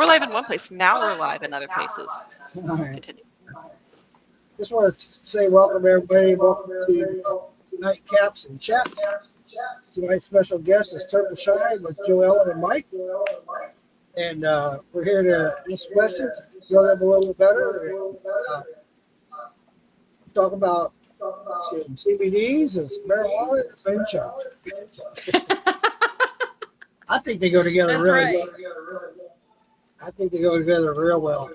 We're live in one place. Now we're live in other places. All right. Continue. Just want to say welcome everybody. Welcome to Nightcaps and Chats. Tonight's special guest is Terp and Shine with Jo Ellyn and Mike. And we're here to ask questions, know them a little bit better. Talk about some CBDs and some marijuana and moonshine. I think they go together That's really right. well. I think they go together real well.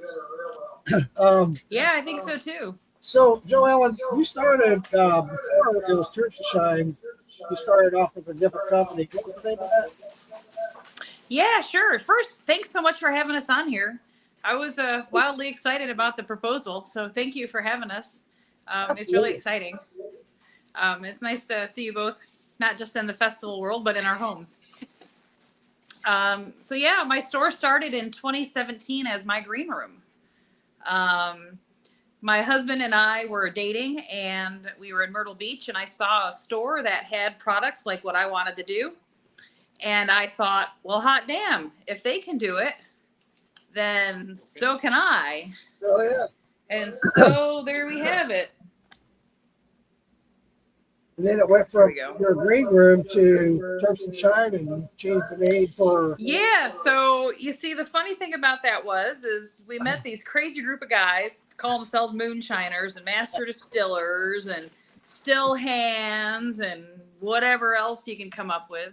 Yeah, I think so too. So, Jo Ellyn, you started before it was Terp and Shine. You started off with a different company. What was the name of that? Yeah, sure. First, thanks so much for having us on here. I was wildly excited about the proposal, so thank you for having us. It's really exciting. It's nice to see you both, not just in the festival world, but in our homes. So yeah, my store started in 2017 as my green room. My husband and I were dating, and we were in Myrtle Beach, and I saw a store that had products like what I wanted to do. And I thought, well, hot damn, if they can do it, then so can I. Oh, yeah. And so there we have it. And then it went from There we go. your green room to Terp and Shine, and you changed the name for. Yeah, so you see, the funny thing about that is we met these crazy group of guys, call themselves moonshiners and master distillers and still hands and whatever else you can come up with.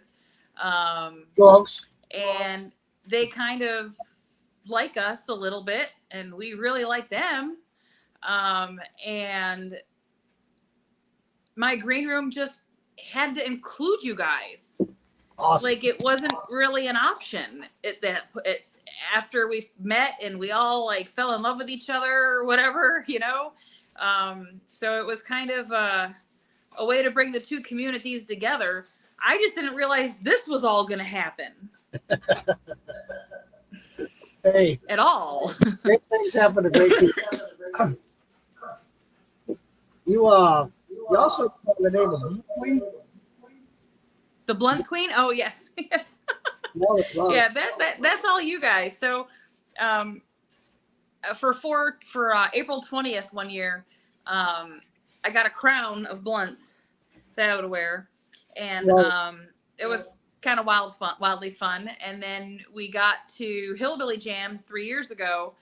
Drugs. And they kind of like us a little bit, and we really like them. And my green room just had to include you guys. Awesome. Like, it wasn't really an option after we met and we all like fell in love with each other or whatever, you know? So it was kind of a way to bring the two communities together. I just didn't realize this was all going to happen. Hey. At all. Great things happen to great people. You also call the name of Blue Queen? The Blunt Queen? Oh, yes. Yes. Love Yeah, it. that's all you guys. So for April 20th one year, I got a crown of blunts that I would wear. And it was kind of wildly fun. And then we got to Hillbilly Jam 3 years ago.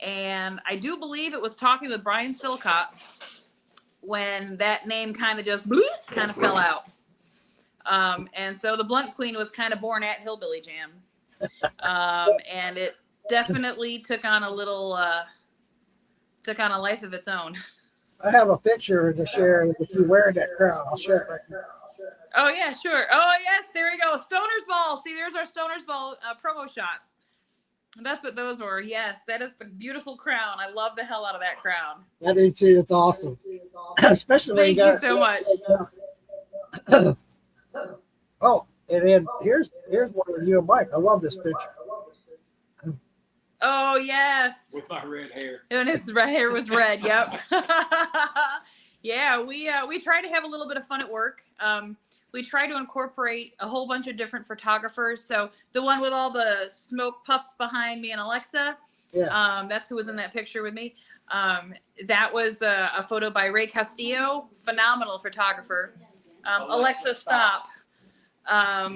And I do believe it was talking with Brian Silcott when that name kind of just fell out. And so the Blunt Queen was kind of born at Hillbilly Jam. And it definitely took on a life of its own. I have a picture to share with you wearing that crown. I'll share it right now. Oh, yeah, sure. Oh, yes, there we go. Stoner's Ball. See, there's our Stoner's Ball promo shots. That's what those were. Yes, that is the beautiful crown. I love the hell out of that crown. I do too. It's awesome. Especially when Thank you so much. Oh, and then here's one of you and Mike. I love this picture. Oh, yes. With my red hair. And his hair was red. Yep. Yeah, we try to have a little bit of fun at work. We try to incorporate a whole bunch of different photographers. So the one with all the smoke puffs behind me and Alexa, Yeah. that's who was in that picture with me. That was a photo by Ray Castillo, phenomenal photographer. Alexa, stop. Yeah,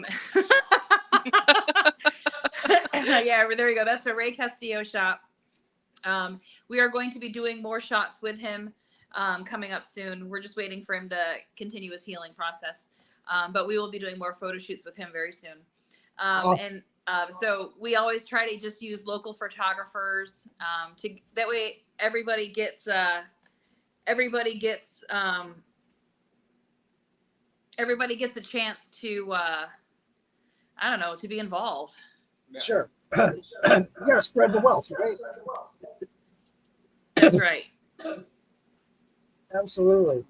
there you go. That's a Ray Castillo shot. We are going to be doing more shots with him coming up soon. We're just waiting for him to continue his healing process. But we will be doing more photo shoots with him very soon. And so we always try to just use local photographers that way everybody gets a chance to I don't know, to be involved. Sure. You gotta spread the wealth, right? That's right. Absolutely.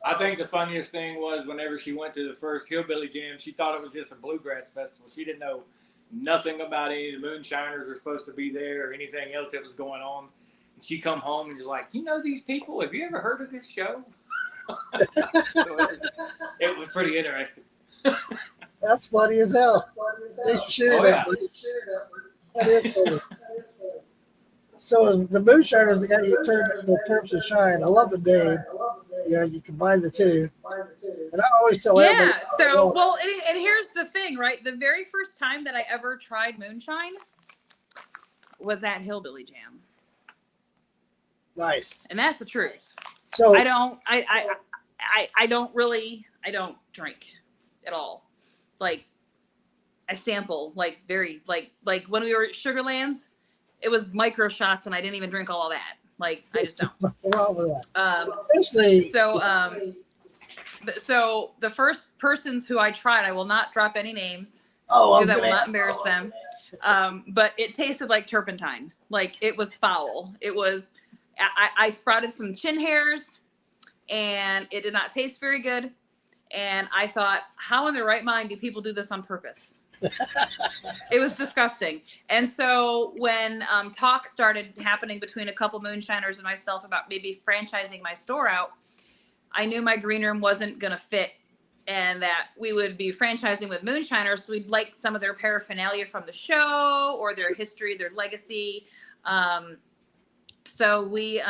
I think the funniest thing was whenever she went to the first Hillbilly Jam, she thought it was just a bluegrass festival. She didn't know nothing about any of the moonshiners were supposed to be there or anything else that was going on. And she come home and was like, you know these people? Have you ever heard of this show? So it was pretty interesting. That's funny as hell. Thanks for sharing that. That is cool. So the moonshiners, the guy you turned into Terps and Shine. I love the name. You know, you combine the two. And I always tell everybody. Yeah. So, well, and here's the thing, right? The very first time that I ever tried moonshine was at Hillbilly Jam. Nice. And that's the truth. So I don't drink at all. Like, I sample like very like when we were at Sugarlands, it was micro shots and I didn't even drink all of that. Like, I just don't. what's wrong with that? Especially, So the first persons who I tried, I will not drop any names because I will not embarrass them. But it tasted like turpentine. Like, it was foul. It was. I sprouted some chin hairs, and it did not taste very good. And I thought, how in their right mind do people do this on purpose? It was disgusting. And so when talk started happening between a couple moonshiners and myself about maybe franchising my store out, I knew my green room wasn't going to fit and that we would be franchising with moonshiners. So we'd like some of their paraphernalia from the show or their history, their legacy. So we,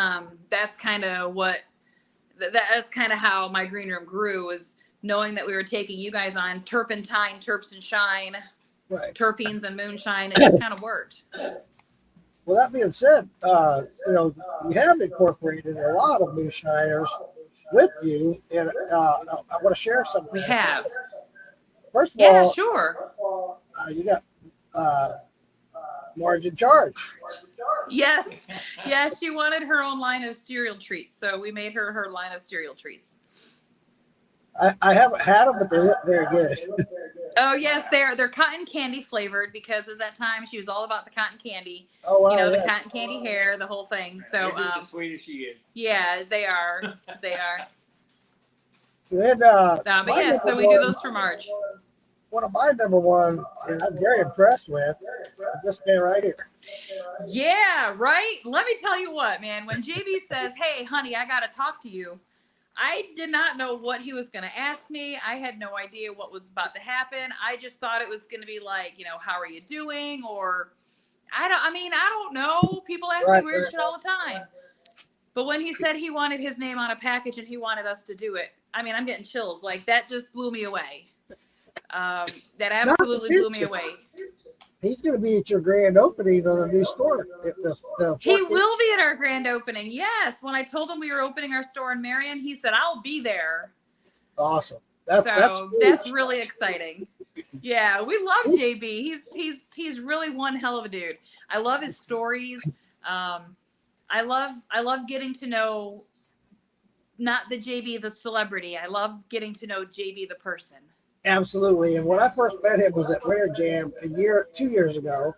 that's kind of how my green room grew, was knowing that we were taking you guys on turpentine, Terps and Shine, right. terpenes and moonshine. It just kind of worked. Well, that being said, you know, you have incorporated a lot of moonshiners with you, and I want to share something. We have. First of Yeah, all, sure. You got Marge in charge. Yes. Yeah, she wanted her own line of cereal treats, so we made her line of cereal treats. I haven't had them, but they look very good. Oh yes, they're cotton candy flavored because at that time she was all about the cotton candy. Oh wow! You know, yeah. the cotton candy hair, the whole thing. So as sweet as she is. yeah, they are. They are. So then, But yeah, so we do those for March. One of my number one, and I'm very impressed with, is this guy right here. Yeah, right. Let me tell you what, man. When JB says, "Hey, honey, I got to talk to you," I did not know what he was going to ask me. I had no idea what was about to happen. I just thought it was going to be like, you know, how are you doing? Or I don't know. People ask me weird shit all the time. But when he said he wanted his name on a package and he wanted us to do it, I mean, I'm getting chills. Like, that just blew me away. That absolutely blew me away. He's going to be at your grand opening of the new store. He will be at our grand opening. Yes. When I told him we were opening our store in Marion, he said, "I'll be there." Awesome. That's really exciting. Yeah, we love JB. He's really one hell of a dude. I love his stories. I love getting to know not the JB the celebrity. I love getting to know JB the person. Absolutely. And when I first met him was at Winter Jam 2 years ago.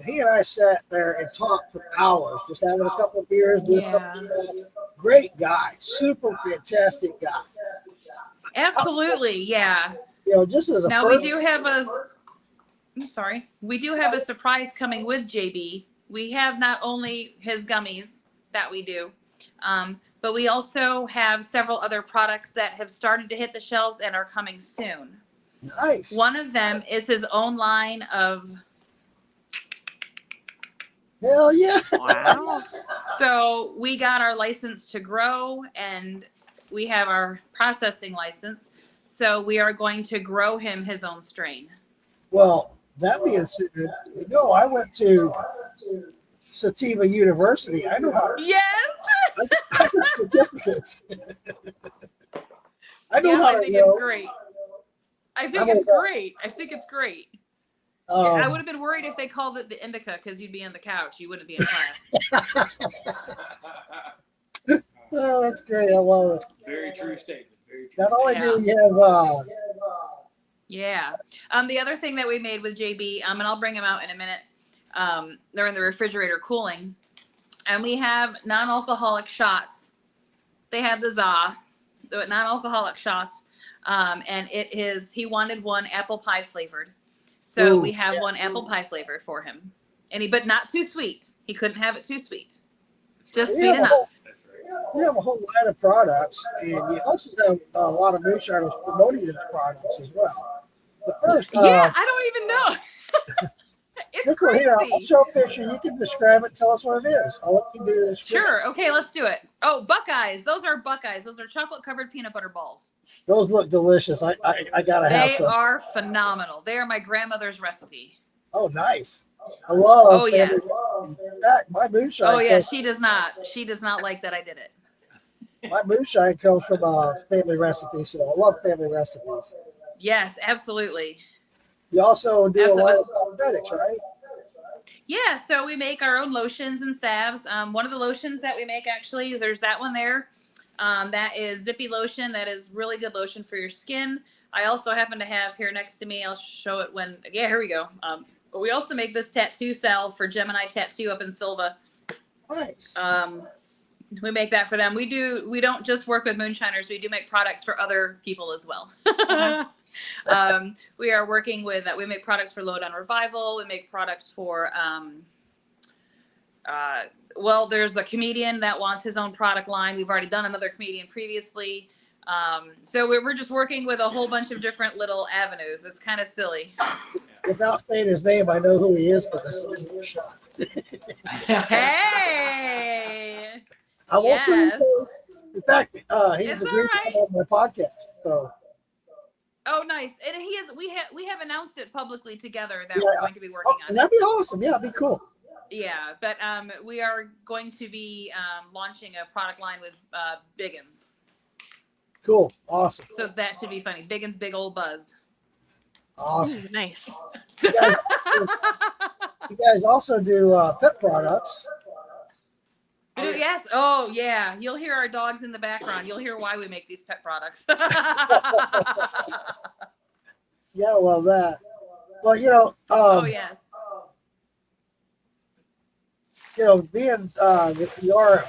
He and I sat there and talked for hours, just having a couple of beers, doing a couple of shots. Great guy, super fantastic guy. Absolutely, yeah. You know, just as a now person, we do have a surprise coming with JB. We have not only his gummies that we do, but we also have several other products that have started to hit the shelves and are coming soon. Nice. One of them is his own line of. Hell yeah. Wow. So we got our license to grow and we have our processing license. So we are going to grow him his own strain. Well, that being said, you know, I went to Sativa University. I know how to. Yes. I got certificates. I know how to. I think it's great. I think it's great. I would have been worried if they called it the indica because you'd be on the couch. You wouldn't be in class. Oh, that's great. I love it. Very true statement. Very true. Not only do we have yeah. The other thing that we made with JB, and I'll bring them out in a minute. They're in the refrigerator cooling. And we have non-alcoholic shots. They have the ZA, the non-alcoholic shots. And he wanted one apple pie flavored. So we have one apple pie flavored for him. But not too sweet. He couldn't have it too sweet. Just sweet enough. We have a whole line of products, and you also have a lot of moonshiners promoting these products as well. But first, I don't even know. It's This one crazy. here, I'll show a picture. You can describe it. Tell us what it is. I'll let you do the description. Sure. Okay, let's do it. Oh, Buckeyes. Those are Buckeyes. Those are chocolate covered peanut butter balls. Those look delicious. I gotta have They some. are phenomenal. They are my grandmother's recipe. Oh, nice. I love. Oh, yes. In fact, my moonshine. Oh yeah, she does not. She does not like that I did it. My moonshine comes from a family recipe, so I love family recipes. Yes, absolutely. You also do Absolutely. a lot of cosmetics, right? Yeah, so we make our own lotions and salves. One of the lotions that we make, actually, there's that one there. That is Zippy Lotion. That is really good lotion for your skin. I also happen to have here next to me, I'll show it when, yeah, here we go. But we also make this tattoo salve for Gemini Tattoo up in Silva. Nice. We make that for them. We don't just work with moonshiners. We do make products for other people as well. We are working with, we make products for Lowdown Revival. We make products for, well, there's a comedian that wants his own product line. We've already done another comedian previously. So we're just working with a whole bunch of different little avenues. It's kind of silly. Without saying his name, I know who he is because I saw him in the shot. Hey! I won't say his Yes. name. In fact, he's It's the all great right. on my podcast. So Oh, nice. And he is. We have announced it publicly together that Yeah. we're going to be working on it. that'd be awesome. Yeah, that'd be cool. Yeah, but we are going to be launching a product line with Biggins. Cool. Awesome. So that should be funny. Biggins Big Old Buzz. Awesome. Ooh, nice. You guys also do pet products. We do, yes. Oh, yeah. You'll hear our dogs in the background. You'll hear why we make these pet products. Yeah, I love that. Well, Oh, yes. Being that you are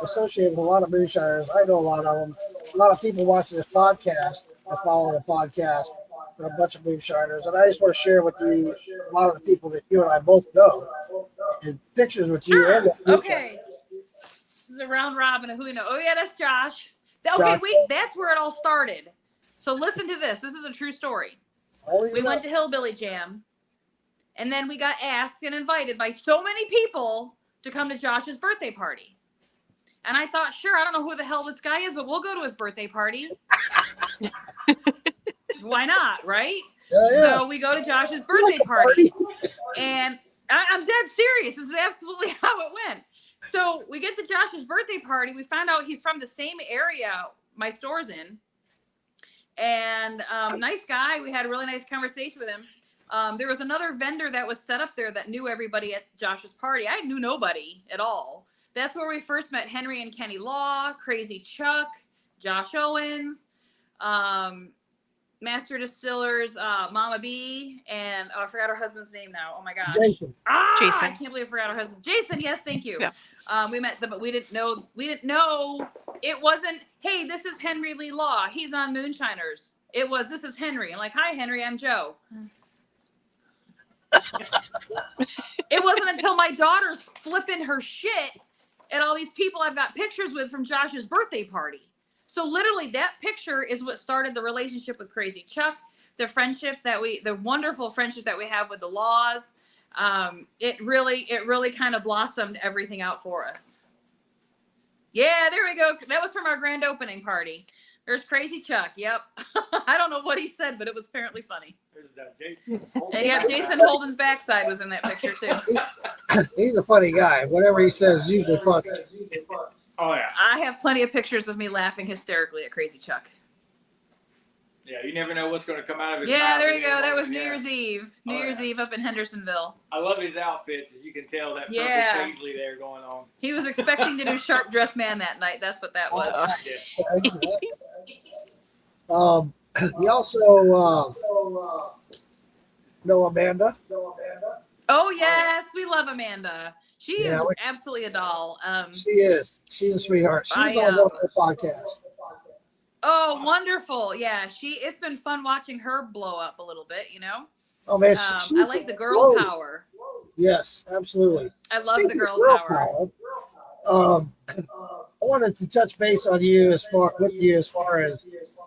associated with a lot of moonshiners, I know a lot of them. A lot of people watching this podcast and following the podcast are a bunch of moonshiners, and I just want to share with you a lot of the people that you and I both know, and pictures with you. Sure. And the moonshiners. Okay. This is a round robin of who we know. Oh, yeah, that's Josh. Okay, Josh. that's where it all started. So listen to this. This is a true story. Only We went to Hillbilly Jam, and then we got asked and invited by so many people to come to Josh's birthday party. And I thought, sure, I don't know who the hell this guy is, but we'll go to his birthday party. Why not, right? Yeah. So we go to Josh's birthday party, and I'm dead serious. This is absolutely how it went. So we get to Josh's birthday party. We found out he's from the same area my store's in. And nice guy. We had a really nice conversation with him. There was another vendor that was set up there that knew everybody at Josh's party. I knew nobody at all. That's where we first met Henry and Kenny Law, Crazy Chuck, Josh Owens, Master Distillers, Mama B, and I forgot her husband's name now. Oh my gosh. Jason. Jason. I can't believe I forgot her husband. Jason, yes, thank you. Yeah. We met them, but we didn't know it wasn't, hey, this is Henry Lee Law. He's on Moonshiners. It was, this is Henry. I'm like, hi, Henry, I'm Joe. It wasn't until my daughter's flipping her shit at all these people I've got pictures with from Josh's birthday party. So literally that picture is what started the relationship with Crazy Chuck, the wonderful friendship that we have with the Laws. It really kind of blossomed everything out for us. Yeah, there we go. That was from our grand opening party. There's Crazy Chuck. Yep. I don't know what he said, but it was apparently funny. There's Jason. And yeah, Jason Holden's backside was in that picture too. He's a funny guy. Whatever he says is usually funny. Oh yeah. I have plenty of pictures of me laughing hysterically at Crazy Chuck. Yeah, you never know what's going to come out of his Yeah, mouth there you go. anymore. That was New Yeah. Year's Eve. New Oh, Year's yeah. Eve up in Hendersonville. I love his outfits, as you can tell. That purple Yeah. paisley there going on. He was expecting to do Sharp Dressed Man that night. That's what that was. Yeah. You also know Amanda. Oh yes, we love Amanda. She Yeah, is absolutely a doll. She is. She's a sweetheart. She's I, on one of the podcasts. Oh, wonderful. Yeah, it's been fun watching her blow up a little bit, you know. Oh man, I like the girl power. Yes, absolutely. I love the Speaking of girl power. I wanted to touch base on you as far as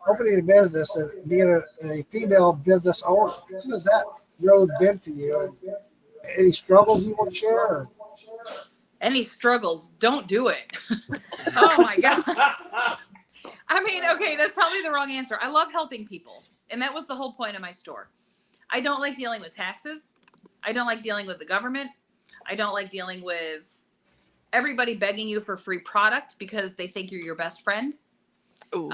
opening a business and being a female business owner. How has that road been for you? Any struggles you want to share? Or? Any struggles? Don't do it. Oh my God. I mean, okay, that's probably the wrong answer. I love helping people. And that was the whole point of my store. I don't like dealing with taxes. I don't like dealing with the government. I don't like dealing with everybody begging you for free product because they think you're your best friend. Ooh.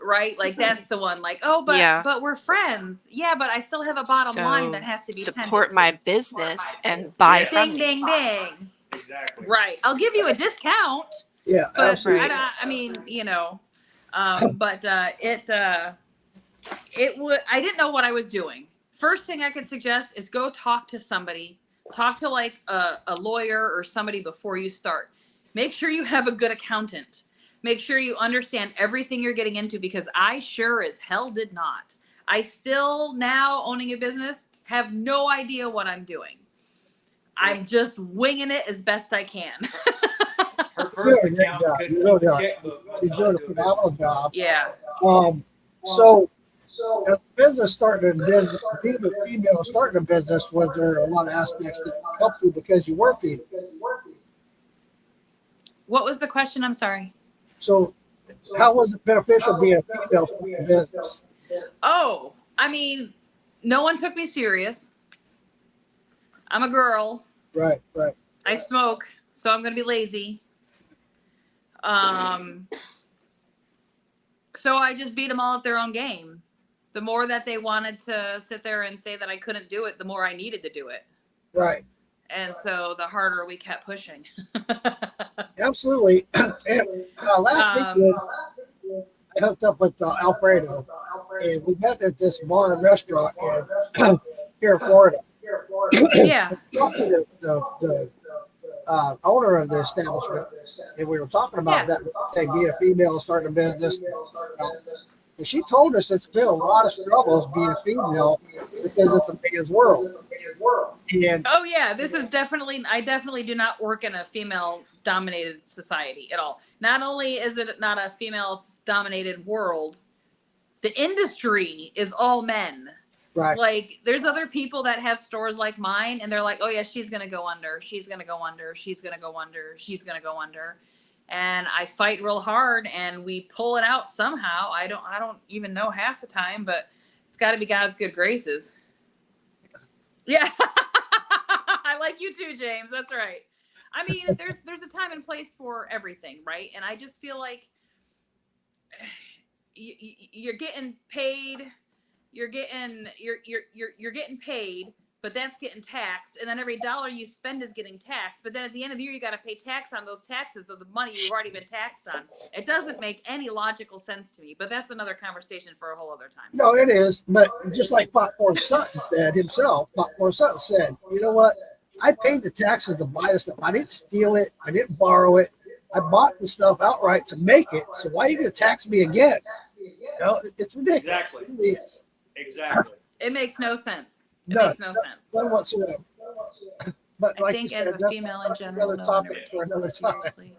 Right? Like that's the one. Like, oh, but we're friends. Yeah, but I still have a bottom line that has to be support tended my to. business and buy from Ding, me. ding, ding. Exactly. Right. I'll give you a discount. Yeah, But absolutely. I mean, you know, but it would. I didn't know what I was doing. First thing I could suggest is go talk to somebody. Talk to like a lawyer or somebody before you start. Make sure you have a good accountant. Make sure you understand everything you're getting into because I sure as hell did not. I still now owning a business have no idea what I'm doing. I'm just winging it as best I can. Her first You're doing a great account job. couldn't You're open doing a a- checkbook. He's doing a phenomenal job. Yeah. So as business starting a business, being a female starting a business, was there a lot of aspects that helped you because you were female? What was the question? I'm sorry. So how was it beneficial being a female starting a business? Oh, I mean, no one took me serious. I'm a girl. Right. I smoke, so I'm gonna be lazy. So I just beat them all at their own game. The more that they wanted to sit there and say that I couldn't do it, the more I needed to do it. Right. And so the harder we kept pushing. Absolutely. And last week I hooked up with Alfredo, and we met at this bar and restaurant here in Florida. Yeah. Talked to the owner of the establishment, and we were talking about that thing, being a female starting a business. And she told us it's been a lot of struggles being a female because it's a man's world. And oh yeah, this is definitely. I definitely do not work in a female-dominated society at all. Not only is it not a female-dominated world, the industry is all men. right, Like, there's other people that have stores like mine, and they're like, oh yeah, she's gonna go under, she's gonna go under, she's gonna go under, she's gonna go under. And I fight real hard and we pull it out somehow. I don't even know half the time, but it's gotta be God's good graces. Yeah. I like you too, James. That's right. I mean, there's a time and place for everything, right? And I just feel like you're getting paid. You're getting paid, but that's getting taxed, and then every dollar you spend is getting taxed. But then at the end of the year, you got to pay tax on those taxes of the money you've already been taxed on. It doesn't make any logical sense to me. But that's another conversation for a whole other time. no, it is. But just like Popcorn Sutton said himself, Popcorn Sutton said, you know what? I paid the taxes to buy this stuff. I didn't steal it. I didn't borrow it. I bought the stuff outright to make it. So why are you going to tax me again? You know, it's ridiculous. Exactly. It really is. Exactly. It makes no sense. It None. makes no sense. None whatsoever. But I like think you as said, a that's female in general, another no one topic ever for takes another us time. seriously.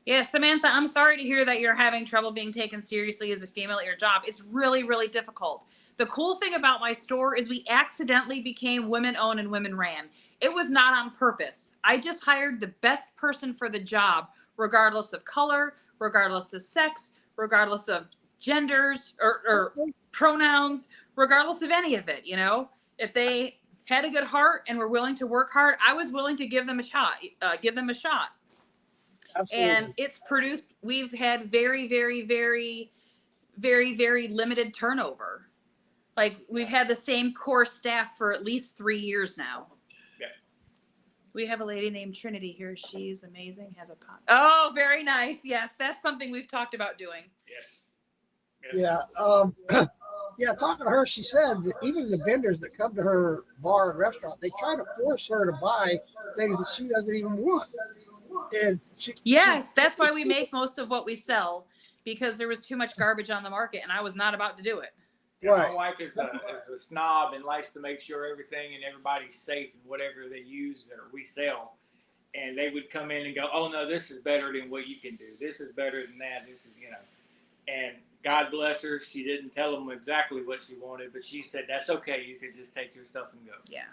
Yeah, Samantha, I'm sorry to hear that you're having trouble being taken seriously as a female at your job. It's really, really difficult. The cool thing about my store is we accidentally became women owned and women ran. It was not on purpose. I just hired the best person for the job, regardless of color, regardless of sex, regardless of genders or pronouns, regardless of any of it. You know, if they had a good heart and were willing to work hard, I was willing to give them a shot. Absolutely. And it's produced. We've had very, very, very, very, very limited turnover. Like, we've had the same core staff for at least 3 years now. Yeah. We have a lady named Trinity here. She's amazing. Has a pot. Oh, very nice. Yes, that's something we've talked about doing. Yes. Yeah. Yeah, talking to her, she said that even the vendors that come to her bar and restaurant, they try to force her to buy things that she doesn't even want. And That's why we make most of what we sell, because there was too much garbage on the market and I was not about to do it. Yeah, Right. my wife is a snob and likes to make sure everything and everybody's safe in whatever they use or we sell. And they would come in and go, oh, no, this is better than what you can do. This is better than that. This is, you know. And God bless her. She didn't tell them exactly what she wanted, but she said, that's okay. You could just take your stuff and go. Yeah.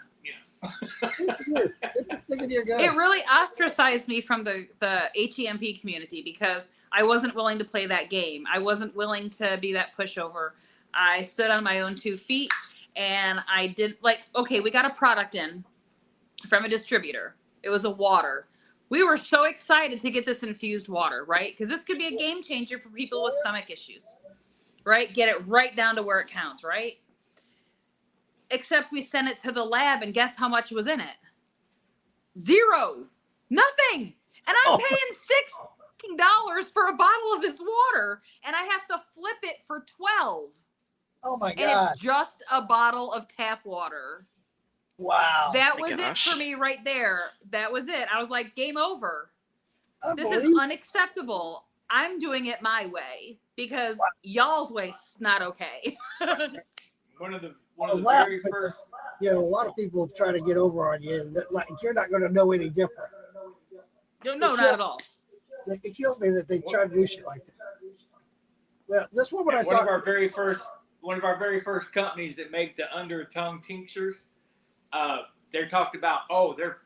It It really ostracized me from the HEMP community because I wasn't willing to play that game. I wasn't willing to be that pushover. I stood on my own 2 feet and I did okay, we got a product in from a distributor. It was a water. We were so excited to get this infused water, right? Because this could be a game changer for people with stomach issues, right? Get it right down to where it counts, right? Except we sent it to the lab and guess how much was in it? 0. Nothing. And I'm paying $6 for a bottle of this water and I have to flip it for 12. Oh my And God. it's just a bottle of tap water. Wow. That My was gosh. it for me right there. That was it. I was like, game over. This is Unbelievable. unacceptable. I'm doing it my way because y'all's way's not okay. One of the Wow. very first. You know, a lot of people try to get over on you, and like you're not going to know any different. No, not at all. It kills me that they try to do shit like that. Well, this woman I One talked of our very first companies that make the under tongue tinctures. They talked about, their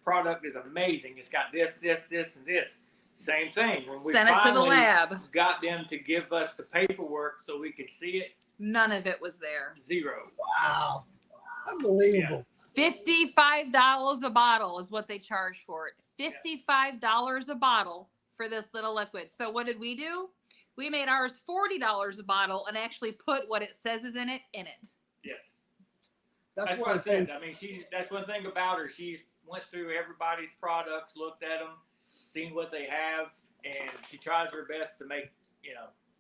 product is amazing. It's got this, and this. Same thing. When we Sent it to the finally lab. got them to give us the paperwork so we could see it, None of it was there. 0. wow, unbelievable. $55 a bottle is what they charge for it. $55 a bottle for this little liquid. So what did we do? We made ours $40 a bottle and actually put what it says is in it. Yes. That's That's what what I I said. think. I mean, that's one thing about her. She's went through everybody's products, looked at them, seen what they have, and she tries her best to make,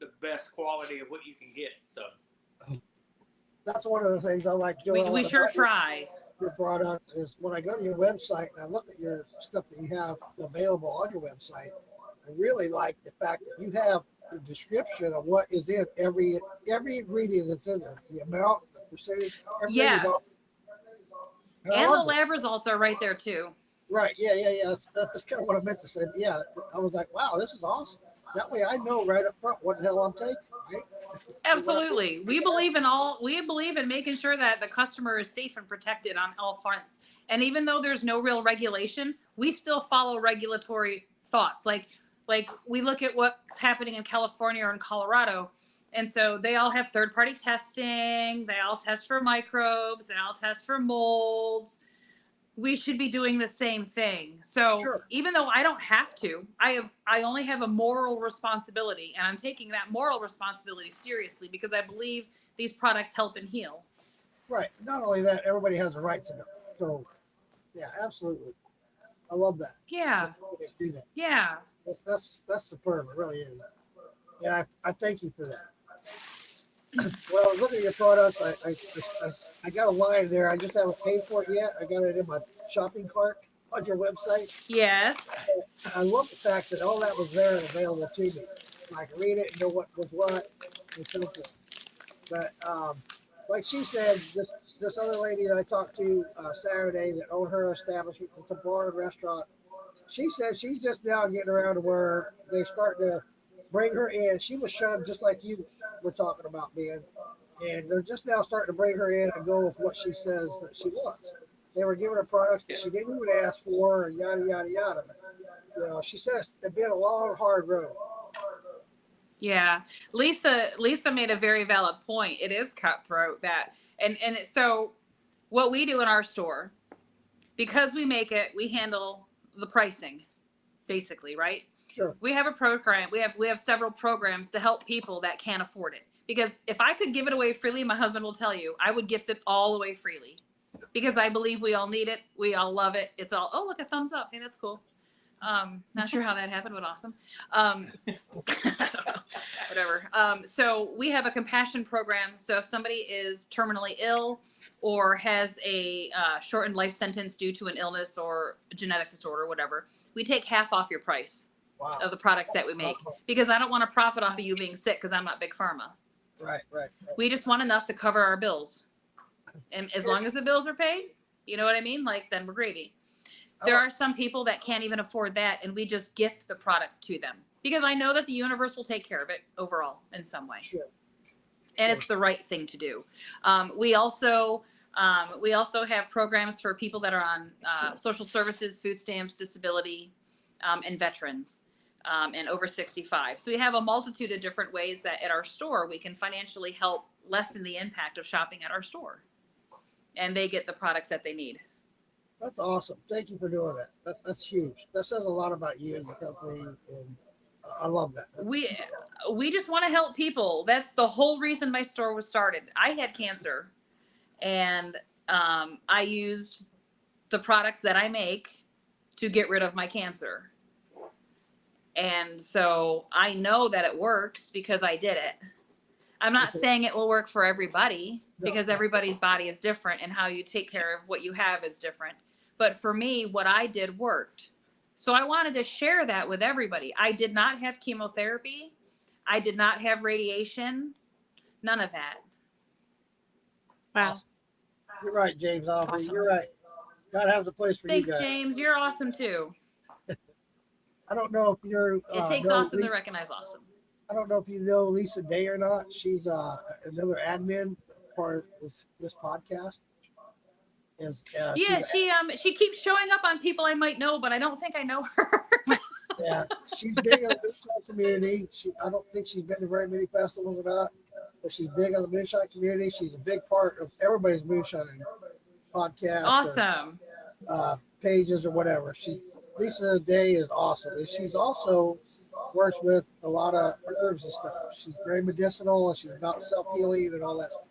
the best quality of what you can get. So That's one of the things I like, Jo Ellyn, We sure about try. your product is when I go to your website and I look at your stuff that you have available on your website. I really like the fact that you have a description of what is in every ingredient that's in there, the amount, the percentage, everything is all. Yes. And I And the love it. lab results are right there too. Right. Yeah. That's kind of what I meant to say. Yeah. I was like, wow, this is awesome. That way I know right up front what the hell I'm taking, right? Absolutely. We believe in making sure that the customer is safe and protected on all fronts. And even though there's no real regulation, we still follow regulatory thoughts. Like we look at what's happening in California or in Colorado. And so they all have third-party testing. They all test for microbes. They all test for molds. We should be doing the same thing. So Sure. even though I don't have to, I only have a moral responsibility, and I'm taking that moral responsibility seriously because I believe these products help and heal. Right. Not only that, everybody has a right to know. So, yeah, absolutely. I love that. Yeah. They do that. Yeah. That's superb. It really is. Yeah, I thank you for that. Well, I was looking at your products. I got a line there. I just haven't paid for it yet. I got it in my shopping cart on your website. Yes. I love the fact that all that was there and available to me. I can read it and know what was what and so forth. But like she said, this other lady that I talked to Saturday that owned her establishment, it's a bar and restaurant. She said she's just now getting around to where they start to bring her in. She was shunned just like you were talking about being. And they're just now starting to bring her in and go with what she says that she wants. They were giving her products that she didn't even ask for and yada, yada, yada. You know, she says it's been a long, hard road. Yeah. Lisa made a very valid point. It is cutthroat so what we do in our store, because we make it, we handle the pricing basically, right? Sure. We have a program. We have several programs to help people that can't afford it. Because if I could give it away freely, my husband will tell you, I would gift it all away freely. Because I believe we all need it. We all love it. It's all, oh, look, a thumbs up. Hey, that's cool. Not sure how that happened, but awesome. Whatever. So we have a compassion program. So if somebody is terminally ill or has a shortened life sentence due to an illness or a genetic disorder, whatever, we take half off your price. Wow. Of the products that we make, because I don't want to profit off of you being sick because I'm not big pharma. Right. We just want enough to cover our bills. And as long as the bills are paid, you know what I mean? Like, then we're gravy. There are some people that can't even afford that, and we just gift the product to them. because I know that the universe will take care of it overall in some way. Sure. And it's the right thing to do. We also have programs for people that are on social services, food stamps, disability, and veterans, and over 65. So we have a multitude of different ways that at our store we can financially help lessen the impact of shopping at our store, and they get the products that they need. That's awesome. Thank you for doing that. That's huge. That says a lot about you and the company, and I love that. We just want to help people. That's the whole reason my store was started. I had cancer, and I used the products that I make to get rid of my cancer. And so I know that it works because I did it. I'm not saying it will work for everybody, because everybody's body is different and how you take care of what you have is different. But for me, what I did worked. So I wanted to share that with everybody. I did not have chemotherapy. I did not have radiation. None of that. Wow. Awesome. You're right, James. Awesome. You're right. God has a place for Thanks, you guys. James. You're awesome too. I don't know if you're. It takes awesome to recognize awesome. I don't know if you know Lisa Day or not. She's another admin for this podcast. Yeah, she keeps showing up on people I might know, but I don't think I know her. Yeah, she's big in the moonshine community. I don't think she's been to very many festivals or not, but she's big on the moonshine community. She's a big part of everybody's moonshine podcast. Awesome. Or, pages or whatever. Lisa Day is awesome, and she's also works with a lot of herbs and stuff. She's very medicinal, and she's about self-healing and all that stuff.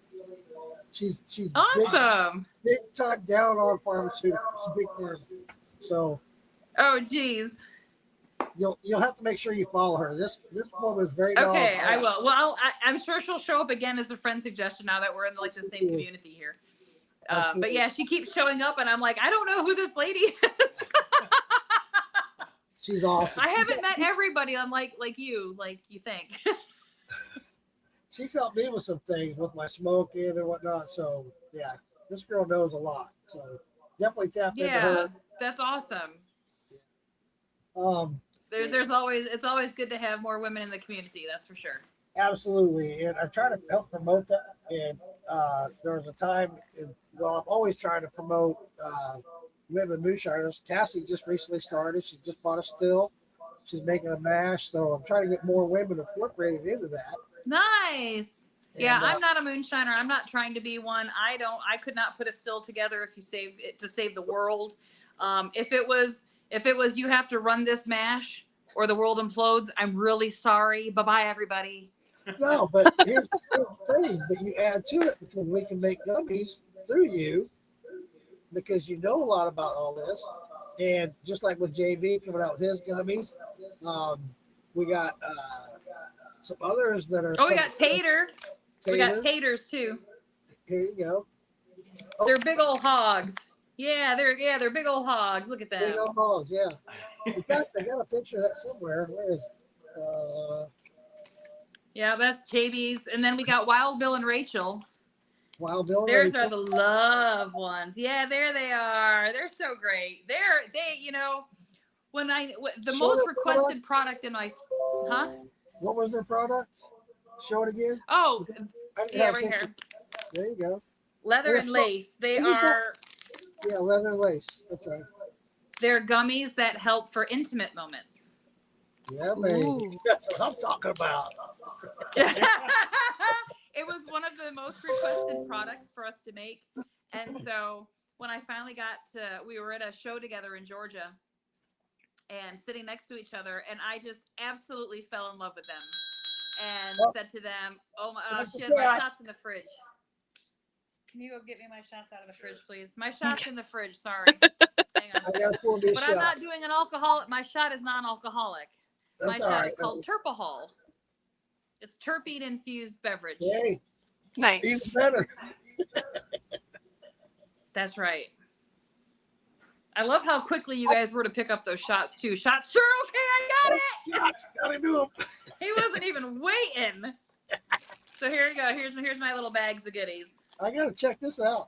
She's awesome. Big time down on pharmaceuticals. Big pharma. So, oh geez, you'll have to make sure you follow her. This woman is very okay. knowledgeable. I will. Well, I'm sure she'll show up again as a friend suggestion now that we're in like the same community here. But yeah, she keeps showing up, and I'm like, I don't know who this lady is. She's awesome. I haven't met everybody. I'm like you think. She's helped me with some things with my smoking and whatnot. So yeah, this girl knows a lot. So definitely tap into her. That's awesome. It's always good to have more women in the community. That's for sure. Absolutely, and I try to help promote that. And there was a time, I'm always trying to promote women moonshiners. Cassie just recently started. She just bought a still. She's making a mash, so I'm trying to get more women incorporated into that. Nice. Yeah, And, I'm not a moonshiner. I'm not trying to be one. I could not put a still together if you save it to save the world. If it was you have to run this mash or the world implodes, I'm really sorry. Bye-bye, everybody. No, but here's the thing. But you add to it because we can make gummies through you because you know a lot about all this. And just like with JV coming out with his gummies, we got some others that are. Oh, we got Tater. We got taters too. Here you go. Oh. They're big old hogs. Yeah, they're big old hogs. Look at them. Big old hogs, yeah. In fact, I got a picture of that somewhere. Where is it? Yeah, that's JB's. And then we got Wild Bill and Rachel. Wild Bill and Theirs Rachel. are the love ones. Yeah, there they are. They're so great. The most requested product in my, huh? What was their product? Show it again. Oh, yeah, right here. There you go. Leather and lace. They are. Yeah, leather and lace. Okay. They're gummies that help for intimate moments. Yeah, baby. Ooh. That's what I'm talking about. It was one of the most requested products for us to make. And so when I finally we were at a show together in Georgia and sitting next to each other, and I just absolutely fell in love with them and said to them, oh my, shit, my shot's in the fridge. Can you go get me my shots out of the fridge, please? My shot's in the fridge. Sorry. Hang on. But I'm not doing an alcoholic. My shot is non-alcoholic. My shot is called Terpahol. It's terpene infused beverage. Hey, Nice. even better. That's right. I love how quickly you guys were to pick up those shots too. Shots, sure, okay, I got it. Gotta do them. He wasn't even waiting. So here you go. Here's my little bags of goodies. I gotta check this out.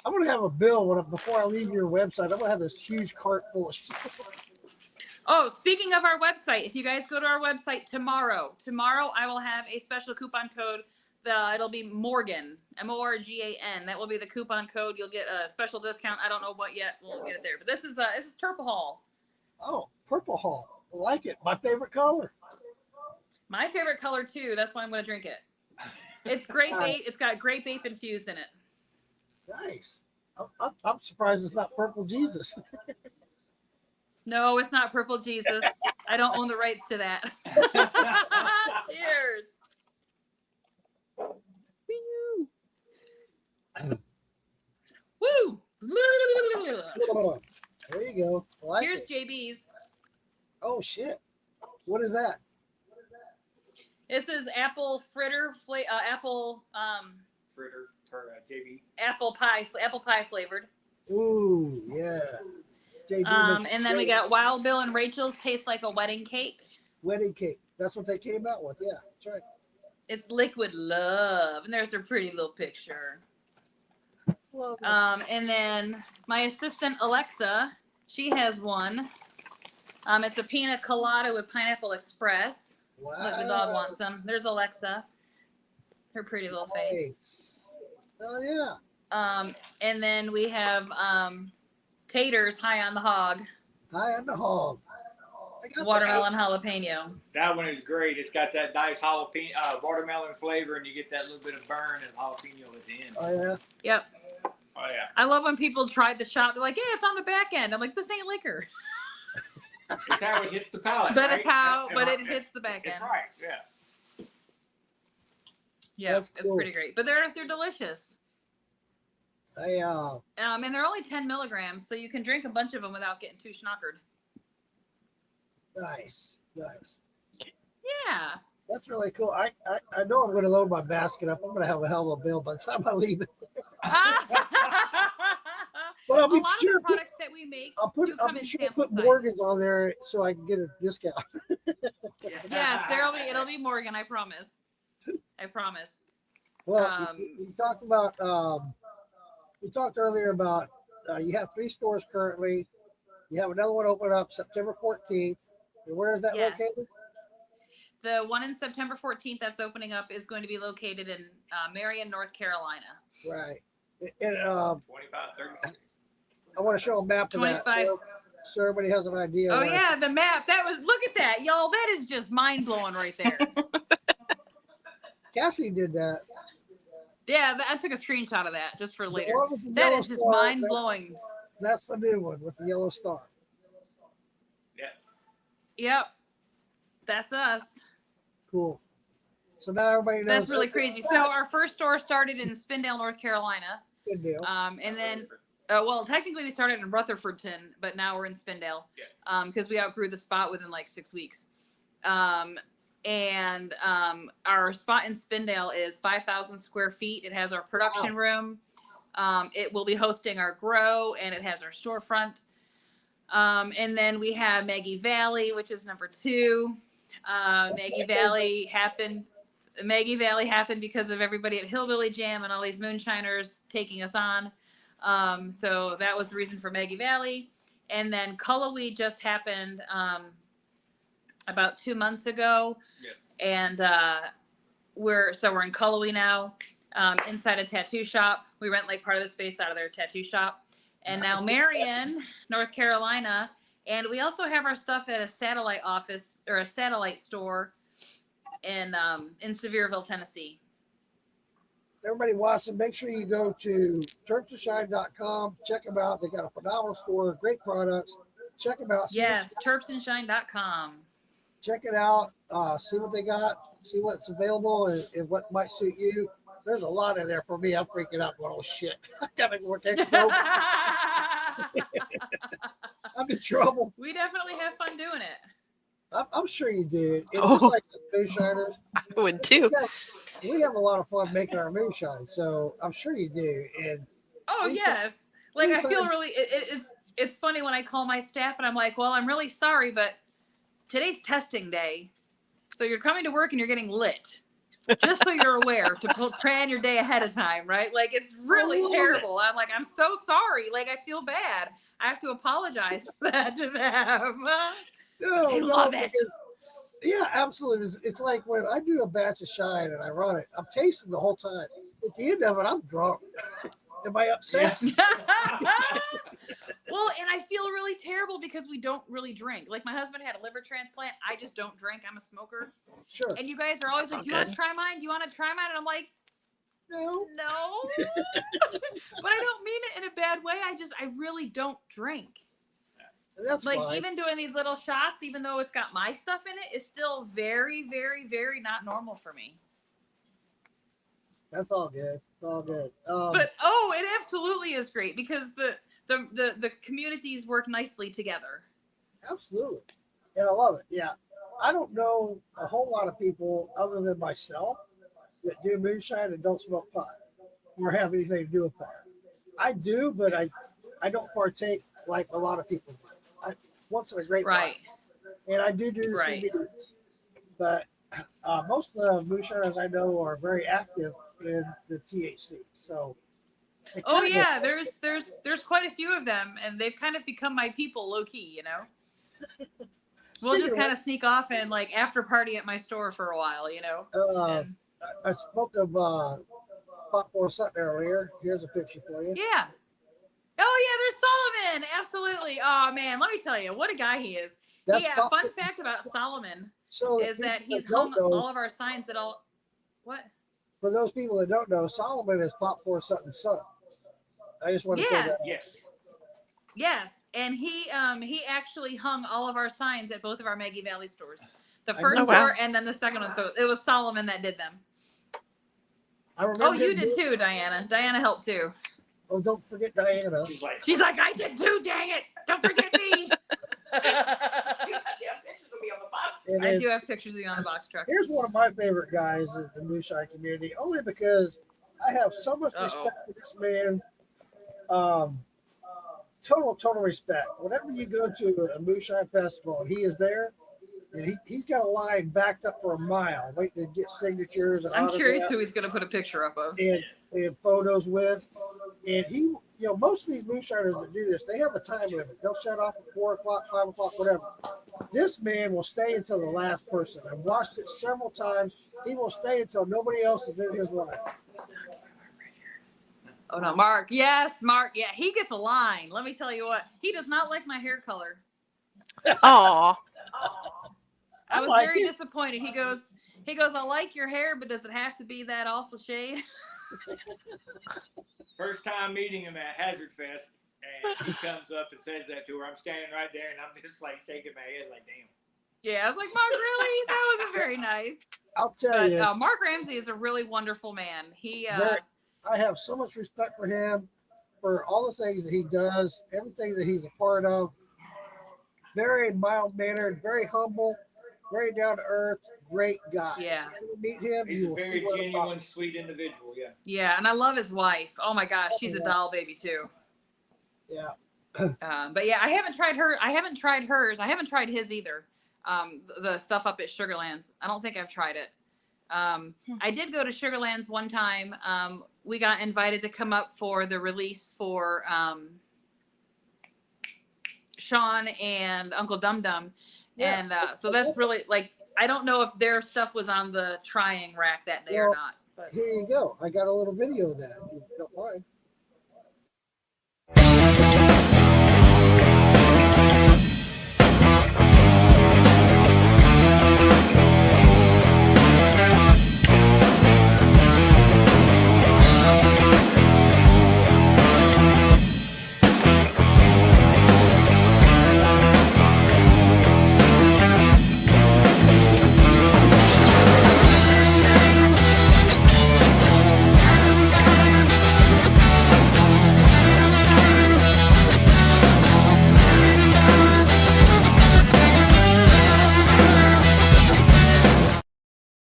I'm gonna have a bill before I leave your website. I'm gonna have this huge cart full of shit. Oh, speaking of our website, if you guys go to our website tomorrow I will have a special coupon code. It'll be Morgan, Morgan. That will be the coupon code. You'll get a special discount. I don't know what yet. We'll get it there. But this is Terpahol. Oh, purple hall. I like it. My favorite color. My favorite color too. That's why I'm going to drink it. It's grape ape. It's got grape ape infused in it. Nice. I'm surprised it's not purple Jesus. No, it's not Purple Jesus. I don't own the rights to that. Cheers. Woo! There you go. I like Here's it. JB's. Oh shit! What is that? This is apple fritter, apple Fritter for JB. apple pie flavored. Ooh, yeah. JB makes And then we great got Wild Bill and Rachel's Tastes Like a Wedding Cake. wedding cake. That's what they came out with. Yeah, that's right. It's liquid love, and there's a pretty little picture. Love it. And then my assistant Alexa, she has one. It's a pina colada with pineapple express. Wow. Look, the dog wants some. There's Alexa. Her pretty little face. Nice. Oh yeah. And then we have taters high on the hog, High on the hog. I got watermelon jalapeno. That one is great. It's got that nice jalapeno, watermelon flavor, and you get that little bit of burn and jalapeno at the end. That. Oh yeah. Yep. Oh yeah. I love when people tried the shot. They're like, "Yeah, it's on the back end." I'm like, "This ain't liquor." It's how it hits the palate. But right? it's how, Am but I- it hits the back It's end. right. Yeah. Yeah, That's it's cool. pretty great. But they're delicious. I And they're only 10 milligrams, so you can drink a bunch of them without getting too schnockered. nice. Yeah. That's really cool. I know I'm going to load my basket up. I'm going to have a hell of a bill by the time I leave it. But I'll A be lot sure of the products that we make I'll do I'll come be in sure to sample put sizes. Morgan's on there so I can get a discount. Yes, it'll be Morgan, I promise. I promise. Well, you talked about we talked earlier about you have 3 stores currently. You have another one open up September 14th. And where is that Yes. located? The one in September 14th that's opening up is going to be located in Marion, North Carolina. Right. And 25, 36. I want to show a map of 25. that so everybody has an idea. Oh where- yeah, the map. Look at that, y'all. That is just mind blowing right there. Cassie did that. Yeah, I took a screenshot of that just for The later. one with the That yellow is just star, mind blowing. That's the new one with the yellow star. Yeah. Yep, that's us. Cool. So now everybody knows. That's really crazy. So our first store started in Spindale, North Carolina, Good deal. and then, well, technically we started in Rutherfordton, but now we're in Spindale, because we outgrew the spot within like 6 weeks. And our spot in Spindale is 5,000 square feet. It has our production room. It will be hosting our grow, and it has our storefront. And then we have Maggie Valley, which is number 2. Maggie Valley happened because of everybody at Hillbilly Jam and all these moonshiners taking us on. So that was the reason for Maggie Valley. And then Cullowhee just happened about 2 months ago. Yes. And we're in Cullowhee now, inside a tattoo shop. We rent like part of the space out of their tattoo shop. And now Marion, North Carolina. And we also have our stuff at a satellite office or a satellite store in Sevierville, Tennessee. Everybody watching, make sure you go to terpsandshine.com. Check them out. They got a phenomenal store, great products. Check them out. Yes, terpsandshine.com. Check it out. See what they got. See what's available and what might suit you. There's a lot in there for me. I'm freaking out. Going, oh shit! I gotta work extra. I'm in trouble. We definitely have fun doing it. I'm sure you do. And Oh. just like the moonshiners, I would too. we have a lot of fun making our moonshine. So I'm sure you do. And Oh yes, like I feel really. It's funny when I call my staff and I'm like, well, I'm really sorry, but today's testing day, so you're coming to work and you're getting lit. Just so you're aware to plan your day ahead of time, right? Like it's really terrible. I'm like, I'm so sorry. Like I feel bad. I have to apologize for that to them. No, I no, love it. because- yeah, absolutely. It's like when I do a batch of Shine and I run it, I'm tasting the whole time. At the end of it, I'm drunk. Am I upset? Well, and I feel really terrible because we don't really drink. Like my husband had a liver transplant. I just don't drink. I'm a smoker. Sure. And you guys are always That's like, all "Do you want good. to try mine? Do you want to try mine?" And I'm like, No. "No." But I don't mean it in a bad way. I really don't drink. That's Like fine. even doing these little shots, even though it's got my stuff in it, is still very, very, very not normal for me. That's all good. It's all good. But it absolutely is great because the communities work nicely together. Absolutely. And I love it. Yeah. I don't know a whole lot of people other than myself that do moonshine and don't smoke pot or have anything to do with pot. I do, but I don't partake like a lot of people do. Once in a great while. Right. And I do the Right. CBDs. But most of the moonshiners I know are very active in the THC. So. it Oh kinda- yeah, there's quite a few of them, and they've kind of become my people, low key. You know, we'll Speaking just of kind of sneak off and like after party at my store for a while. You know. And, I spoke of Pop or something earlier. Here's a picture for you. yeah. Oh yeah, there's Solomon. Absolutely. Oh man, let me tell you, what a guy he is. That's Yeah. Fun fact about Solomon So is that he's don't hung know, all of our signs at all. What? for those people that don't know, Solomon is Pop for something's son. I just want to say Yes. that. Yes. Yes, and he actually hung all of our signs at both of our Maggie Valley stores. The I first knew- Oh, wow. store and then the second one. So it was Solomon that did them. I remember. Oh, you him did doing- too, Diana. Diana helped too. Oh, don't forget Diana. She's like, She's like, I did too, dang it. Don't forget me. And I then- do have pictures of you on the box truck. Here's one of my favorite guys in the moonshine community, only because I have so much respect for this man. Total respect. Whenever you go to a moonshine festival and he is there, and he's got a line backed up for a mile waiting to get signatures and I'm curious autographs who he's going to put a picture up of. and photos with. And he, most of these moonshiners that do this, they have a time limit. They'll shut off at 4 o'clock, 5 o'clock, whatever. This man will stay until the last person. I've watched it several times. He will stay until nobody else is in his line. Oh no, Mark. Yes, Mark. Yeah, he gets a line. Let me tell you what. He does not like my hair color. Aw. I was like very it. disappointed. He goes, I like your hair, but does it have to be that awful shade? first time meeting him at Hazard Fest, and he comes up and says that to her. I'm standing right there, and I'm just like shaking my head, like, damn. Yeah, I was like, Mark, really? That wasn't very nice. I'll tell But you, Mark Ramsey is a really wonderful man. He, I have so much respect for him, for all the things that he does, everything that he's a part of. Very mild mannered, very humble, very down to earth, great guy. yeah, When you meet him, He's you a will very see what I'm genuine, talking sweet individual, yeah. yeah, and I love his wife. Oh my gosh, she's a doll baby too. about. Yeah. But yeah, I haven't tried her. I haven't tried hers. I haven't tried his either. The stuff up at Sugarlands. I don't think I've tried it. I did go to Sugarlands one time. We got invited to come up for the release for Sean and Uncle Dum Dum. Yeah. And so that's really like, I don't know if their stuff was on the trying rack that day or Well, not. But Here you go. I got a little video of that, if you don't mind.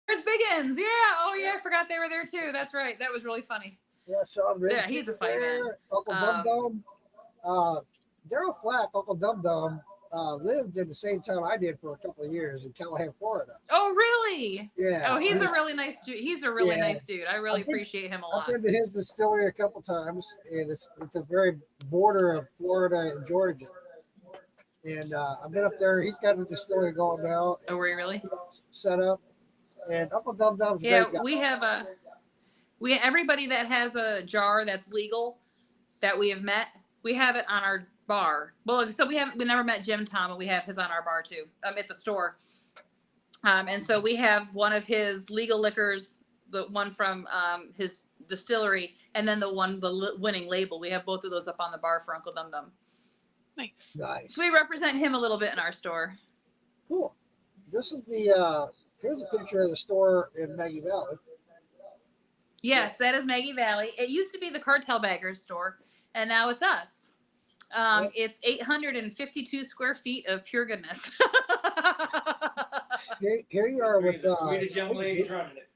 there's Biggins. Yeah. Oh yeah, I forgot they were there too. That's right. That was really funny. Yeah, Sean Riggs. Yeah, he's a funny man. Uncle Dum Dum. Daryl Flack, Uncle Dum Dum, lived in the same town I did for a couple of years in Callahan, Florida. Oh really? Yeah. Oh, he's a really nice dude. He's a really Yeah. nice dude. I really I've been- appreciate him a I've lot. been to his distillery a couple times, and it's the very border of Florida and Georgia. And I've been up there. He's got a distillery going now, Oh, were you really? set up. And Uncle Dum Dum's a Yeah, great guy. we have everybody that has a jar that's legal that we have met. We have it on our bar. Well, so we never met Jim Tom, but we have his on our bar too. At the store. And so we have one of his legal liquors, the one from his distillery, and then the winning label. We have both of those up on the bar for Uncle Dum Dum. Nice. Nice. So we represent him a little bit in our store. Cool. This is the here's a picture of the store in Maggie Valley. Yes, that is Maggie Valley. It used to be the Cartel Baggers store, and now it's us. Yep. It's 852 square feet of pure goodness. Here you are with Sweetest young ladies running it.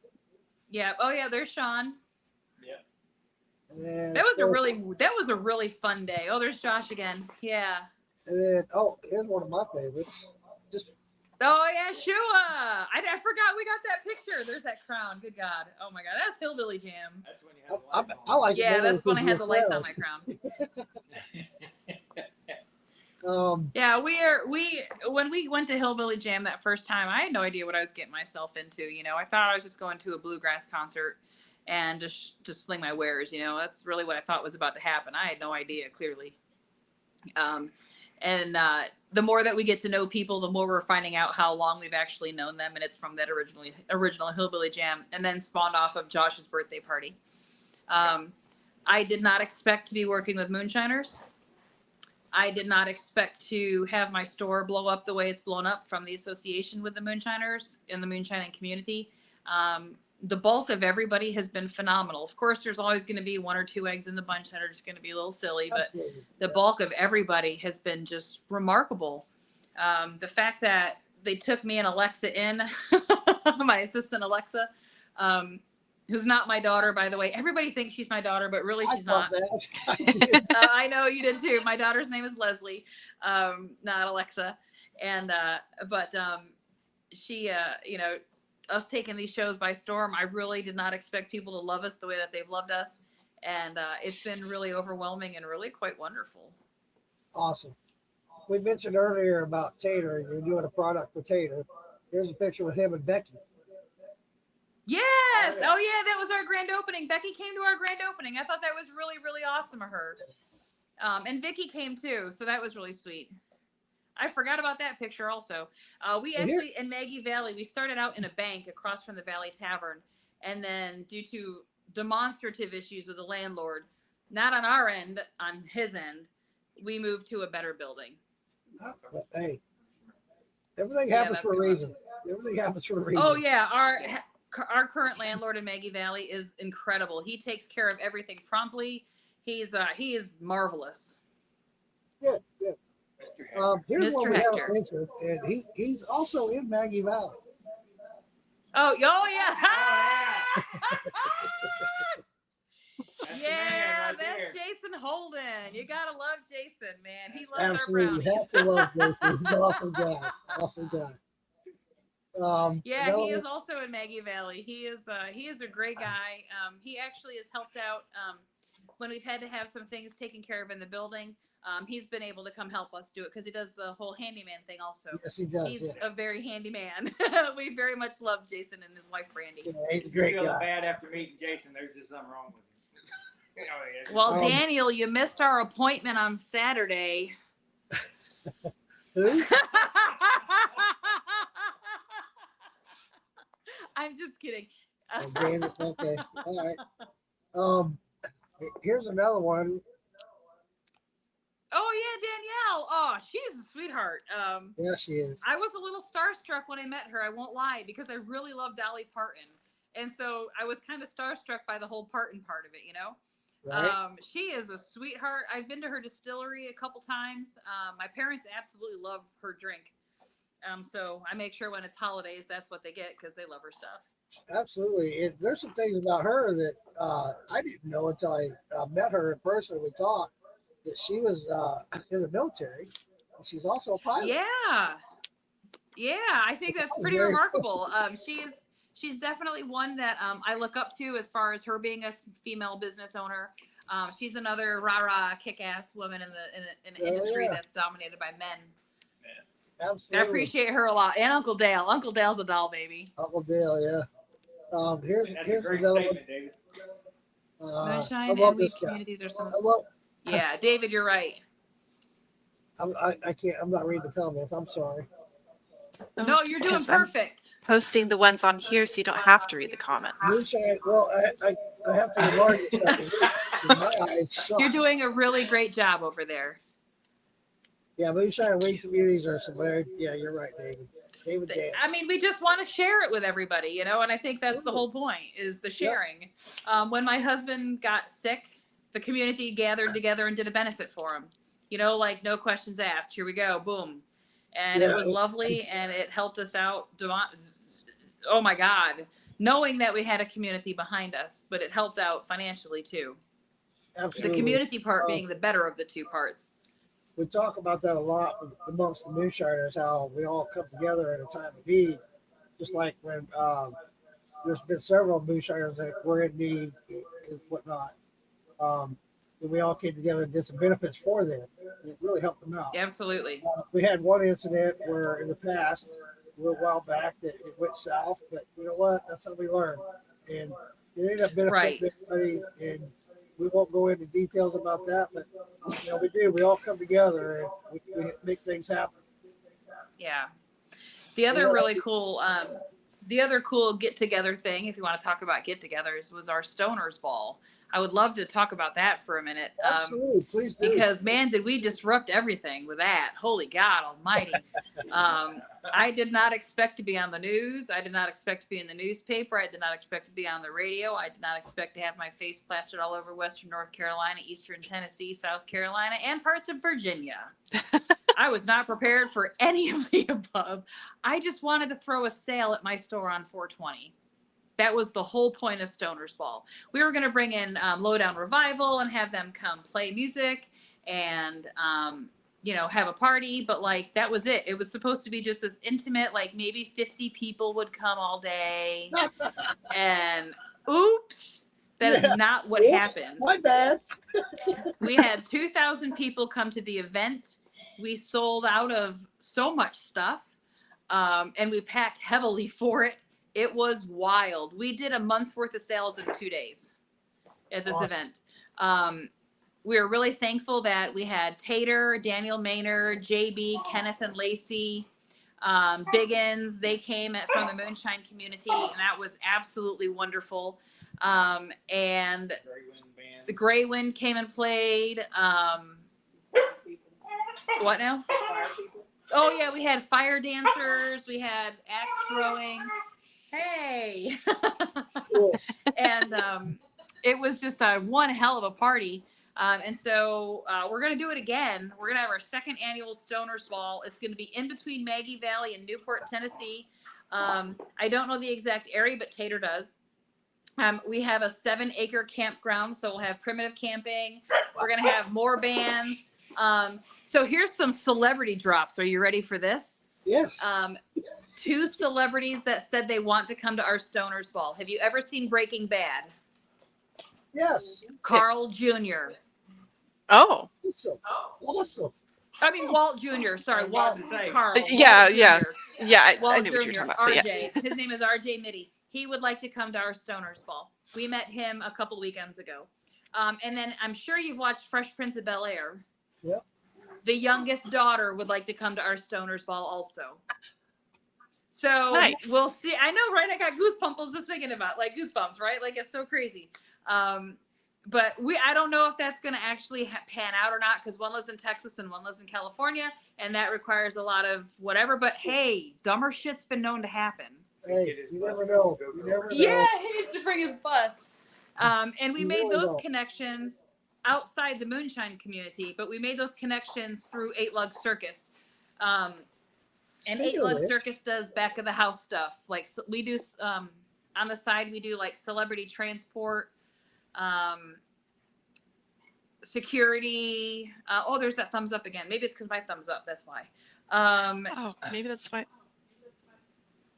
Yeah. Oh yeah, there's Sean. and That was a really fun day. Oh, there's Josh again. Yeah. And then here's one of my favorites. Just Oh yeah, Shua. I forgot we got that picture. There's that crown. Good God. Oh my God, that's Hillbilly Jam. That's when you have the lights I on. like it Yeah, better that's when I had the because lights on you're my crown. Yeah, When we went to Hillbilly Jam that first time, I had no idea what I was getting myself into. You know, I thought I was just going to a bluegrass concert and just sling my wares. You know, that's really what I thought was about to happen. I had no idea, clearly. The more that we get to know people, the more we're finding out how long we've actually known them, and it's from that original Hillbilly Jam, and then spawned off of Josh's birthday party. I did not expect to be working with moonshiners. I did not expect to have my store blow up the way it's blown up from the association with the moonshiners in the moonshining community. The bulk of everybody has been phenomenal. Of course, there's always going to be one or two eggs in the bunch that are just going to be a little silly, but absolutely. the bulk of everybody has been just remarkable. The fact that they took me and Alexa in, my assistant Alexa, who's not my daughter, by the way. Everybody thinks she's my daughter, but really she's not. I know you did too. My daughter's name is Leslie, not Alexa. And, she, us taking these shows by storm, I really did not expect people to love us the way that they've loved us. And it's been really overwhelming and really quite wonderful. Awesome. We mentioned earlier about Tater. You're doing a product for Tater. Here's a picture with him and Becky. Yes. Oh yeah, that was our grand opening. Becky came to our grand opening. I thought that was really, really awesome of her. And Vicky came too, so that was really sweet. I forgot about that picture also. We actually, in Maggie Valley, we started out in a bank across from the Valley Tavern. And then due to demonstrative issues with the landlord, not on our end, on his end, we moved to a better building. But, hey, everything happens for a reason. Everything happens for a reason. Oh yeah, our current landlord in Maggie Valley is incredible. He takes care of everything promptly. He is marvelous. Good. Here's Mr. one we Hector. haven't mentioned, and he's also in Maggie Valley. Oh yeah. Yeah, That's Jason Holden. You gotta love Jason, man. He loves Absolutely, our you brownies. have to love Jason. He's an awesome guy. Awesome guy. Yeah, he is also in Maggie Valley. He is a great guy. He actually has helped out when we've had to have some things taken care of in the building. He's been able to come help us do it because he does the whole handyman thing also. Yes, he does. He's a very handy man. We very much love Jason and his wife Brandy. Yeah, he's a great Feeling guy. bad after meeting Jason. There's just something wrong with him. Well, Daniel, you missed our appointment on Saturday. Who? I'm just kidding. Okay. All right. Here's another one. Oh yeah, Danielle. Oh, she's a sweetheart. Yeah, she is. I was a little starstruck when I met her. I won't lie, because I really love Dolly Parton, and so I was kind of starstruck by the whole Parton part of it. You know. Right. She is a sweetheart. I've been to her distillery a couple times. My parents absolutely love her drink. So I make sure when it's holidays, that's what they get because they love her stuff. Absolutely. There's some things about her that I didn't know until I met her in person. We talked that she was in the military. She's also a pilot. Yeah. I think that's pretty remarkable. She's definitely one that I look up to as far as her being a female business owner. She's another rah-rah kick-ass woman in the industry that's dominated by men. Absolutely. I appreciate her a lot. And Uncle Dale. Uncle Dale's a doll baby. Uncle Dale, yeah. Here's That's a here's great another statement, David. one. I Moonshine love and weed this guy. communities are some. I love. Yeah, David, you're right. I can't. I'm not reading the comments. I'm sorry. No, you're doing Because I'm perfect. posting the ones on here so you don't have to read the comments. Moonshine. Well, I have to remind you something. My eyes suck. You're doing a really great job over there. Yeah, moonshine and weed communities are some very. Yeah, you're right, David. David Dan. I mean, we just want to share it with everybody, you know, and I think that's the whole point is the sharing. When my husband got sick, the community gathered together and did a benefit for him. You know, like no questions asked. Here we go, boom, and it was lovely, and it helped us out. Oh my God, knowing that we had a community behind us, but it helped out financially too. Absolutely. The community part being the better of the two parts. We talk about that a lot amongst the moonshiners, how we all come together at a time of need. Just like when there's been several moonshiners that were in need and whatnot. And we all came together and did some benefits for them. And it really helped them out. Absolutely. We had one incident where in the past, a little while back, that it went south, but you know what? That's how we learn. And it ended up benefiting everybody. And we won't go into details about that, but you know, we do. We all come together and we make things happen. Yeah. The other really cool, get together thing, if you want to talk about get togethers, was our Stoners Ball. I would love to talk about that for a minute. Absolutely, please do. Because man, did we disrupt everything with that. Holy God almighty. I did not expect to be on the news. I did not expect to be in the newspaper. I did not expect to be on the radio. I did not expect to have my face plastered all over Western North Carolina, Eastern Tennessee, South Carolina, and parts of Virginia. I was not prepared for any of the above. I just wanted to throw a sale at my store on 420. That was the whole point of Stoners Ball. We were going to bring in Lowdown Revival and have them come play music and, you know, have a party. But, like, that was it. It was supposed to be just this intimate, like, maybe 50 people would come all day. And, oops, that is not what happened. My bad. We had 2,000 people come to the event. We sold out of so much stuff, and we packed heavily for it. It was wild. We did a month's worth of sales in 2 days at this event. We were really thankful that we had Tater, Daniel Maynard, JB, Kenneth and Lacey, Biggins. They came from the Moonshine community, and that was absolutely wonderful. And the Grey Wind came and played. What now? Oh, yeah, we had fire dancers. We had axe throwing. Hey. Cool. And it was just one hell of a party. And so we're going to do it again. We're going to have our second annual Stoners Ball. It's going to be in between Maggie Valley and Newport, Tennessee. I don't know the exact area, but Tater does. We have a 7-acre campground, so we'll have primitive camping. We're going to have more bands. So here's some celebrity drops. Are you ready for this? Yes. 2 celebrities that said they want to come to our Stoners Ball. Have you ever seen Breaking Bad? Yes. Carl Jr. Oh. Awesome. I mean, Walt Jr. Sorry, Walt. Carl. Yeah, Walt yeah. Jr. Yeah, I Walt knew Jr. what you were talking about. RJ. His name is RJ Mitty. He would like to come to our Stoners Ball. We met him a couple weekends ago. And then I'm sure you've watched Fresh Prince of Bel-Air. Yep. The youngest daughter would like to come to our Stoners Ball also. So Nice. We'll see. I know, right? I got goosebumps just thinking about goosebumps, right? Like it's so crazy. But I don't know if that's going to actually pan out or not because one lives in Texas and one lives in California, and that requires a lot of whatever. But hey, dumber shit's been known to happen. Hey, you never know. You never know. Yeah, he needs to bring his bus. And we You made really those don't. connections outside the Moonshine community, but we made those connections through 8 Lug Circus. And Speaking 8 of Lug which- Circus does back of the house stuff. Like we do on the side, we do like celebrity transport, security. There's that thumbs up again. Maybe it's because my thumbs up. That's why. Oh, maybe that's why.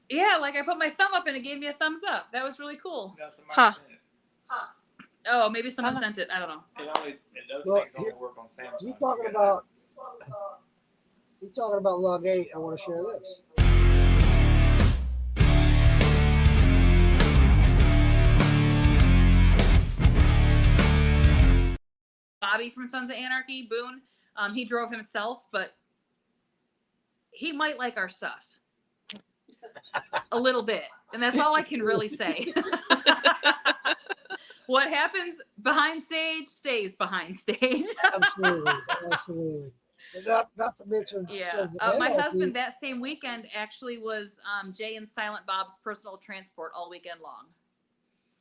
Yeah, like I put my thumb up and it gave me a thumbs up. That was really cool. No, somebody Huh. sent it. Oh, maybe someone sent it. I don't know. Those Well, things only work on Samsung. You talking about You're talking about log 8. I want to share this. Bobby from Sons of Anarchy, Boone. He drove himself, but he might like our stuff a little bit, and that's all I can really say. What happens behind stage stays behind stage. Absolutely, absolutely. And not to mention, Sons of My Anarchy. husband that same weekend actually was Jay and Silent Bob's personal transport all weekend long.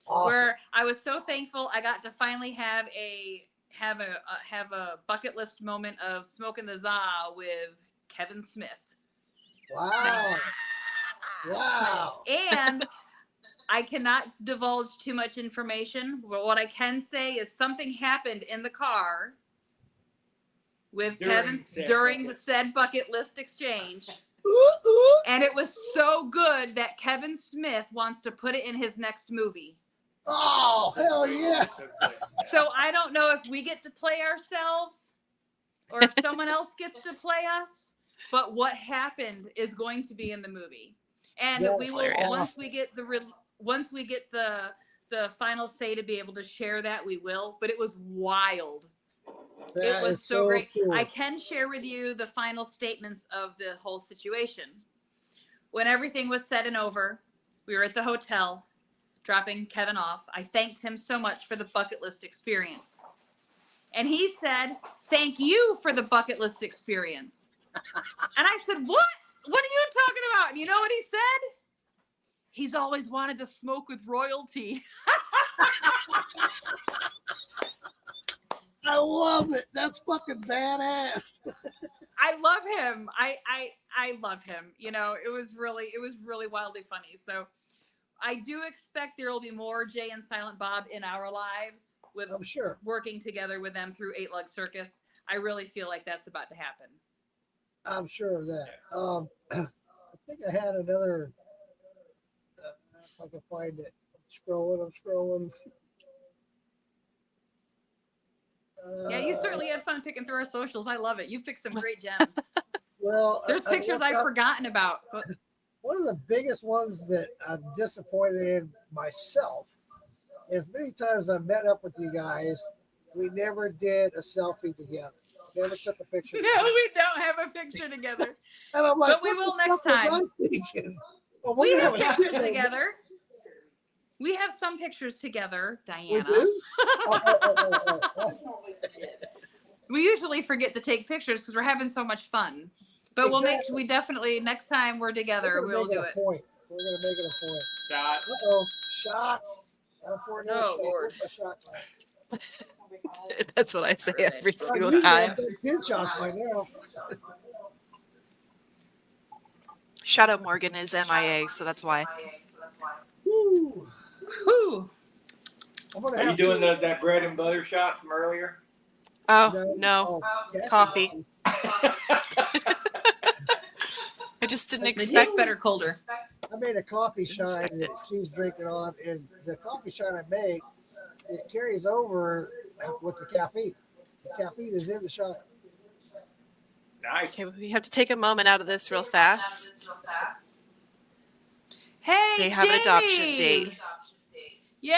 Awesome. Where I was so thankful I got to finally have a bucket list moment of smoking the za with Kevin Smith. Wow. Wow. And I cannot divulge too much information, but what I can say is something happened in the car with Kevin during the said bucket list exchange. And it was so good that Kevin Smith wants to put it in his next movie. Oh, hell yeah. So I don't know if we get to play ourselves or if someone else gets to play us, but what happened is going to be in the movie. And That's we will, hilarious. once we get the final say to be able to share that, we will, but it was wild. That It was is so great. cool. I can share with you the final statements of the whole situation. When everything was said and over, we were at the hotel dropping Kevin off. I thanked him so much for the bucket list experience. And he said, "Thank you for the bucket list experience." And I said, "What? What are you talking about?" And you know what he said? He's always wanted to smoke with royalty. I love it. That's fucking badass. I love him. I love him. You know, it was really wildly funny. So I do expect there will be more Jay and Silent Bob in our lives with I'm sure. working together with them through 8 Lug Circus. I really feel like that's about to happen. I'm sure of that. I think I had another. If I can find it. I'm scrolling. Yeah, you certainly had fun picking through our socials. I love it. You picked some great gems. Well, There's pictures I've forgotten about. So one of the biggest ones that I'm disappointed in myself is many times I've met up with you guys, we never did a selfie together. Never took a picture. no, we don't have a picture together. And I'm like, But we what will the next fuck was time. I thinking? Well, We we're have gonna a pictures shit together. We have some pictures together, We Diana. do? Oh. We usually forget to take pictures because we're having so much fun. But Exactly. we definitely, next time we're together, we'll do it. Point. We're going to make it a point. Shots. Uh-oh. Shots. Gotta pour another Oh, shot. Lord. Where's my shot? That's what I say every Oh, single usually time. I've done 10 shots by now. Shadow Morgan is MIA, so that's why. Woo. Whew. I'm gonna Are you have doing that bread and butter shot from earlier? Oh, no. Cassie. Coffee. I just didn't They expect taste better colder. I made a coffee shine that she's drinking on, and the coffee shine I make, it carries over with the caffeine. The caffeine is in the shine. Nice. Okay, we have to take a moment out of this real fast. Hey, They have an Jamie! adoption date. Yay!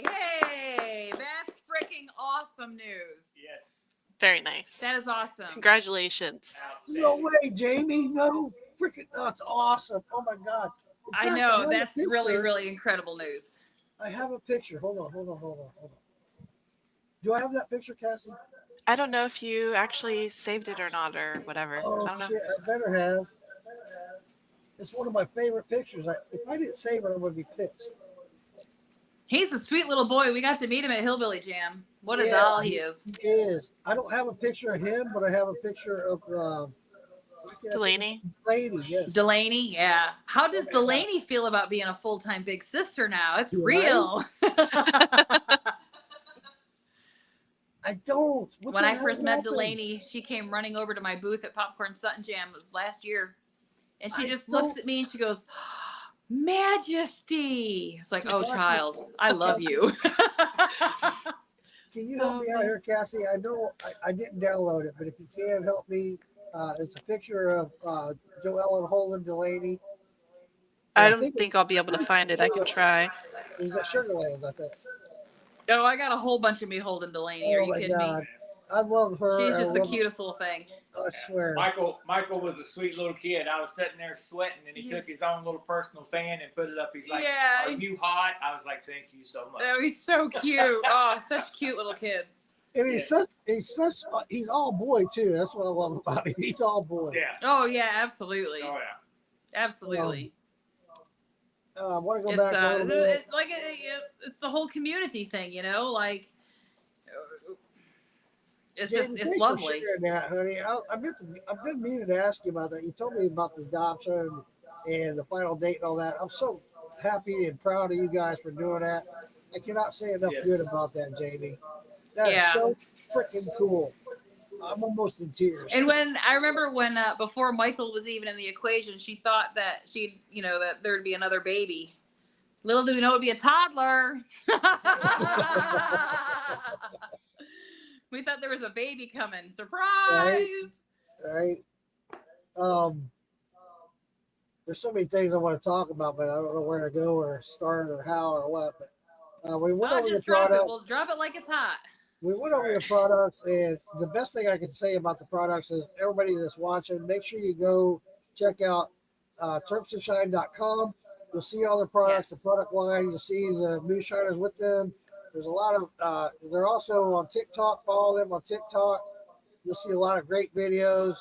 Hey, that's freaking awesome news. Yes. Very nice. That is awesome. Congratulations. No way, Jamie. No freaking, that's awesome. Oh my God. In I fact, know, have a that's really, picture. really incredible news. I have a picture. Hold on. Do I have that picture, Cassie? I don't know if you actually saved it or not or whatever. Oh I don't know. shit, I better have. It's one of my favorite pictures. If I didn't save it, I would be pissed. He's a sweet little boy. We got to meet him at Hillbilly Jam. What a Yeah, doll he is. He is. I don't have a picture of him, but I have a picture of Delaney. Delaney, yes. Delaney, yeah. How does Delaney feel about being a full-time big sister now? It's Right? real. I don't. What When the I hell first met happened? Delaney, she came running over to my booth at Popcorn Sutton Jam. It was last year. And she I just don't- looks at me and she goes, Majesty. It's like, oh, child, I love you. Can you help me out here, Cassie? I know I didn't download it, but if you can help me It's a picture of Jo Ellyn holding Delaney. I And don't think I'll be able to find it. I can try. Is that Sugarland, I think. Oh, I got a whole bunch of me holding Delaney. Are Oh you my kidding me? God. I love her. She's just I the love, cutest little thing. I swear. Michael was a sweet little kid. I was sitting there sweating, and he took his own little personal fan and put it up. He's like, Yeah. "Are you hot?" I was like, "Thank you so much." Oh, he's so cute. Oh, such cute little kids. And he's all boy too. That's what I love about him. He's all boy. Yeah. Oh yeah, absolutely. Oh yeah. Absolutely. I want to go It's back a little bit. it's the whole community thing, you know, like it's Jaden, just it's thanks for lovely. sharing that, honey. I've been meaning to ask you about that. You told me about the adoption and the final date and all that. I'm so happy and proud of you guys for doing that. I cannot say enough Yes. good about that, Jamie. That is Yeah. so freaking cool. I'm almost in tears. And when I remember when before Michael was even in the equation, she thought that that there'd be another baby. Little do we know it'd be a toddler. We thought there was a baby coming. Surprise! Right? There's so many things I want to talk about, but I don't know where to go or start or how or what. But we went over the Just drop it. product. We'll drop it like it's hot. We went over the products, and the best thing I can say about the products is everybody that's watching, make sure you go check out terpsandshine.com. You'll see all the products, Yes. the product line. You'll see the moonshiners with them. There's a lot of, they're also on TikTok. Follow them on TikTok. You'll see a lot of great videos.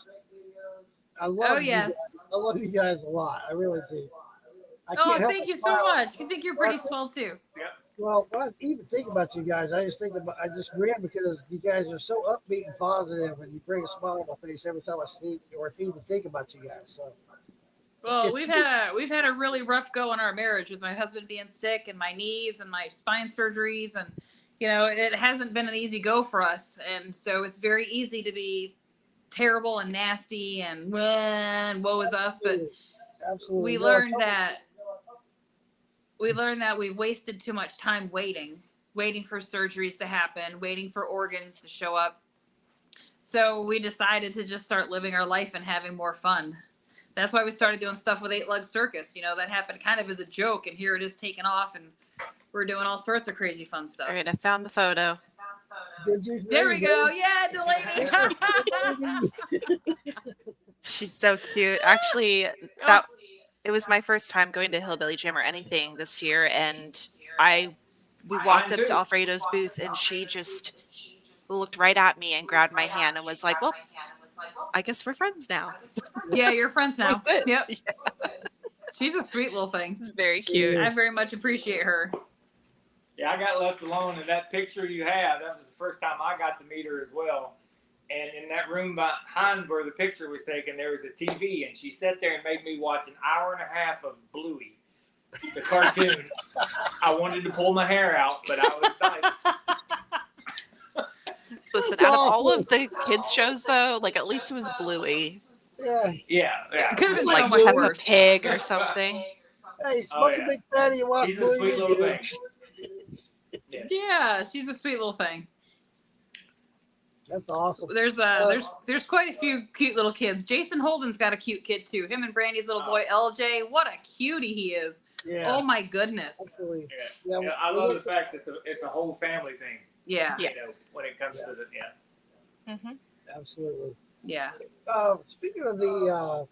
I love Oh you yes. guys. I love you guys a lot. I really do. I Oh, can't help thank but you so smile. much. You think you're pretty swell too. Well, when I even think about you guys, I just grin because you guys are so upbeat and positive, and you bring a smile on my face every time I see or even think about you guys. So, Well, we've had a really rough go in our marriage with my husband being sick and my knees and my spine surgeries, and it hasn't been an easy go for us. And so it's very easy to be terrible and nasty and woe is us. But absolutely, we learned that we've wasted too much time waiting for surgeries to happen, waiting for organs to show up. So we decided to just start living our life and having more fun. That's why we started doing stuff with 8-Leg Circus. That happened kind of as a joke, and here it is taken off, and we're doing all sorts of crazy fun stuff. All right, I found the photo. There we go. Yeah, Delaney. She's so cute. Actually, it was my first time going to Hillbilly Gym or anything this year, and we walked up to Alfredo's booth, and she just looked right at me and grabbed my hand and was like, "Well, I guess we're friends now." Yeah, you're friends now. That's it. Yep. Yeah. She's a sweet little thing. It's very cute. I very much appreciate her. Yeah, I got left alone, and that picture you have, that was the first time I got to meet her as well. And in that room behind where the picture was taken, there was a TV, and she sat there and made me watch an hour and a half of Bluey, the cartoon. I wanted to pull my hair out, but I was nice. Listen, That's out of awesome. all of the kids shows, though, like at least it was Bluey. Yeah. Yeah. Could have been Like so much Peppa worse. Pig or something. Hey, smoke yeah. a big fatty and watch She's a sweet little thing. Yeah, she's a sweet little thing. That's awesome. There's quite a few cute little kids. Jason Holden's got a cute kid too. Him and Brandy's little boy LJ. What a cutie he is. Yeah. Oh my goodness. Absolutely. Yeah. I love the fact that it's a whole family thing. Yeah. When it comes to the Mm-hmm. Absolutely. Yeah. Speaking of the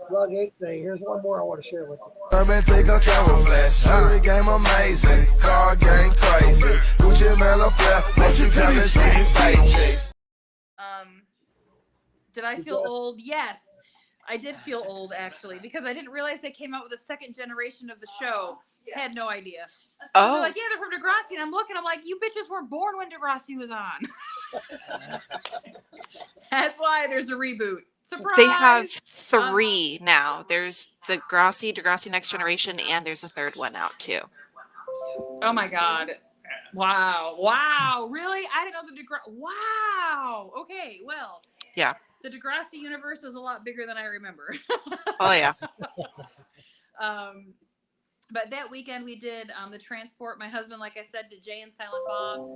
Lug 8 thing, here's one more I want to share with you. Urban take a camera flash. Every game amazing. Car game crazy. Gucci man a flap. What you tell me city sight. Did I feel old? Yes. I did feel old actually because I didn't realize they came out with a second generation of the show. Had no idea. Oh, They're like, yeah, they're from Degrassi, and I'm looking. I'm like, you bitches weren't born when Degrassi was on. That's why there's a reboot. Surprise! they have 3 now. There's the Degrassi Next Generation, and there's a 3rd one out too. Oh my god! Wow! Really? I didn't know the Degrassi. Wow. Okay. Well. Yeah. The Degrassi universe is a lot bigger than I remember. Oh yeah. But that weekend we did the transport. My husband, like I said, did Jay and Silent Bob.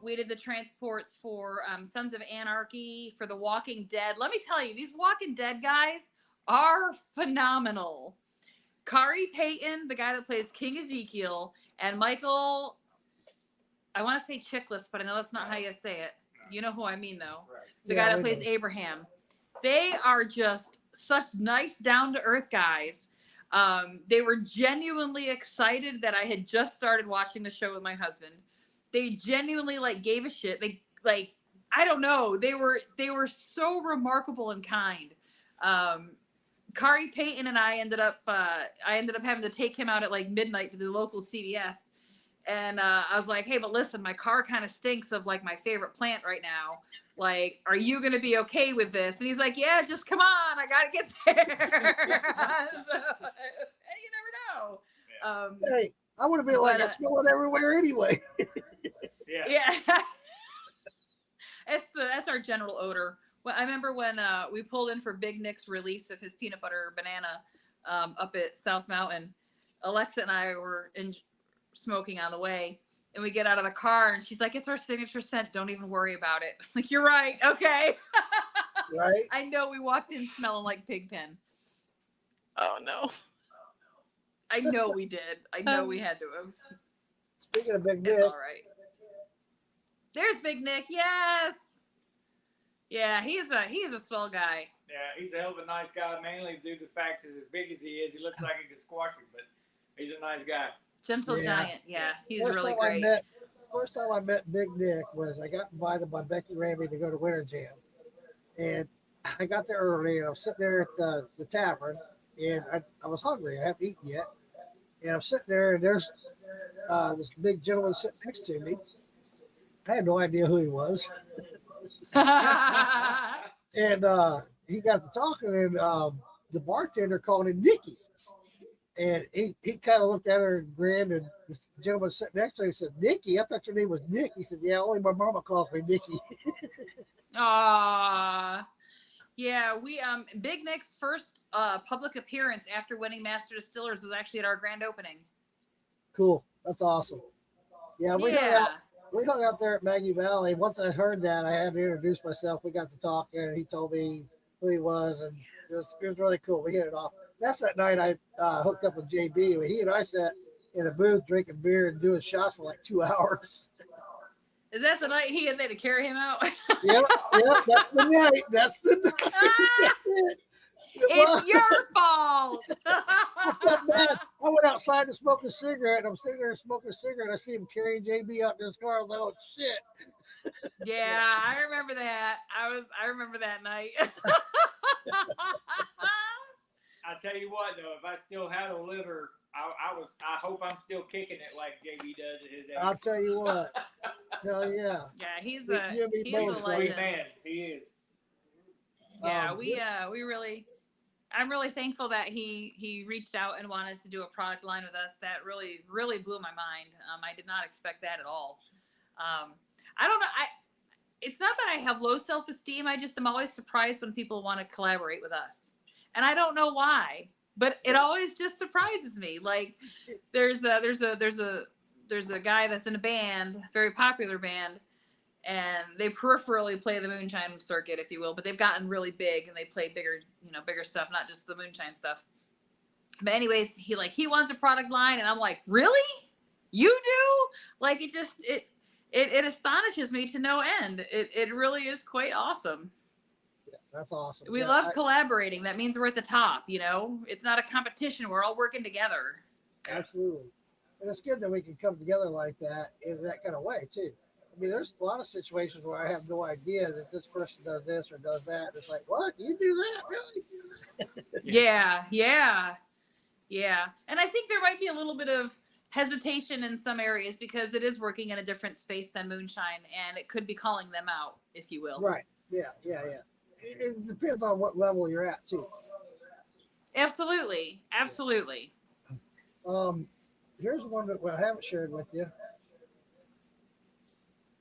We did the transports for Sons of Anarchy, for The Walking Dead. Let me tell you, these Walking Dead guys are phenomenal. Kari Payton, the guy that plays King Ezekiel, and Michael, I want to say Chiklis, but I know that's not how you say it. You know who I mean, though. The guy that plays Abraham. They are just such nice, down-to-earth guys. They were genuinely excited that I had just started watching the show with my husband. They genuinely gave a shit. They I don't know. They were so remarkable and kind. Kari Payton and I ended up having to take him out at midnight to the local CVS. And I was like, hey, but listen, my car kind of stinks of my favorite plant right now. Are you going to be okay with this? And he's like, yeah, just come on. I got to get there. So, you never know. Hey, I would have been I smell it everywhere anyway. Yeah. That's our general odor. Well, I remember when we pulled in for Big Nick's release of his peanut butter banana up at South Mountain. Alexa and I were smoking on the way, and we get out of the car, and she's like, "It's our signature scent. Don't even worry about it." I'm like, you're right. Okay. Right. I know we walked in smelling like Pigpen. Oh no. I know we did. I know we had to have. Speaking of Big Nick, it's all right. There's Big Nick. Yes. Yeah, he's a swell guy. Yeah, he's a hell of a nice guy, mainly due to the fact he's as big as he is. He looks like he could squash him, but he's a nice guy. Gentle giant. Yeah, he's first really time great. First time I met Big Nick was I got invited by Becky Ramey to go to Winter Jam. And I got there early, and I was sitting there at the tavern, and I was hungry. I haven't eaten yet. And I'm sitting there, and there's this big gentleman sitting next to me. I had no idea who he was. And he got to talking, and the bartender called him Nicky. And he kind of looked at her and grinned, and the gentleman sitting next to him said, Nicky, I thought your name was Nick. He said, yeah, only my mama calls me Nicky. Aww. Yeah, we Big Nick's first public appearance after winning Master Distillers was actually at our grand opening. Cool. That's awesome. Yeah, we hung out there at Maggie Valley. Once I heard that, I had to introduce myself. We got to talking, and he told me who he was, and it was really cool. We hit it off. That's that night I hooked up with JB. He and I sat in a booth drinking beer and doing shots for 2 hours. Is that the night he had to carry him out? Yep, that's the night. That's the night. It's your fault. I went outside to smoke a cigarette, and I'm sitting there smoking a cigarette. I see him carrying JB out in his car. I was like, oh shit. Yeah, I remember that. I remember that night. I tell you what, though, if I still had a liver, I hope I'm still kicking it like JB does at his age. I'll tell you what. Hell yeah. Yeah, he's a legend. Sweet man. He is. Yeah, I'm really thankful that he reached out and wanted to do a product line with us. That really, really blew my mind. I did not expect that at all. I don't know. It's not that I have low self-esteem. I just am always surprised when people want to collaborate with us. And I don't know why, but it always just surprises me. There's a guy that's in a band, very popular band, and they peripherally play the moonshine circuit, if you will, but they've gotten really big and they play bigger stuff, not just the moonshine stuff. But anyways, he wants a product line, and I'm like, really? You do? It astonishes me to no end. It really is quite awesome. That's awesome. We love collaborating. That means we're at the top, It's not a competition. We're all working together. Absolutely. And it's good that we can come together like that in that kind of way, too. I mean, there's a lot of situations where I have no idea that this person does this or does that. It's like, what? You do that? Really? Yeah. And I think there might be a little bit of hesitation in some areas because it is working in a different space than moonshine, and it could be calling them out, if you will. Right. Yeah. It depends on what level you're at, too. Absolutely. Here's one that I haven't shared with you.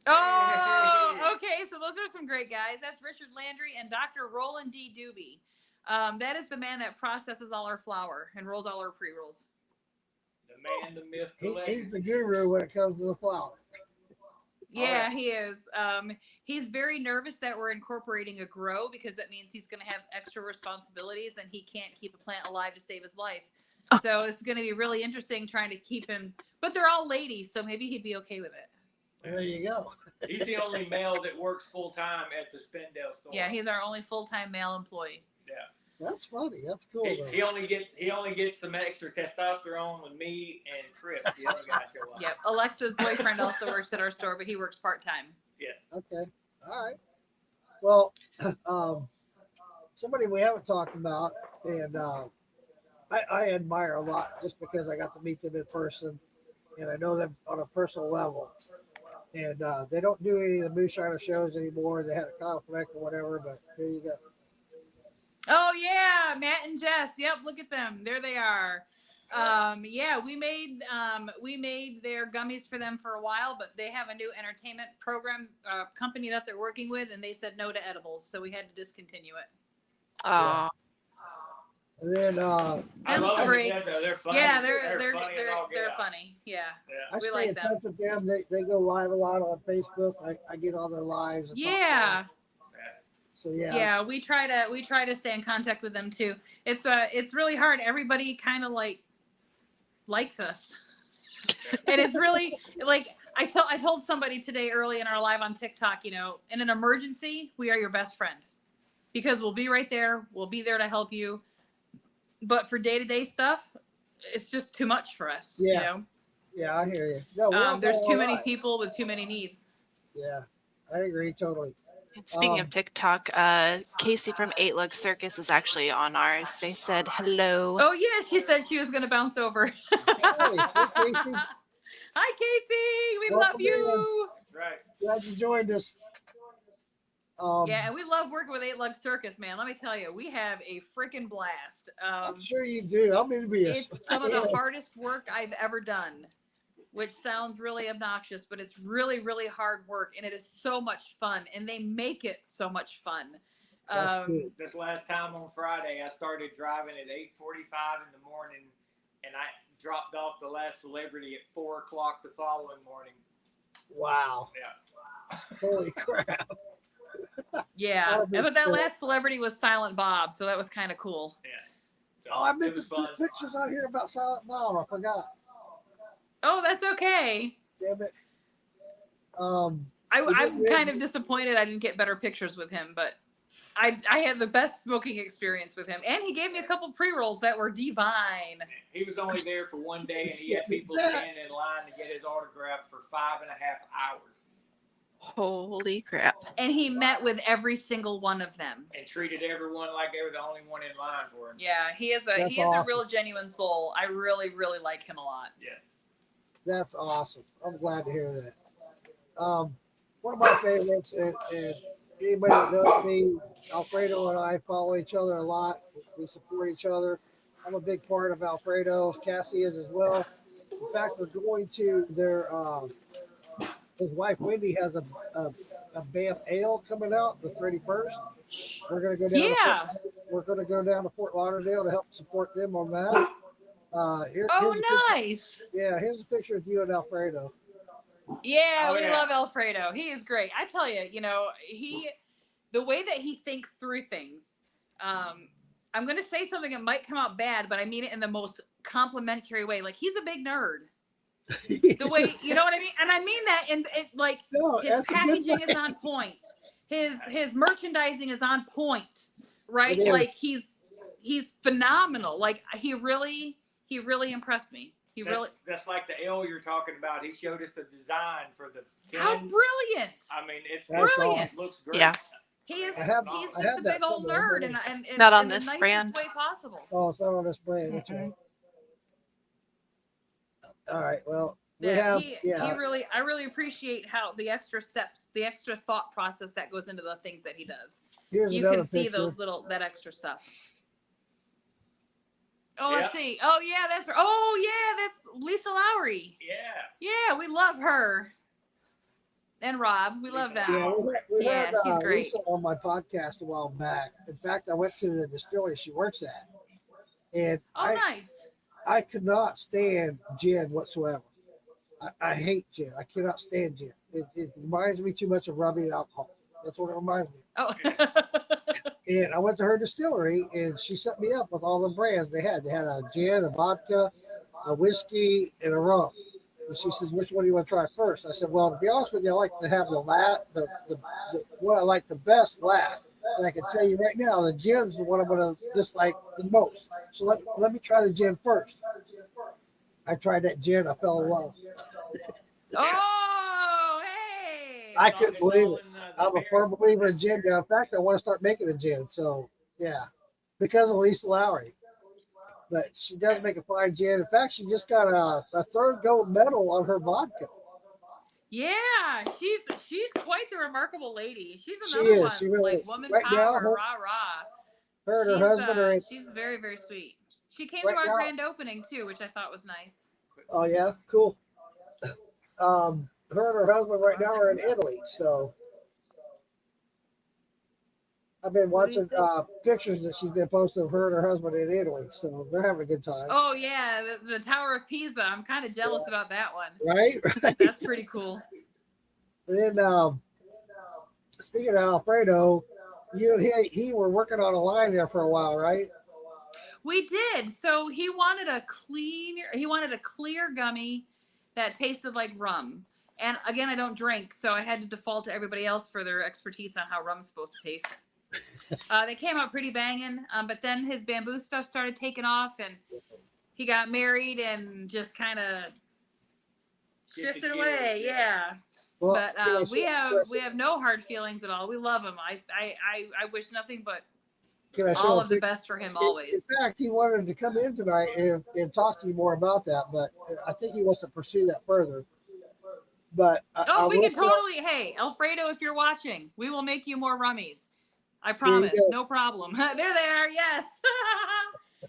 Oh, okay. So those are some great guys. That's Richard Landry and Dr. Roland D. Doobie. That is the man that processes all our flour and rolls all our pre-rolls. The man, the myth, the He's legend. the guru when it comes to the flower. Yeah, he is. He's very nervous that we're incorporating a grow because that means he's going to have extra responsibilities and he can't keep a plant alive to save his life. So it's going to be really interesting trying to keep him. But they're all ladies, so maybe he'd be okay with it. There you go. He's the only male that works full time at the Spindale store. Yeah, he's our only full-time male employee. Yeah. That's funny. That's cool. He only gets some extra testosterone with me and Chris, the other guy, show up. Yep. Alexa's boyfriend also works at our store, but he works part-time. Yes. Okay. All right. Well, somebody we haven't talked about, and I admire a lot just because I got to meet them in person, and I know them on a personal level. And they don't do any of the Moonshiner shows anymore. They had a conflict or whatever, but here you go. Oh yeah, Matt and Jess. Yep, look at them. There they are. Yeah, we made their gummies for them for a while, but they have a new entertainment program company that they're working with, and they said no to edibles, so we had to discontinue it. Oh, And then I love them to death, though. They're funny. Yeah, they're funny. as all get they're out. funny. Yeah. I We stay like in them. touch with them. They go live a lot on Facebook. I get on their lives. And talk to Yeah. them. So yeah. Yeah, we try to stay in contact with them too. It's really hard. Everybody kind of likes us. And it's really like I told somebody today early in our live on TikTok, in an emergency, we are your best friend. Because we'll be right there. We'll be there to help you. But for day-to-day stuff, it's just too much for us, Yeah. Yeah, I hear you. No, There's too many people with too many needs. Yeah, I agree totally. and speaking of TikTok, Casey from 8 Lug Circus is actually on ours. They said hello. Oh yeah, she said she was going to bounce over. Hey, Casey, Hi Casey, we Welcome love you. That's right. glad you joined us. Yeah, and we love working with 8 Lug Circus, man. Let me tell you, we have a freaking blast. I'm sure you do. I'm envious. It's some of the hardest work I've ever done, which sounds really obnoxious, but it's really, really hard work, and it is so much fun, and they make it so much fun. That's cool. This last time on Friday, I started driving at 8:45 in the morning, and I dropped off the last celebrity at 4 o'clock the following morning. Wow. Yeah. Holy crap. Yeah, That'll be but that cool. last celebrity was Silent Bob, so that was kind of cool. Yeah. So Oh, I it meant to was fun. put pictures on here about Silent Bob. I forgot. Oh, that's okay. Damn it. I'm kind of disappointed I didn't get better pictures with him, but I had the best smoking experience with him, and he gave me a couple pre-rolls that were divine. He was only there for one day, and he had people standing in line to get his autograph for 5.5 hours, Holy crap. And he met with every single one of them. and treated everyone like they were the only one in line for him. Yeah, he is That's a awesome. real genuine soul. I really, really like him a lot. Yeah. That's awesome. I'm glad to hear that. One of my favorites, and anybody that knows me, Alfredo and I follow each other a lot. We support each other. I'm a big part of Alfredo. Cassie is as well. In fact, we're going to their his wife Wendy has a BAM ale coming out the 31st. We're gonna go down. Yeah. We're gonna go down to Fort Lauderdale to help support them on that. Oh, Here's a picture- nice. Yeah, here's a picture of you and Alfredo. Yeah, Oh, we yeah. love Alfredo. He is great. I tell you, the way that he thinks through things. I'm going to say something that might come out bad, but I mean it in the most complimentary way. Like, he's a big nerd. The way, you know what I mean? And I mean that in like No, his that's a good packaging way. is on point. His merchandising is on point, right? It is. Like he's phenomenal. Like he really impressed me. That's like the ale you're talking about. He showed us the design for the tins. How brilliant. I mean, it's That's Brilliant. It looks great. Yeah. He's I have just that a big old somewhere. nerd and Not on in the this nicest brand. way possible. Oh, it's not on this brand. That's right. All right. Well, we have. I really appreciate how the extra steps, the extra thought process that goes into the things that he does. Here's You another can see picture. that extra stuff. Oh, Yeah. let's see. Oh yeah, that's Lisa Lowry. Yeah. Yeah, we love her. And Rob, we love them. Yeah, we Yeah, had she's great. Lisa on my podcast a while back. In fact, I went to the distillery she works at, and Oh, nice. I could not stand gin whatsoever. I hate gin. I cannot stand gin. It reminds me too much of rubbing alcohol. That's what it reminds me of. Oh. And I went to her distillery, and she set me up with all the brands they had. They had a gin, a vodka, a whiskey, and a rum. And she says, "Which one do you want to try first?" I said, "Well, to be honest with you, I like to have the what I like the best last." And I can tell you right now, the gin's the one I'm going to dislike the most. So let me try the gin first. I tried that gin. I fell in love. Oh, hey. I couldn't believe it. I'm a firm believer in gin now. In fact, I want to start making a gin. So, yeah, because of Lisa Lowry. But she does make a fine gin. In fact, she just got a third gold medal on her vodka. Yeah, she's quite the remarkable lady. She's She another is. one, She really like is. woman Right now, power, her- rah rah. Her and her husband are in. She's very, very sweet. She came Right to our now- grand opening too, which I thought was nice. Oh, yeah, cool. Her and her husband right now are in Italy. So I've been What do you watching pictures that she's been posting of her and her husband in Italy. So they're having a good time. Oh yeah, the Tower of Pisa. I'm kind of jealous about that one. Right? Right. That's pretty cool. And then speaking of Alfredo, you and he were working on a line there for a while, right? We did. So he wanted a clear gummy that tasted like rum. And again, I don't drink, so I had to default to everybody else for their expertise on how rum's supposed to taste. They came out pretty banging, but then his bamboo stuff started taking off, and he got married and just kind of shifted away. Yeah. Well, But you know, we have no hard feelings at all. We love him. I wish nothing but can I show all a of the pic- best for him In always. fact, he wanted to come in tonight and talk to you more about that, but I think he wants to pursue that further. But Oh, we will can say- totally. Hey, Alfredo, if you're watching, we will make you more rummies. I There you promise. go. No problem. They're there. Yes.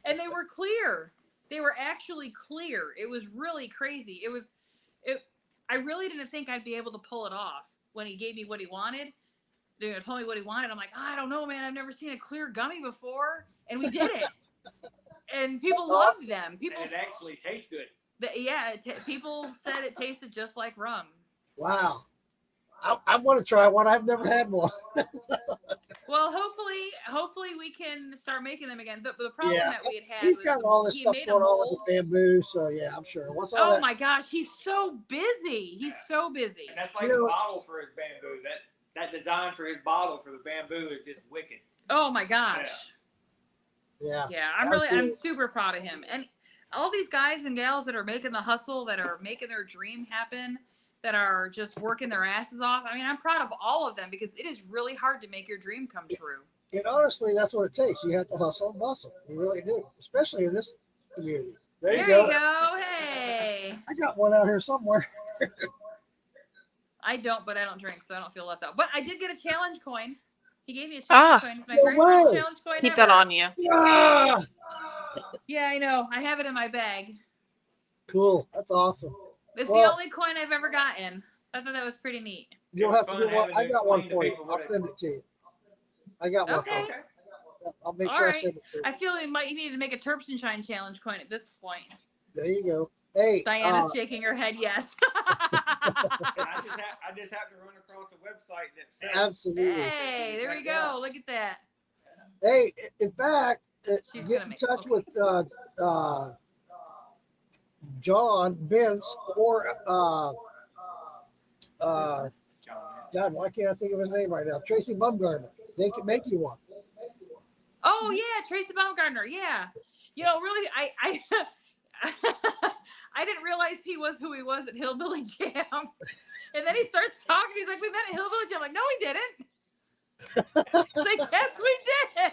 And they were clear. They were actually clear. It was really crazy. I really didn't think I'd be able to pull it off when he gave me what he wanted. Told me what he wanted. I'm like, I don't know, man. I've never seen a clear gummy before. And we did it. And people loved them. People, And it actually tastes good. people said it tasted just like rum. Wow. I want to try one. I've never had one. Well, hopefully we can start making them again. The problem Yeah. that we had He's was got all this he stuff made a going on mold. with the bamboo, so yeah, I'm sure. What's all Oh that? my gosh, he's so busy. He's so busy. And that's like You know- the bottle for his bamboo. That design for his bottle for the bamboo is just wicked. Oh my gosh. Yeah. Yeah, I'm Absolutely. super proud of him. And all these guys and gals that are making the hustle, that are making their dream happen, that are just working their asses off. I mean, I'm proud of all of them because it is really hard to make your dream come true. And honestly, that's what it takes. You have to hustle and bustle. You really do, especially in this community. There you go. Hey. I got one out here somewhere. I don't, but I don't drink, so I don't feel left out. But I did get a challenge coin. He gave me a Ah, challenge coin. It's my no very way. first challenge coin Keep ever. that on you. Ah, Yeah, I know. I have it in my bag. cool. That's awesome. It's Well- the only coin I've ever gotten. I thought that was pretty neat. You'll It was have to fun do one. having I to got one explain to for you. people what I'll it- send it to you. I got one Okay. for you. I'll make All sure I right. send it to you. I feel you need to make a Terp and Shine challenge coin at this point. There you go. Hey, Diana's shaking her head yes. And I just happened to run across a website that said absolutely. Hey, there we go. Look at that. Hey, in fact, She's get gonna in make- touch okay. with John Vince or God, why can't I think of his name right now? Tracy Bumgarner. They can make you one. Oh yeah, Tracy Baumgartner. Yeah. You know, really, I I didn't realize he was who he was at Hillbilly Jam. And then he starts talking. He's like, "We met at Hillbilly Jam." I'm like, "No, we didn't." He's like, "Yes, we did."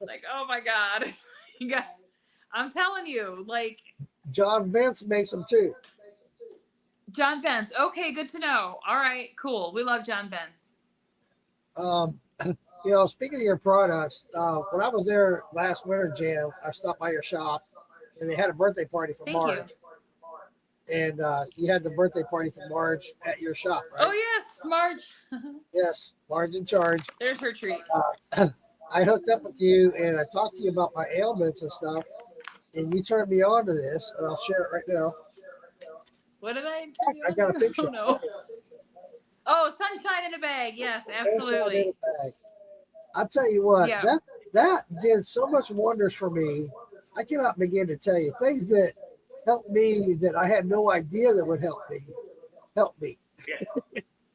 Like, oh my god, you guys! I'm telling you, like John Vince makes them too. John Benz. Okay, good to know. All right, cool. We love John Benz. You know, speaking of your products, when I was there last winter jam, I stopped by your shop and they had a birthday party for Thank Marge. And you had the birthday party for Marge at your shop, right? Oh yes, Marge. Yes, Marge in charge. There's her treat. I hooked up with you and I talked to you about my ailments and stuff. and you turned me on to this, and I'll share it right now. What did I? I got a picture. Oh no. Oh, sunshine in a bag. Yes, absolutely. I'll tell you what, Yeah. that did so much wonders for me. I cannot begin to tell you things that helped me that I had no idea that would help me.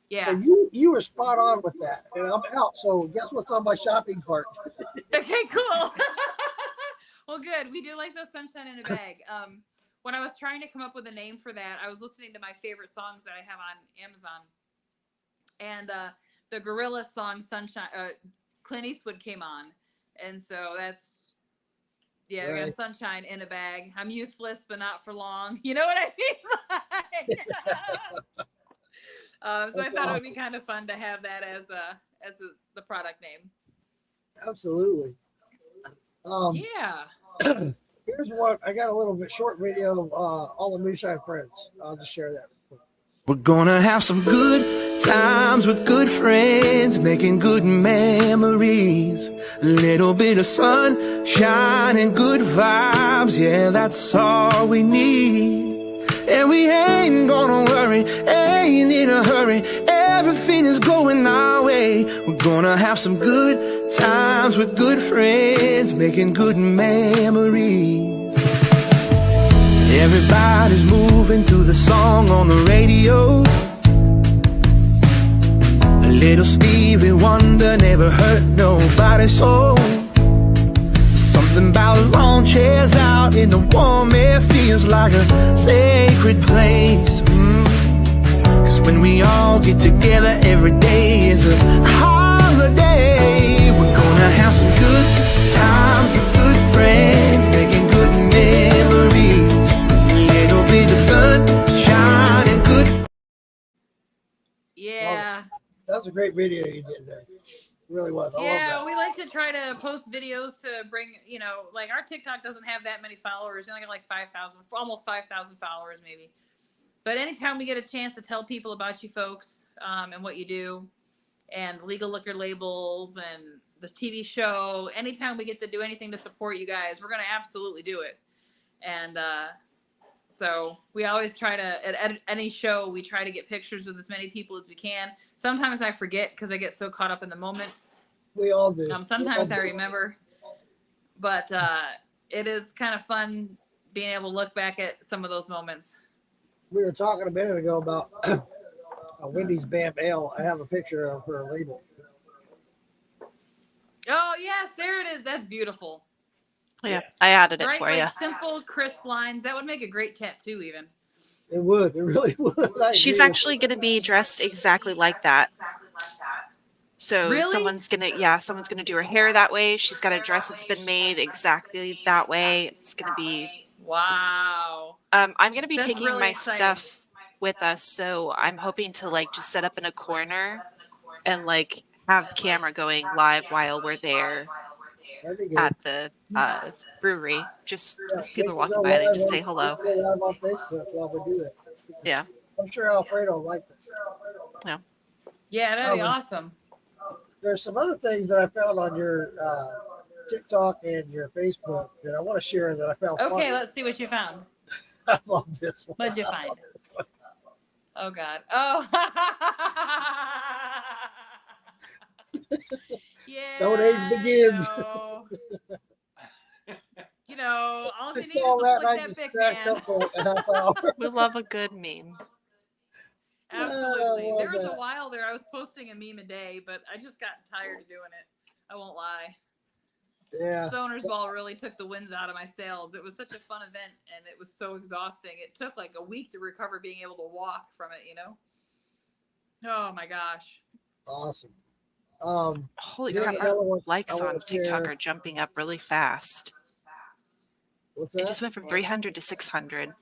Yeah. And you were spot on with that. And I'm out. So guess what's on my shopping cart? Okay, cool. Well, good. We do like the sunshine in a bag. When I was trying to come up with a name for that, I was listening to my favorite songs that I have on Amazon, and the Gorilla song "Sunshine," Clint Eastwood came on, and so that's we got sunshine in a bag. I'm useless, but not for long. You know what I mean? So I thought it would be kind of fun to have that as the product name. Absolutely. Yeah. Here's one. I got a little bit short video of all the Moonshine Friends. I'll just share that. We're gonna have some good times with good friends, making good memories. A little bit of sunshine and good vibes, yeah, that's all we need. And we ain't gonna worry, ain't in a hurry, everything is going our way. We're gonna have some good times with good friends, making good memories. Everybody's moving to the song on the radio. A little Stevie Wonder never hurt nobody's soul. Something about lawn chairs out in the warm air feels like a sacred place. Cause when we all get together, every day is a holiday. We're gonna have some good times with good friends, making good memories. The sunshine and good. Yeah. That was a great video you did there. It really was. I love We like to try to post videos to bring, like our TikTok doesn't have that many followers. We only got like 5,000, almost 5,000 followers maybe. But anytime we get a chance to tell people about you folks and what you do and legal liquor labels and the TV show, anytime we get to do anything to support you guys, we're going to absolutely do it. And, so we always try to, at any show, we try to get pictures with as many people as we can. Sometimes I forget because I get so caught up in the moment. We all do. Sometimes I remember. But it is kind of fun being able to look back at some of those moments. We were talking a minute ago about Wendy's Bam Ale. I have a picture of her label. Oh, yes, there it is. That's beautiful. Yeah, I added it Right, for like you. simple, crisp lines. That would make a great tattoo, even. It would. It really would. She's actually going to be dressed exactly like that. So Really? someone's gonna do her hair that way. She's got a dress that's been made exactly that way. It's gonna be Wow. I'm gonna be That's taking really my exciting. stuff with us, so I'm hoping to like just set up in a corner and like have the camera going live while we're there at the brewery. Just as people are walking by, they just say hello. Live on Facebook while we do that. Yeah. I'm sure Alfredo will like that. Yeah, that'd be awesome. There's some other things that I found on your TikTok and your Facebook that I want to share that I found Okay, funny. let's see what you found. I love this one. What'd you find? Oh, God. Oh. Yeah. Stone Age begins. All I you need is saw to that flick and I that just pic, cracked man. up for like a half hour. We love a good meme. Absolutely. I love There was that. a while there I was posting a meme a day, but I just got tired of doing it. I won't lie. Yeah. Stoner's Ball really took the winds out of my sails. It was such a fun event, and it was so exhausting. It took like a week to recover being able to walk from it, Oh, my gosh. Awesome. Holy here's crap, another our one likes I wanna on TikTok share. are jumping up really fast. What's It that? just went from 300 to 600.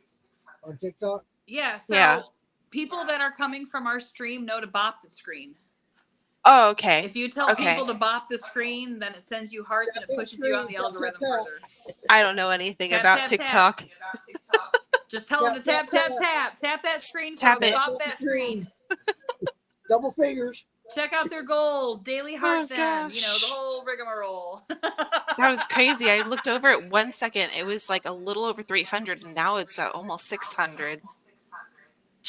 On TikTok? Yeah, so Yeah. people that are coming from our stream know to bop the screen. Oh, okay. If you tell Okay. people to bop the screen, then it sends you hearts and it pushes you on the algorithm further. I don't know anything Tap, about tap, TikTok. Just tell them to tap, tap, tap. Tap that screen, Tap folks. it. Bop that screen. Double fingers. Check out their goals. Daily heart Oh, them. The gosh. whole rigmarole. That was crazy. I looked over it 1 second. It was like a little over 300, and now it's almost 600.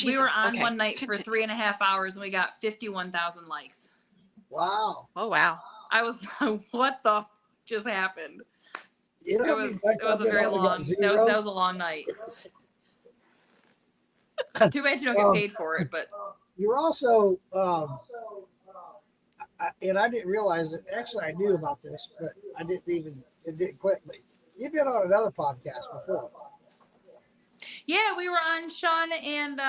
We were Jesus. on Okay. one night for Continue. 3.5 hours, and we got 51,000 likes. Wow. Oh wow. I was like, "What the just happened?" You know It how many was nights it was I've a been very on and got long. zero? That was a long night. Too bad you don't get paid for it, but You're also, and I didn't realize it. Actually, I knew about this, but it didn't click me. You've been on another podcast before. yeah, we were on Sean and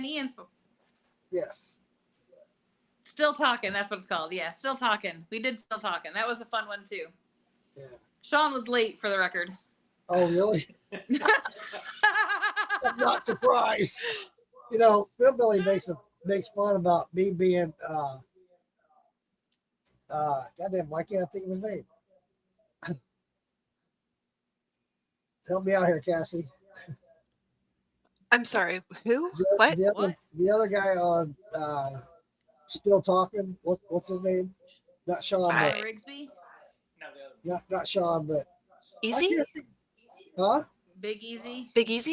Ian's. Yes. Still talking. That's what it's called. Yeah, still talking. We did still talking. That was a fun one too. Yeah. Sean was late for the record. Oh, really? I'm not surprised. You know, Billy makes fun about me being goddamn, why can't I think of his name? Help me out here, Cassie. I'm sorry. Who? What? The other guy on Still Talking. What's his name? Not Sean, but Rigsby, not Sean, but I Easy? can't think. Huh? Big Easy. Big Easy?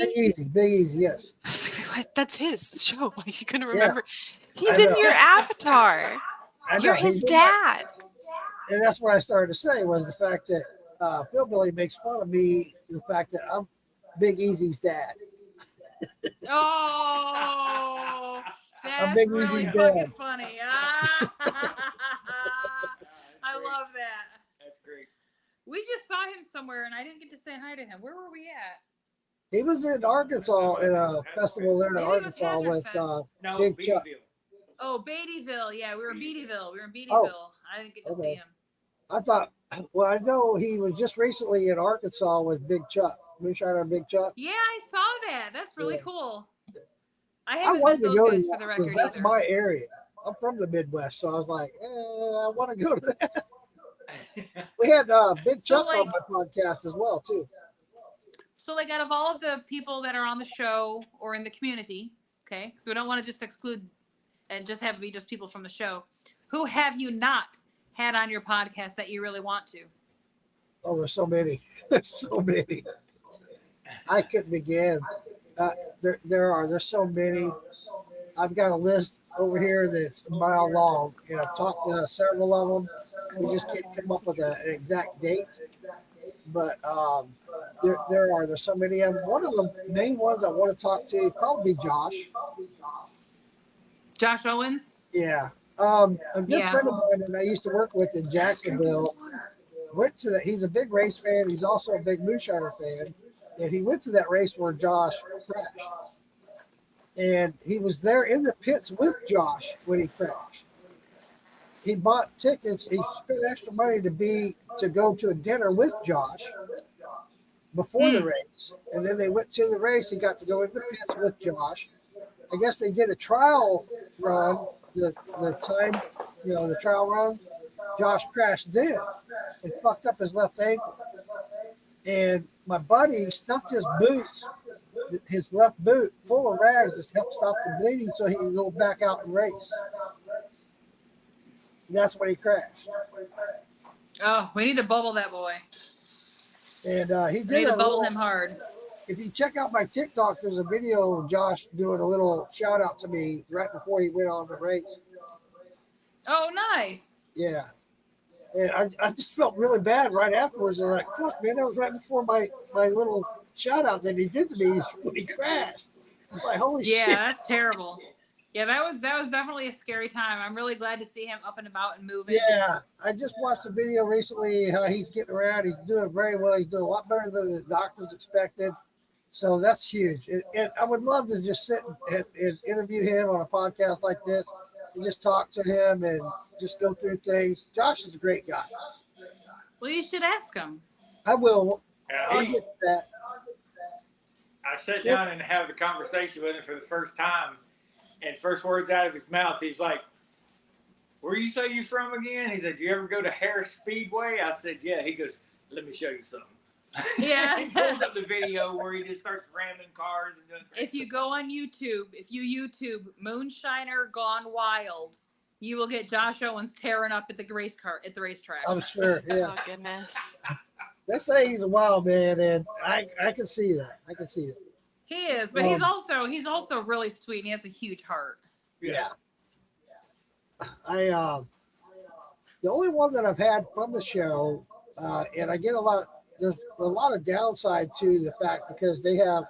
Big Easy, yes. I was like, what? That's his show. Why you couldn't Yeah. remember? He's I in know. your avatar. I know, You're he his did that. dad. And that's what I started to say was the fact that Billy makes fun of me, the fact that I'm Big Easy's dad. Oh, I'm that's Big really Easy's fucking dad. funny. I love that. That's great. We just saw him somewhere, and I didn't get to say hi to him. Where were we at? He was in Arkansas in a festival there in Maybe it was Arkansas Hazard with Fest. No, Big Chuck. Beatyville. Oh, Beattyville. Yeah, we were in Beattyville. We were in Beattyville. Oh, I didn't get to okay. see him. I thought, well, I know he was just recently in Arkansas with Big Chuck, Moonshiner and Big Chuck. Yeah, I saw that. That's really Yeah. cool. I I haven't met wanted to those go to guys for that the because record that's either. my area. I'm from the Midwest, so I was like, I want to go to that. We had Big So, Chuck on like- my podcast as well, too. So, like, out of all of the people that are on the show or in the community, okay, so we don't want to just exclude and just have it be just people from the show. Who have you not had on your podcast that you really want to? Oh, there's so many. There's so many. I couldn't begin. There's so many. I've got a list over here that's a mile long, and I've talked to several of them. We just can't come up with an exact date. But there's so many of them. One of the main ones I want to talk to probably Josh. Josh Owens? Yeah. A good Yeah. friend of mine that I used to work with in Jacksonville went to that. He's a big race fan. He's also a big Moonshiner fan. And he went to that race where Josh crashed. And he was there in the pits with Josh when he crashed. He bought tickets. He spent extra money to go to a dinner with Josh before the race. And then they went to the race. He got to go in the pits with Josh. I guess they did a trial run, the time, the trial run. Josh crashed then and fucked up his left ankle. And my buddy stuffed his boots, his left boot, full of rags to help stop the bleeding so he could go back out and race. And that's when he crashed. Oh, we need to bubble that boy. And he We did need to a bubble little, him hard. if you check out my TikTok, there's a video of Josh doing a little shout out to me right before he went on the race. Oh, nice. Yeah. And I just felt really bad right afterwards. I'm like, fuck, man, that was right before my little shout out that he did to me when he crashed. It's like, holy Yeah, shit. that's terrible. Yeah, that was definitely a scary time. I'm really glad to see him up and about and moving. Yeah, I just watched a video recently how he's getting around. He's doing very well. He's doing a lot better than the doctors expected. So that's huge. And I would love to just sit and interview him on a podcast like this and just talk to him and just go through things. Josh is a great guy. Well, you should ask him. I will. Yeah, I'll he- get to that. I sat down and had the conversation with him for the first time, and first words out of his mouth, he's like, "Where you say you from again?" He said, "Do you ever go to Harris Speedway?" I said, "Yeah." He goes, "Let me show you something." Yeah. He pulls up the video where he just starts ramming cars and doing. If you go on YouTube, if you YouTube Moonshiner Gone Wild, you will get Josh Owens tearing up at the racetrack. I'm sure. Yeah. Oh goodness. They say he's a wild man, and I can see that. I can see that. He is, but he's also really sweet, and he has a huge heart. Yeah. The only one that I've had from the show, and I get there's a lot of downside to the fact because they have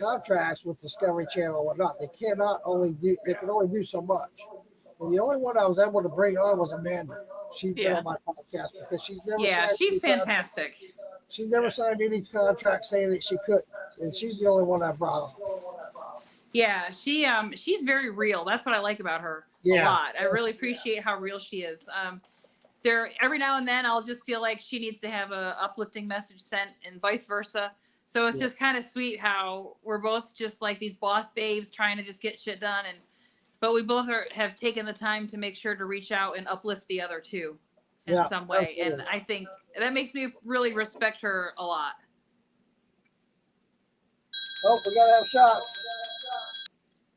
contracts with Discovery Channel and whatnot. They can only do so much. And the only one I was able to bring on was Amanda. She's been on my podcast because she's never. Yeah, she's fantastic. She's never signed any contract saying that she couldn't, and she's the only one I brought on. Yeah, she's very real. That's what I like about her a lot. I really appreciate how real she is. Every now and then I'll just feel like she needs to have a uplifting message sent and vice versa. So it's just kind of sweet how we're both just like these boss babes trying to just get shit done, but we both have taken the time to make sure to reach out and uplift the other two in some way. Absolutely. And I think that makes me really respect her a lot. Oh, we gotta have shots.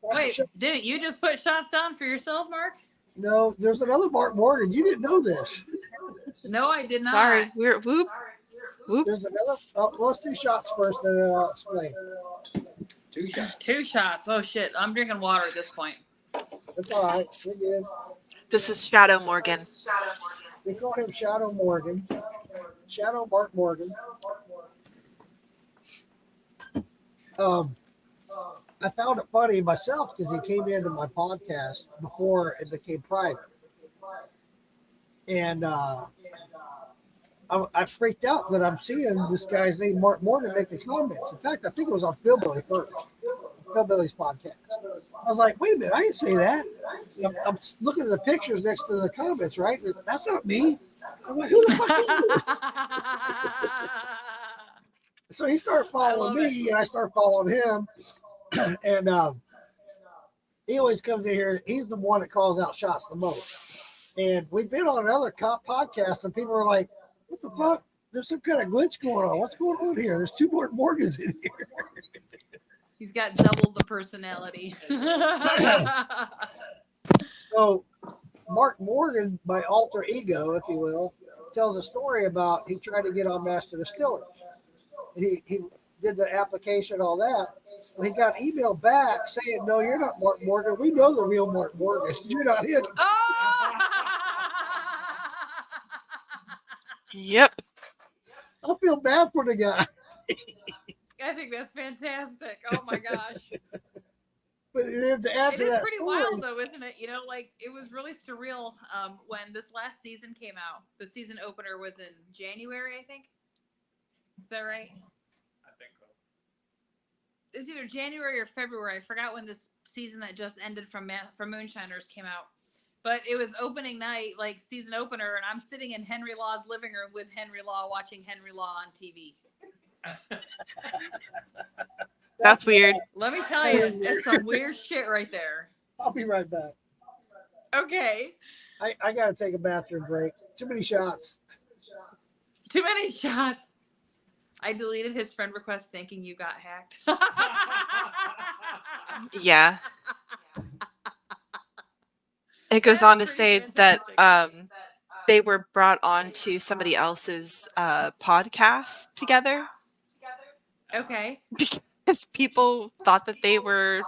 Wait, didn't you just put shots down for yourself, Mark? No, there's another Mark Morgan. You didn't know this. No, I did not. Sorry. We're whoop. Whoop. There's another. Let's do shots first, and then I'll explain. 2 shots. 2 shots. Oh shit! I'm drinking water at this point. That's all right. We're good. This is Shadow Morgan. We call him Shadow Morgan. Shadow Mark Morgan. I found it funny myself because he came into my podcast before it became private. And I freaked out that I'm seeing this guy's name, Mark Morgan, making comments. In fact, I think it was on Philbilly first, Philbilly's podcast. I was like, wait a minute, I didn't say that. I'm looking at the pictures next to the comments, right? That's not me. I'm like, who the fuck is this? So he started following me, and I started following him. And he always comes in here. He's the one that calls out shots the most. And we've been on another podcast, and people are like, what the fuck? There's some kind of glitch going on. What's going on here? There's 2 more Morgans in here. He's got double the personality. So Mark Morgan, my alter ego, if you will, tells a story about he tried to get on Master Distillers. He did the application, all that. Well, he got an email back saying, no, you're not Mark Morgan. We know the real Mark Morgan. You're not him. Oh! Yep. I feel bad for the guy. I think that's fantastic. Oh my gosh. But to add It to is that pretty story, wild though, isn't it? You know, like it was really surreal when this last season came out. The season opener was in January, I think. Is that right? I think so. It's either January or February. I forgot when this season that just ended from Moonshiners came out. But it was opening night, like season opener, and I'm sitting in Henry Law's living room with Henry Law watching Henry Law on TV. That's weird. Let me tell you, it's some weird shit right there. I'll be right back. Okay. I got to take a bathroom break. Too many shots. Too many shots. I deleted his friend request thinking you got hacked. Yeah. It goes on to say that they were brought on to somebody else's podcast together. Okay. Because people thought that they were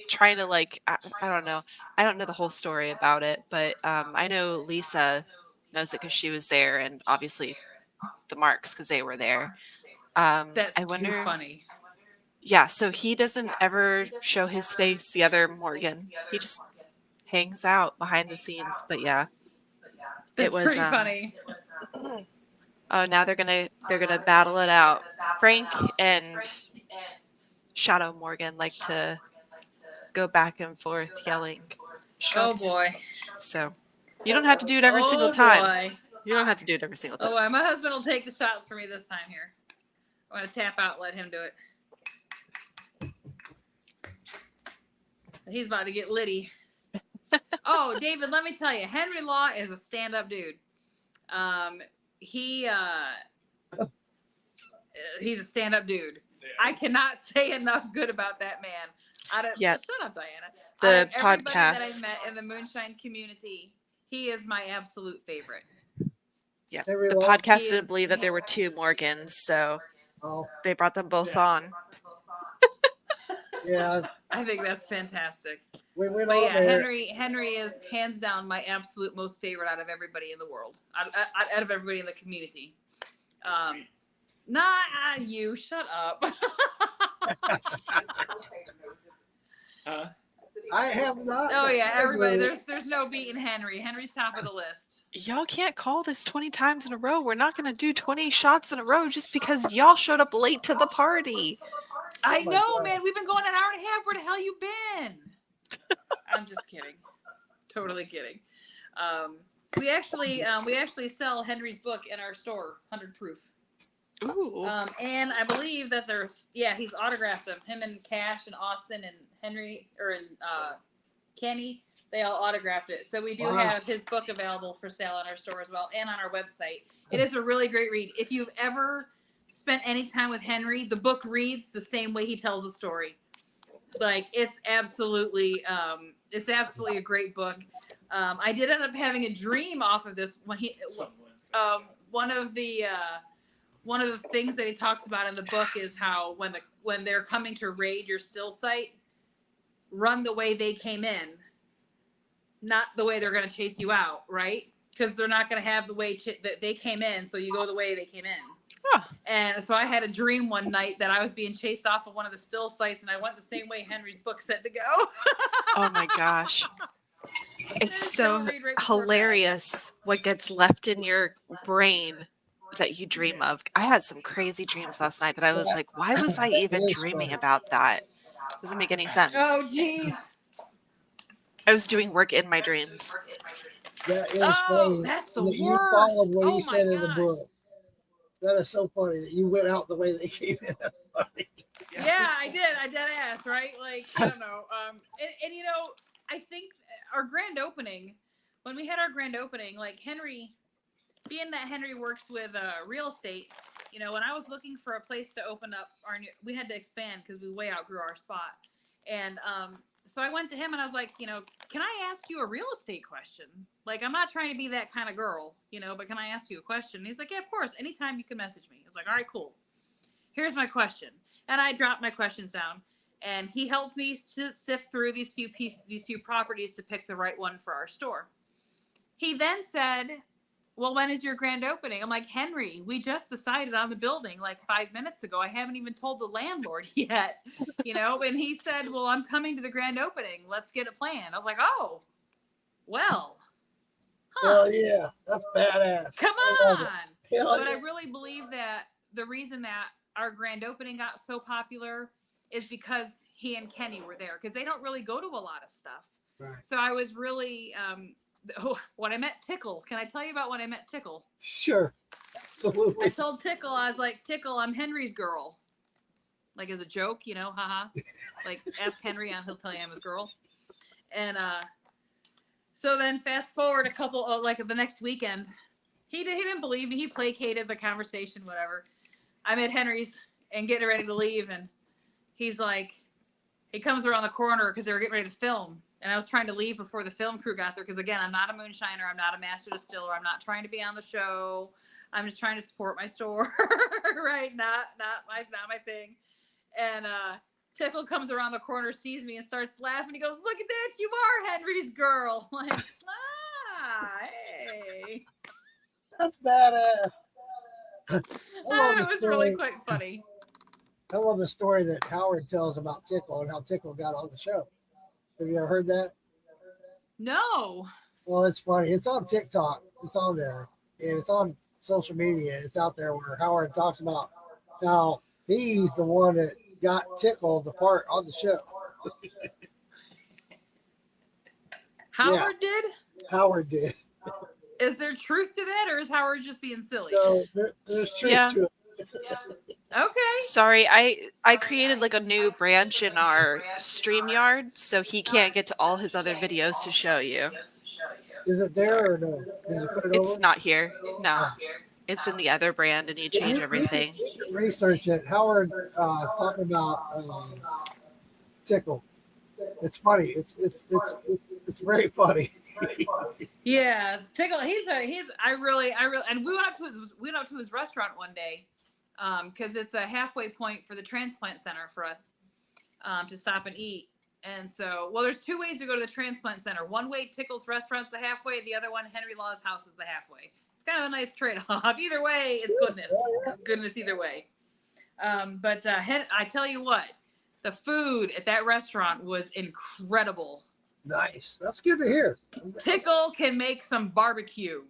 trying to I don't know. I don't know the whole story about it, but I know Lisa knows it because she was there, and obviously the Marks because they were there. That's I wonder, too funny. Yeah, so he doesn't ever show his face, the other Morgan. He just hangs out behind the scenes, but yeah. That's it was pretty funny. Oh, now they're gonna battle it out. Frank and Shadow Morgan like to go back and forth yelling shots. Oh boy. So you don't have to do it every single time. You don't have to do it every single time. Oh boy, my husband will take the shots for me this time here. I'm gonna tap out, let him do it. He's about to get litty. Oh, David, let me tell you, Henry Law is a stand-up dude. He's a stand-up dude. I cannot say enough good about that man. Yeah. Shut up, Diana. The everybody podcast. that I've met in the Moonshine community He is my absolute favorite. Yeah. Henry The Love? podcast He didn't is- believe that there were two Morgans, so Oh, they brought them both on. yeah. I think that's fantastic. We went But on yeah, there. Henry is hands down my absolute most favorite out of everybody in the world, out of everybody in the community. Not you. Shut up. Huh? I have not. Oh yeah, everybody. There's no beating Henry. Henry's top of the list. Y'all can't call this 20 times in a row. We're not going to do 20 shots in a row just because y'all showed up late to the party. I my know, God. man. We've been going an hour and a half. Where the hell you been? I'm just kidding. Totally kidding. We actually sell Henry's book in our store, 100 Proof. Ooh. And I believe that he's autographed them. Him and Cash and Austin and Henry Kenny, they all autographed it. So we do have his book available for sale on our store as well and on our website. It is a really great read. If you've ever spent any time with Henry, the book reads the same way he tells a story. Like it's absolutely a great book. I did end up having a dream off of this when one of the things that he talks about in the book is how when they're coming to raid your still site, run the way they came in, not the way they're going to chase you out, right? Because they're not going to have the way that they came in, so you go the way they came in. Huh. And so I had a dream one night that I was being chased off of one of the still sites, and I went the same way Henry's book said to go. Oh my gosh. It's so Read right before bed. hilarious what gets left in your brain that you dream of. I had some crazy dreams last night that I was like, why was I even It is dreaming funny. about that? Doesn't make any sense. Oh, jeez. I was doing work in my dreams. That is Oh, funny. that's the that you worst. followed what Oh he my said in the God. book. That is so funny that you went out the way they came in. That's funny. Yeah, I did. I dead ass, right? Like, I don't know. And you know, I think our grand opening, when we had our grand opening, like Henry, being that Henry works with real estate, you know, when I was looking for a place to open up we had to expand because we way outgrew our spot. And so I went to him and I was like, you know, can I ask you a real estate question? Like, I'm not trying to be that kind of girl, you know, but can I ask you a question? And he's like, yeah, of course. Anytime you can message me. I was like, all right, cool. Here's my question. And I dropped my questions down and he helped me sift through these few properties to pick the right one for our store. He then said, well, when is your grand opening? I'm like, Henry, we just decided on the building like 5 minutes ago. I haven't even told the landlord yet, you know? And he said, well, I'm coming to the grand opening. Let's get it planned. I was like, oh, well, Hell yeah. That's badass. come I love on. it. Hell But I yeah. really believe that the reason that our grand opening got so popular is because he and Kenny were there because they don't really go to a lot of stuff. Right. So I was really, when I met Tickle, can I tell you about when I met Tickle? Sure. I Absolutely. told Tickle, I was like, Tickle, I'm Henry's girl. Like as a joke, you know, haha. Like ask Henry and he'll tell you I'm his girl. And so then fast forward a couple, like the next weekend, he didn't believe me. He placated the conversation, whatever. I'm at Henry's and getting ready to leave. And he's like, he comes around the corner because they were getting ready to film. And I was trying to leave before the film crew got there. Because again, I'm not a moonshiner. I'm not a master distiller. I'm not trying to be on the show. I'm just trying to support my store, right? Not my thing. And Tickle comes around the corner, sees me, and starts laughing. He goes, "Look at that! You are Henry's girl." I'm like, hey. That's badass. I love It the was story. really quite funny. I love the story that Howard tells about Tickle and how Tickle got on the show. Have you ever heard that? No. Well, it's funny. It's on TikTok. It's on there. And it's on social media. It's out there where Howard talks about how he's the one that got Tickle the part on the show. Howard did? Howard did. Is there truth to that, or is Howard just being silly? So there's truth Yeah. to it. Okay. Sorry, I created like a new branch in our StreamYard, so he can't get to all his other videos to show you. Is it there or no? Did you put it It's over? not here. No. It's in the other brand and you change everything. You can research it. Howard talking about Tickle. It's funny. It's very funny. Yeah, Tickle. And we went up to his restaurant one day, because it's a halfway point for the transplant center for us, to stop and eat. And so, well, there's two ways to go to the transplant center. One way, Tickle's restaurant's the halfway. The other one, Henry Law's house is the halfway. It's kind of a nice trade-off. Either way, it's goodness either way. But I tell you what, the food at that restaurant was incredible. Nice. That's good to hear. Tickle can make some barbecue.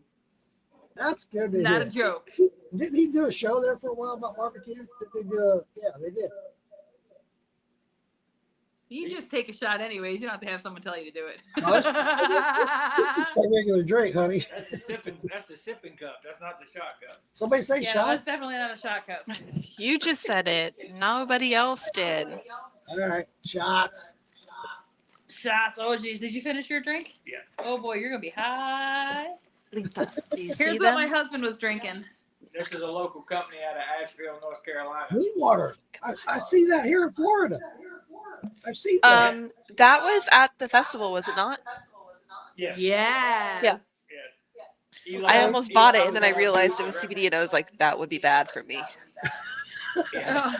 That's good to hear. Not a joke. Didn't he do a show there for a while about barbecue? Yeah, they did. You just take a shot anyways. You don't have to have someone tell you to do it. No, that's a regular drink, honey. That's the sipping cup. That's not the shot cup. Somebody say Yeah, shot? that's definitely not a shot cup. You just said it. Nobody else did. All right, shots. Shots. Oh, geez. Did you finish your drink? Yeah. Oh, boy. You're going to be high. Do you see Here's what them? my husband was drinking. This is a local company out of Asheville, North Carolina. Moon water. I see that here in Florida. I've seen that. That was at the festival, was it not? Yes. Yes. Yeah. Yes. I almost bought it, and then I realized it was CBD, and I was like, that would be bad for me. Yeah.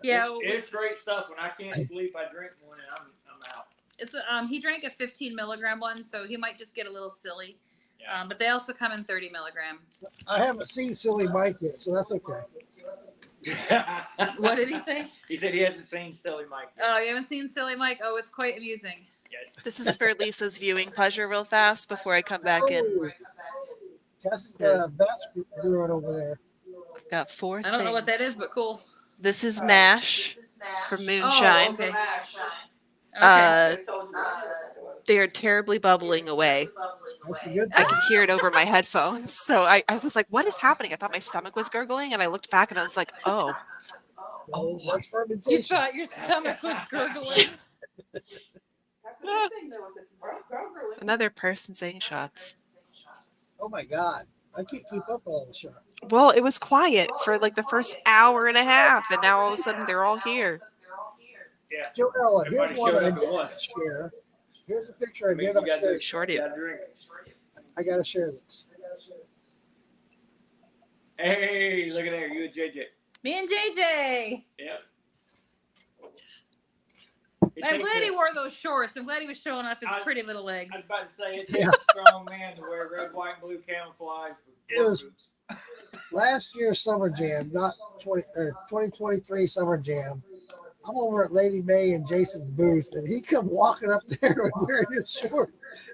Yeah. It's great stuff. When I can't sleep, I drink one, and I'm out. It's he drank a 15 milligram one, so he might just get a little silly. Yeah. But they also come in 30 milligram. I haven't seen Silly Mike yet, so that's okay. What did he say? He said he hasn't seen Silly Mike yet. Oh, you haven't seen Silly Mike? Oh, it's quite amusing. Yes. This is for Lisa's viewing pleasure real fast before I come back in. Oh, Cassie's got a batch brewing over there. I've got 4 things. I don't know what that is, but cool. This is mash from Moonshine. Oh, okay. They're terribly bubbling away. That's a good I thing. could hear it over my headphones. So I was like, what is happening? I thought my stomach was gurgling, and I looked back and I was like, oh. Oh, that's You fermentation. thought your stomach was gurgling. That's a good thing though, if it's gurgling. Another person saying shots. Oh my God. I can't keep up with all the shots. Well, it was quiet for like the first hour and a half, and now all of a sudden they're all here. Yeah. Jo Ellyn, Everybody here's one showed I up at did once. not share. Here's a picture I Means did you not gotta share. do- Short you you. gotta drink. I gotta share this. Hey, look at there. You and JJ. Me and JJ. Yep. It I'm takes glad he a- wore those shorts. I'm glad he was showing off his I- pretty little legs. I was about to say, it takes a strong man to wear red, white, and blue camouflage. It was- Last year's Summer Jam, not 2023 Summer Jam. I'm over at Lady May and Jason's booth, and he come walking up there and wearing his shorts.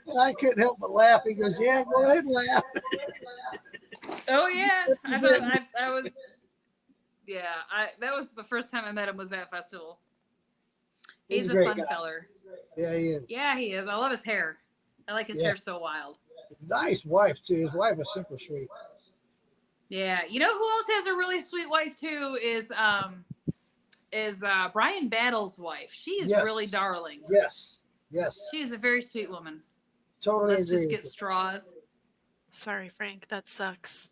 And I couldn't help but laugh. He goes, "Yeah, go ahead and laugh." Oh yeah, I was. Yeah, that was the first time I met him was that festival. He's a great fun guy. feller. Yeah, he is. Yeah, he is. I love his hair. I like his Yeah. hair so wild. Nice wife too. His wife is super sweet. Yeah, you know who else has a really sweet wife too is Brian Battle's wife. She is Yes. really darling. Yes, yes, She's a very sweet woman. totally Let's agree. just with get you. straws. Sorry, Frank, that sucks.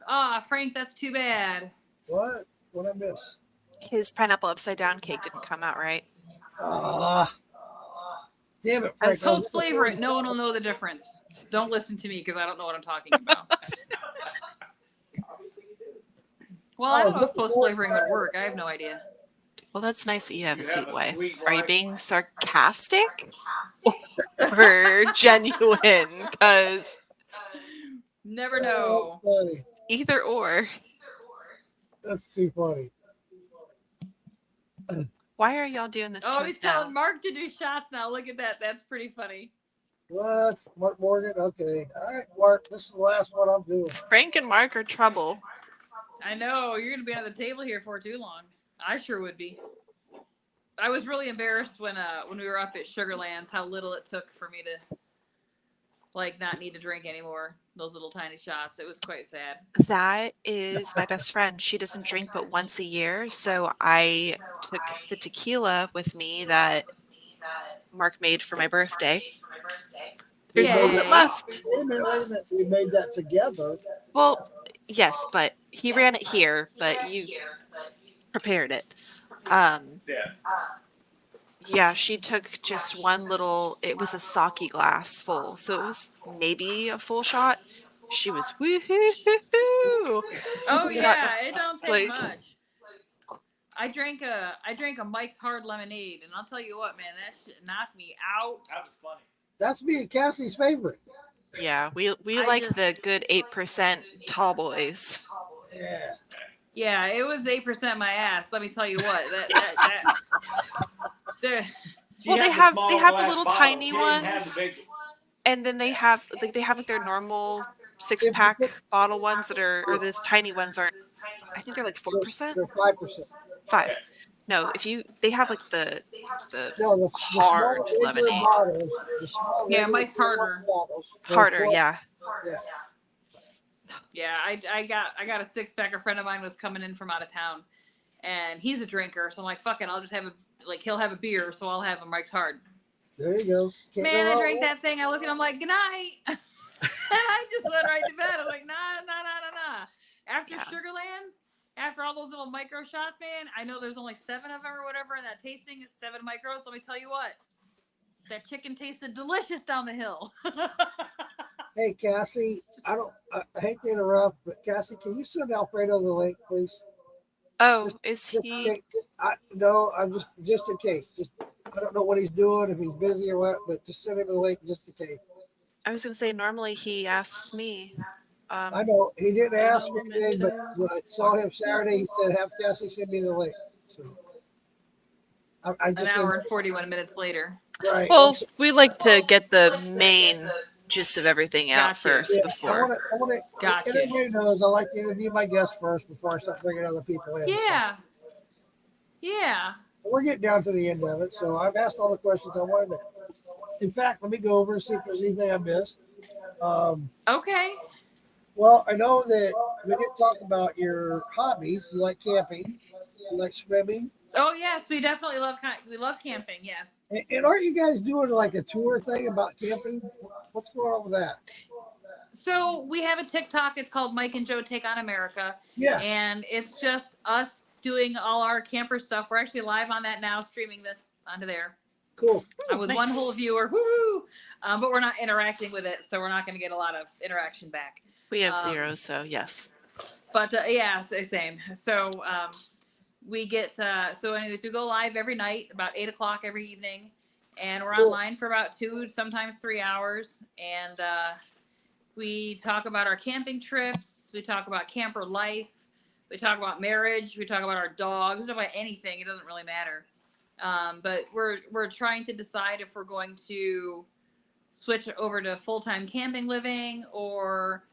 Ah, Frank, that's too bad. What? What I miss? His pineapple upside down cake didn't come out right. Ah, damn it, I Frank. was Post flavor it. No one will know the difference. Don't listen to me because I don't know what I'm talking about. Well, I don't know if post flavoring would work. I have no idea. Well, that's nice that you have a You sweet have a wife. sweet Are you wife. being sarcastic or genuine? Because Never know. Funny. either or. That's too funny. Why are y'all doing this Oh, to he's us now? telling Mark to do shots now. Look at that. That's pretty funny. What? Mark Morgan? Okay. All right, Mark. This is the last one I'm doing. Frank and Mark are trouble. I know. You're going to be on the table here for too long. I sure would be. I was really embarrassed when we were up at Sugarlands how little it took for me to not need to drink anymore. Those little tiny shots. It was quite sad. That is my best friend. She doesn't drink but once a year. So I took the tequila with me that Mark made for my birthday. There's a little bit Yay. left. Wait a minute. We made that together. Well, yes, but he ran it here, but you prepared it. Yeah. Yeah, she took just one little, it was a sake glass full. So it was maybe a full shot. She was woohoo. Oh Got yeah, it don't take like, much. I drank a Mike's Hard Lemonade, and I'll tell you what, man, that shit knocked me out. That was funny. That's me and Cassie's favorite. yeah, we I like just- the good 8% tall boys. Yeah. Yeah, it was 8% my ass. Let me tell you what. That there. She Well, had they the have small the glass little bottle. tiny She didn't have ones. the big ones. And then they have like their normal 6-pack bottle ones that are, or those tiny ones aren't, I think they're like 4%. They're 5%. 5. No, they have like the No, the hard small regular lemonade. bottles. The small Yeah, regular Mike's harder. bottles. they're Harder, 12. yeah. Yeah. Yeah, I got a 6-pack. A friend of mine was coming in from out of town, and he's a drinker. So I'm like, fuck it, I'll just have he'll have a beer, so I'll have a Mike's Hard. There you go. Can't Man, go I wrong drank with that thing. I look at him like, good night. And I just went right to bed. I'm like, nah. After Yeah. Sugarlands, after all those little micro shots, man, I know there's only 7 of them or whatever in that tasting. It's 7 micros. Let me tell you what, that chicken tasted delicious down the hill. Hey, Cassie, I hate to interrupt, but Cassie, can you send Alfredo the link, please? Oh, Just- is Just, he? no, I'm just in case. I don't know what he's doing, if he's busy or what, but just send him the link just in case. I was gonna say normally he asks me. I know he didn't ask me anything, but when I saw him Saturday, he said, "Have Cassie send me the link." So I An just hour and 41 minutes later. right. Well, we like to get the main gist of everything out Gotcha. first Yeah, before. I want to. Gotcha. Everybody knows I like to interview my guests first before I start bringing other people in. So Yeah. we're getting down to the end of it, so I've asked all the questions I wanted to. In fact, let me go over and see if there's anything I missed. Okay. Well, I know that we didn't talk about your hobbies. You like camping, you like swimming, Oh yes, we definitely love camping. Yes. and aren't you guys doing like a tour thing about camping? What's going on with that? So we have a TikTok. It's called Mike and Joe Take on America, Yes. and it's just us doing all our camper stuff. We're actually live on that now, streaming this onto there. Cool. With nice. one whole viewer, woo! But we're not interacting with it, so we're not going to get a lot of interaction back. We have 0, so yes. But yeah, same. So we get so anyways, we go live every night about 8 o'clock every evening, and we're Cool. online for about 2, sometimes 3 hours, and we talk about our camping trips. We talk about camper life. We talk about marriage. We talk about our dogs. We talk about anything. It doesn't really matter. But we're trying to decide if we're going to switch over to full-time camping living or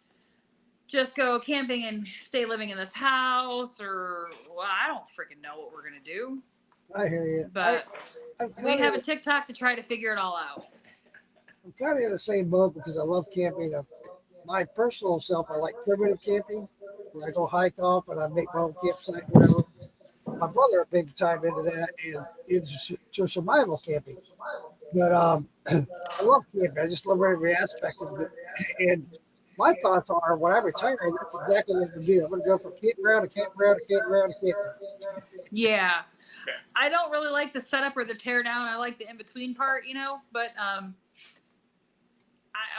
just go camping and stay living in this house, or well, I don't freaking know what we're gonna do. I hear you. But I'm we kinda- have a TikTok to try to figure it all out. I'm kind of in the same boat because I love camping. My personal self, I like primitive camping, where I go hike off and I make my own campsite, whatever. My brother a big time into that and into survival camping. But I love camping. I just love every aspect of it. And my thoughts are, when I retire, that's exactly what I'm going to do. I'm going to go from campground to campground to campground to campground. Yeah. I don't really like the setup or the tear down. I like the in between part, but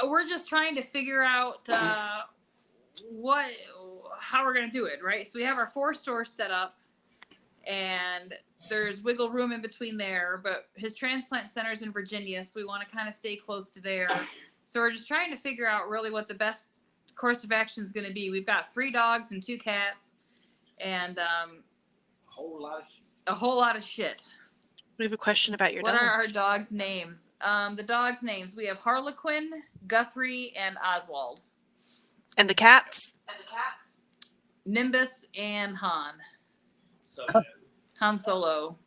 we're just trying to figure out how we're going to do it, right? So we have our 4 stores set up, and there's wiggle room in between there, but his transplant center's in Virginia, so we want to kind of stay close to there. So we're just trying to figure out really what the best course of action is going to be. We've got 3 dogs and 2 cats, and A whole lot of shit. a whole lot of shit. We have a question about your What dogs. are our dogs' names? The dogs' names. We have Harlequin, Guthrie, and Oswald. And the cats? Nimbus and Han. So Han Solo.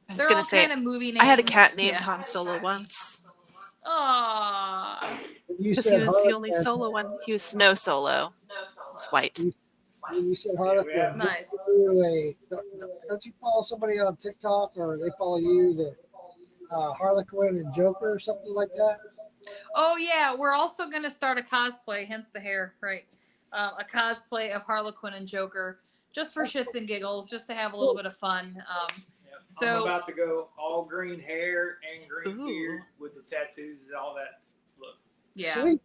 I was They're going all to say, kind of movie names. I had a cat named Yeah. Han Solo once. Aww. You Because he said was the only Harlequin. solo one. He was snow solo. It's white. You said Harlequin. Nice. Don't you follow somebody on TikTok or they follow you that Harlequin and Joker or something like that? Oh yeah, we're also gonna start a cosplay, hence the hair, right? A cosplay of Harlequin and Joker, just for shits and giggles, just to have a little bit of fun. So I'm about to go all green hair and green Ooh. beard with the tattoos and all that look. yeah, Sweet.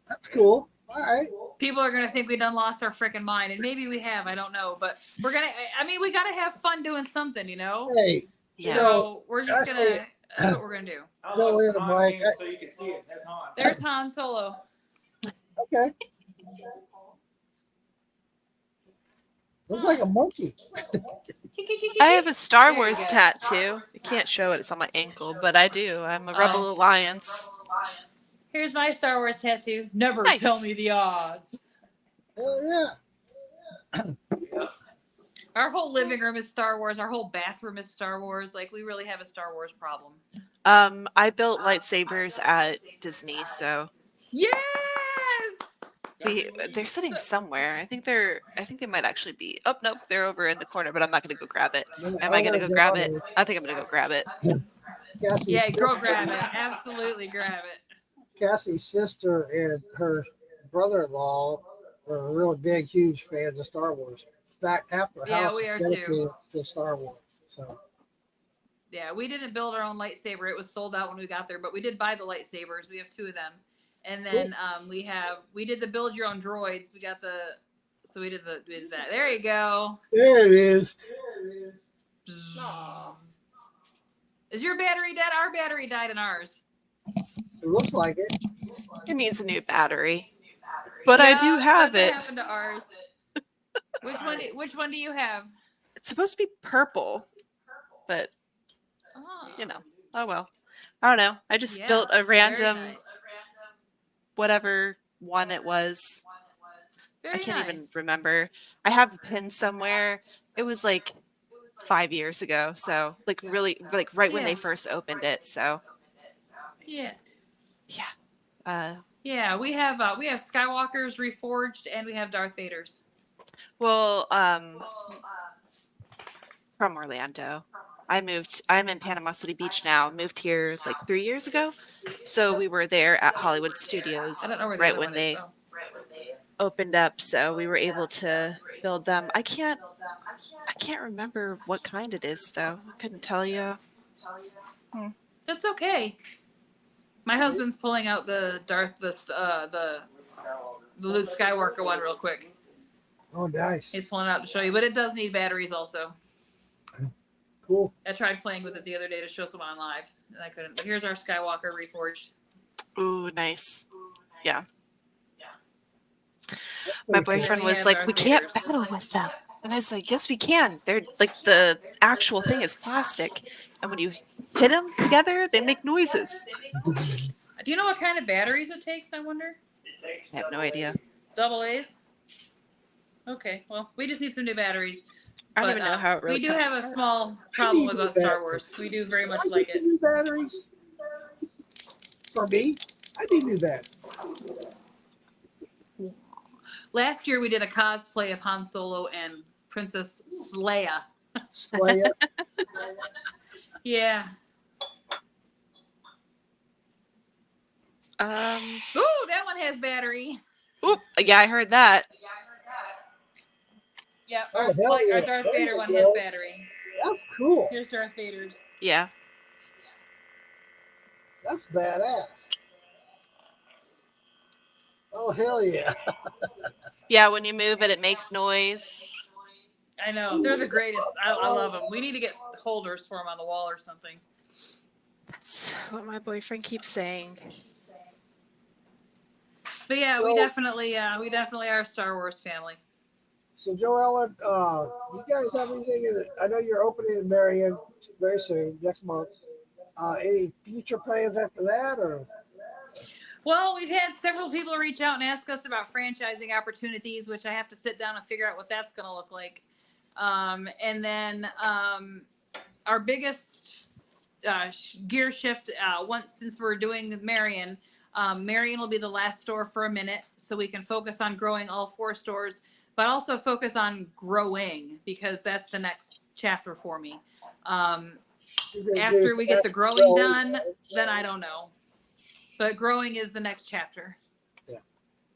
That's cool. All right. people are gonna think we done lost our freaking mind, and maybe we have. I don't know, but we're gonna. I mean, we gotta have fun doing something, you know. Hey, Yeah. So we're just I say- gonna. That's what we're gonna do. I Jo lost Ellyn, Han Mike. King so you can see it. That's Han. There's Han Solo. Okay. Looks like a monkey. I have a Star There you Wars go. tattoo. I can't show it. It's on my ankle, but I do. I'm a Rebel Alliance. Here's my Star Wars tattoo. Never Nice. tell me the odds. Oh yeah. Our whole living room is Star Wars. Our whole bathroom is Star Wars. Like we really have a Star Wars problem. I built lightsabers at Disney, so Yes. they're sitting somewhere. I think they might actually be. Oh nope, they're over in the corner, but I'm not gonna go grab it. Am I gonna go grab it? I think I'm gonna go grab it. Cassie's Yeah, sister- go grab it. Absolutely grab it. Cassie's sister and her brother-in-law were really big, huge fans of Star Wars. In fact, half their Yeah, house we is are dedicated to Star Wars. So Yeah, we didn't build our own lightsaber. It was sold out when we got there, but we did buy the lightsabers. We have 2 of them. And then we did the build your own droids. We got we did that. There you go. there it is. Is your battery dead? Our battery died in ours. It looks like it. It needs a new battery, but I do Yeah, have that's it. what happened to ours. Which one do you have? It's supposed to be purple, but Oh, you know, oh well. I don't know. I just yes, built a very random nice. whatever one it was. Very I can't even nice. remember. I have the pin somewhere. It was like 5 years ago, so like really like right when they Yeah. first opened it. So Yeah. yeah. Yeah, we have Skywalkers reforged and we have Darth Vader's. Well, from Orlando. I'm in Panama City Beach now. Moved here like 3 years ago. So we were there at Hollywood Studios I don't know where the right other when one they is. though. opened up, so we were able to build them. I can't remember what kind it is though. I couldn't tell you. That's okay. My husband's pulling out the Luke Skywalker one real quick. Oh, nice. He's pulling it out to show you, but it does need batteries also. Cool. I tried playing with it the other day to show someone on live, and I couldn't. But here's our Skywalker reforged. Ooh, nice. Yeah. My Pretty cool. boyfriend We was have like, Darth "We can't Vader's. battle with them." And I was like, "Yes, we can. They're like the actual thing is plastic, and when you hit them together, they make noises." Do you know what kind of batteries it takes? I wonder. I have no idea. Double A's. Okay, well, we just need some new batteries. I don't But, even know how it really we do comes have a apart. small problem need with new Star batteries. Wars. We do very much I like need some it. new batteries. For me, I need new batteries. Last year we did a cosplay of Han Solo and Princess Leia. Slay it. Yeah. Ooh, that one has battery. Oop, yeah, I heard that. Yeah, Oh, our, hell like yeah. our Darth There Vader you one go. has battery. That's cool. Here's Darth Vader's. Yeah. That's badass. Oh, hell yeah. Yeah, when you move it, it makes noise. I know they're the greatest. I love them. We need to get holders for them on the wall or something. That's what my boyfriend keeps saying. But yeah, we So- definitely are a Star Wars family. So, Jo Ellyn, you guys have anything? I know you're opening in Marion very soon, next month. Any future plans after that, or? Well, we've had several people reach out and ask us about franchising opportunities, which I have to sit down and figure out what that's going to look like. And then our biggest gear shift, since we're doing Marion, Marion will be the last store for a minute, so we can focus on growing all 4 stores, but also focus on growing, because that's the next chapter for me. After we get the growing done, then I don't know. But growing is the next chapter.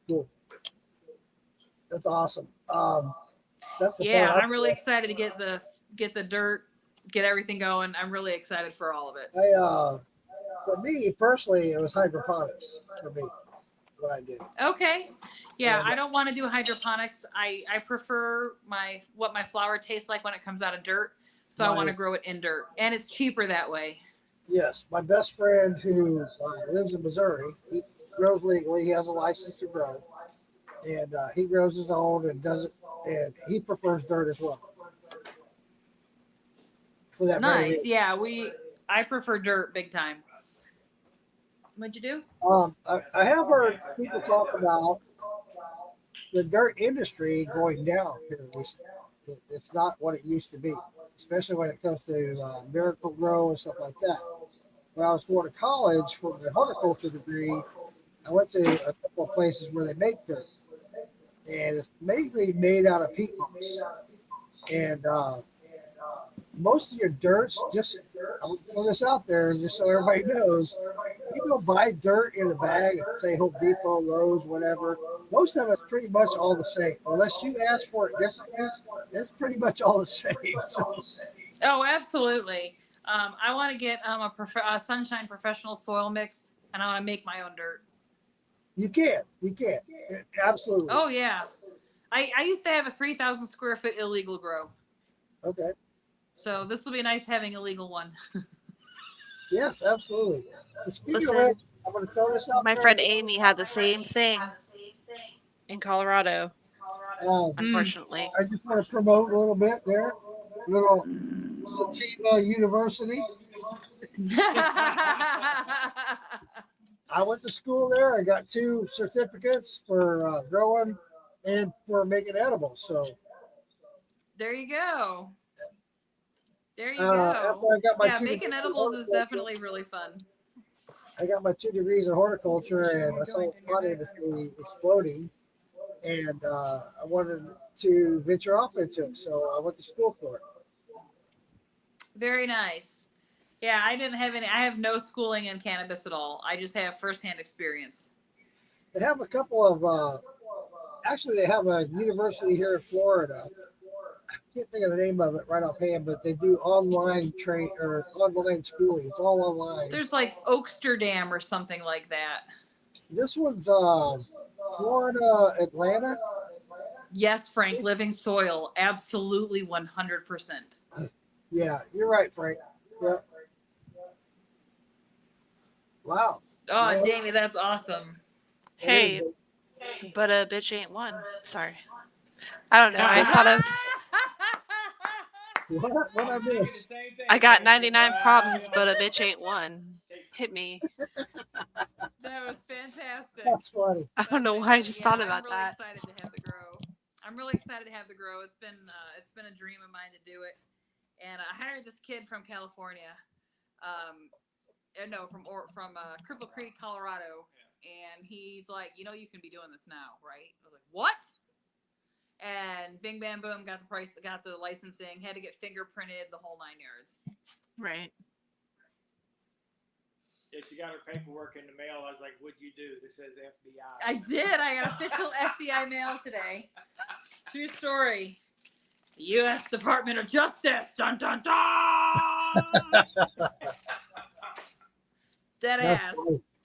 Cool. That's awesome. That's the Yeah, part I'm really excited to get the dirt get everything going. I'm really excited for all of it. For me personally, it was hydroponics for me. What I did. Okay. Yeah, And, I don't want to do hydroponics. I prefer what my flower tastes like when it comes out of dirt. So I want to grow it in dirt, and it's cheaper that way. Yes, my best friend who lives in Missouri, he grows legally. He has a license to grow, and he grows his own and does it. And he prefers dirt as well. For that very Nice. reason. Yeah, I prefer dirt big time. What'd you do? I have heard people talk about the dirt industry going down here recently. It's not what it used to be, especially when it comes to Miracle Grow and stuff like that. When I was going to college for the horticulture degree, I went to a couple of places where they make dirt, and it's mainly made out of peat moss. And most of your dirts, just I'll throw this out there just so everybody knows, you go buy dirt in a bag at, say, Home Depot, Lowe's, whatever. Most of it's pretty much all the same. Unless you ask for it differently, it's pretty much all the same. So, Oh, absolutely. I want to get a Sunshine Professional soil mix, and I want to make my own dirt. you can. Absolutely. Oh, yeah. I used to have a 3,000 square foot illegal grow. Okay. So this will be nice having a legal one. Yes, absolutely. And speaking Listen, of which, I'm going to throw this out My there. friend Amy had the same thing in Colorado, unfortunately. I just want to promote a little bit there. Little Sativa University. I went to school there. I got 2 certificates for growing and for making edibles. So There you go. There you after go. I got my Yeah, 2 making degrees in edibles is horticulture, definitely really fun. I got my 2 degrees in horticulture, and I saw the pot industry exploding, and I wanted to venture off into it. So I went to school for it. Very nice. Yeah, I have no schooling in cannabis at all. I just have firsthand experience. They have a couple of, actually, they have a university here in Florida. I can't think of the name of it right offhand, but they do online online schooling. It's all online. There's like Oaksterdam or something like that. This one's Florida, Atlanta. Yes, Frank, living soil. Absolutely 100%. Yeah, you're right, Frank. Yep. Wow. Oh, Yeah. Jamie, that's awesome. Hey, but a bitch ain't one. Sorry. I don't know. I thought of What I missed? I got 99 problems, but a bitch ain't one. Hit me. That was fantastic. That's funny. I don't know why I just thought about that. I'm really excited to have the grow. I'm really excited to have the grow. It's been a dream of mine to do it. And I hired this kid from California, from Cripple Creek, Colorado, and he's like, you can be doing this now, right? I was like, what? And bing, bam, boom, got the licensing, had to get fingerprinted, the whole 9 yards. Right. Yeah, she got her paperwork in the mail. I was like, what'd you do? This says FBI. I did. I got official FBI mail today. True story. U.S. Department of Justice. Dun, dun, dun! Dead ass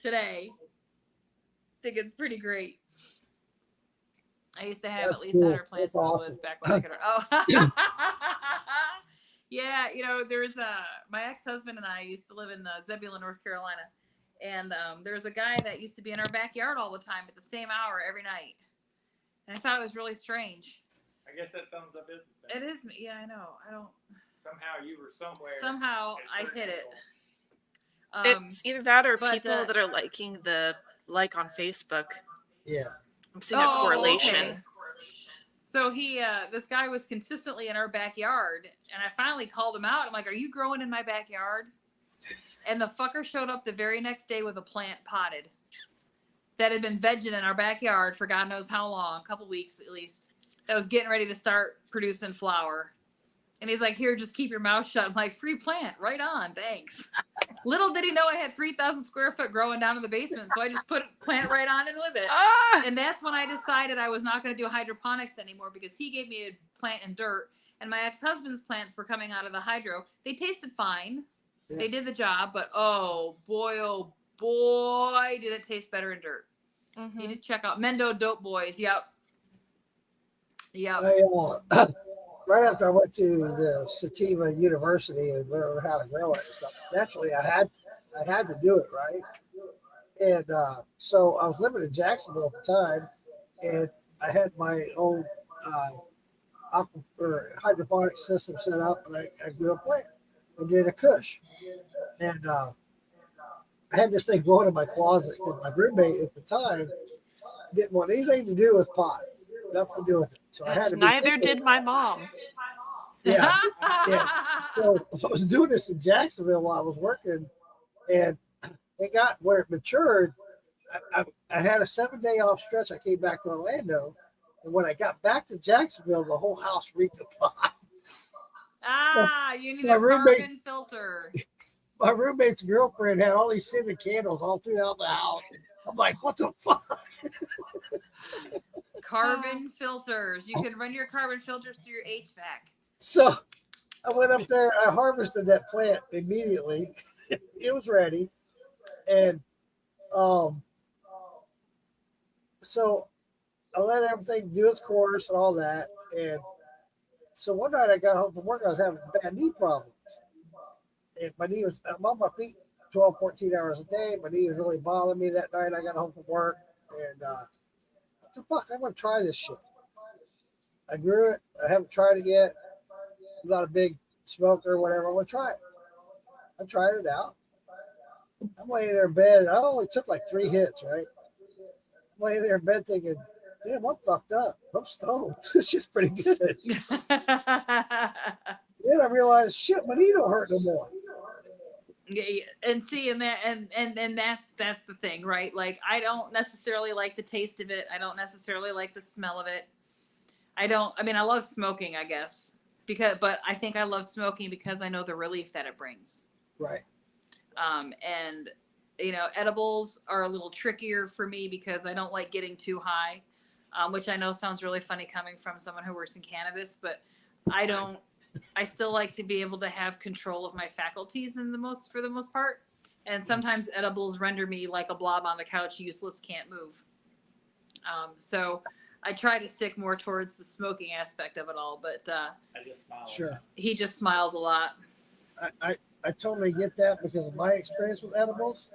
today. I think it's pretty great. I used to have at least 100 plants in the woods back when I could. Oh, yeah. There's my ex-husband and I used to live in Zebulon, North Carolina, and there's a guy that used to be in our backyard all the time at the same hour every night, and I thought it was really strange. I guess that thumbs up is the It thing. is. Yeah, I know. I don't. Somehow you were somewhere. Somehow I hit it. It's either that or but, people that are liking the on Facebook. Yeah. I'm seeing a correlation. Okay. So this guy was consistently in our backyard, and I finally called him out. I'm like, "Are you growing in my backyard?" And the fucker showed up the very next day with a plant potted that had been vegging in our backyard for God knows how long, a couple weeks at least. That was getting ready to start producing flower. And he's like, "Here, just keep your mouth shut." I'm like, "Free plant, right on, thanks." Little did he know I had 3,000 square foot growing down in the basement, so I just put plant right on in with it. Ah! And that's when I decided I was not going to do hydroponics anymore, because he gave me a plant in dirt, and my ex-husband's plants were coming out of the hydro. They tasted fine. Yeah. They did the job, but oh boy, did it taste better in dirt. Mm-hmm. You need to check out Mendo Dope Boys. Yep. Right after I went to the Sativa University and learned how to grow it and stuff, naturally I had to do it, right? And so I was living in Jacksonville at the time, and I had my own hydroponic system set up, and I grew a plant. I did a Kush, and I had this thing growing in my closet because my roommate at the time didn't want anything to do with pot, nothing to do with it. So I had to. Neither did my mom. Yeah, yeah. So I was doing this in Jacksonville while I was working, and it got where it matured. I had a 7-day off stretch. I came back to Orlando, and when I got back to Jacksonville, the whole house reeked of pot. You need My a roommate- carbon filter. My roommate's girlfriend had all these cinnamon candles all throughout the house. I'm like, what the fuck? Carbon filters. You can run your carbon filters through your HVAC. So I went up there. I harvested that plant immediately. It was ready, and so I let everything do its course and all that. And so one night I got home from work. I was having bad knee problems. And my knee was, I'm on my feet 12, 14 hours a day. My knee was really bothering me that night. I got home from work, and I said, fuck, I'm going to try this shit. I grew it. I haven't tried it yet. I'm not a big smoker or whatever. I'm going to try it. I tried it out. I'm laying there in bed. I only took like 3 hits, right? I'm laying there in bed thinking, damn, I'm fucked up. I'm stoned. This shit's pretty good. Then I realized, shit, my knee don't hurt no more. Yeah, and see, and that's the thing, right? Like, I don't necessarily like the taste of it. I don't necessarily like the smell of it. I love smoking, I guess, but I think I love smoking because I know the relief that it brings. Right. And edibles are a little trickier for me because I don't like getting too high, which I know sounds really funny coming from someone who works in cannabis, but I still like to be able to have control of my faculties for the most part. And sometimes edibles render me like a blob on the couch, useless, can't move. So I try to stick more towards the smoking aspect of it all, but I just smile. Sure. he just smiles a lot. I totally get that because of my experience with edibles.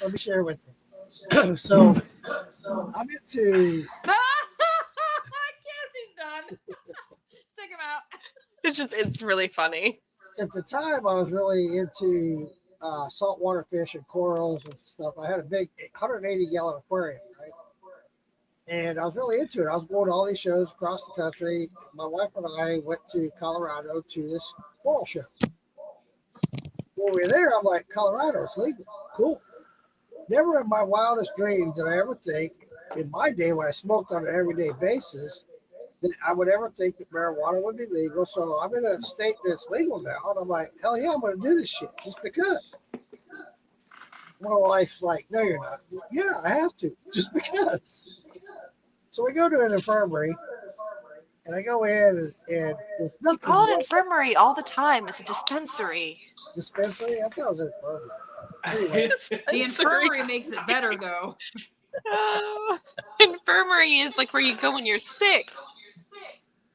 Let me share with you. So I'm into. I guess he's done. Check him out. It's really funny. At the time, I was really into saltwater fish and corals and stuff. I had a big 180-gallon aquarium, right? And I was really into it. I was going to all these shows across the country. My wife and I went to Colorado to this coral show. When we were there, I'm like, Colorado, it's legal. Cool. Never in my wildest dreams did I ever think, in my day when I smoked on an everyday basis, that I would ever think that marijuana would be legal. So I'm in a state that's legal now. And I'm like, hell yeah, I'm going to do this shit just because. My wife's like, no, you're not. Yeah, I have to, just because. So we go to an infirmary, and I go in, and there's nothing. You call it infirmary all the time. It's a dispensary. Dispensary? I thought it was an infirmary. Anyway, The infirmary makes it better, though. Infirmary is like where you go when you're sick.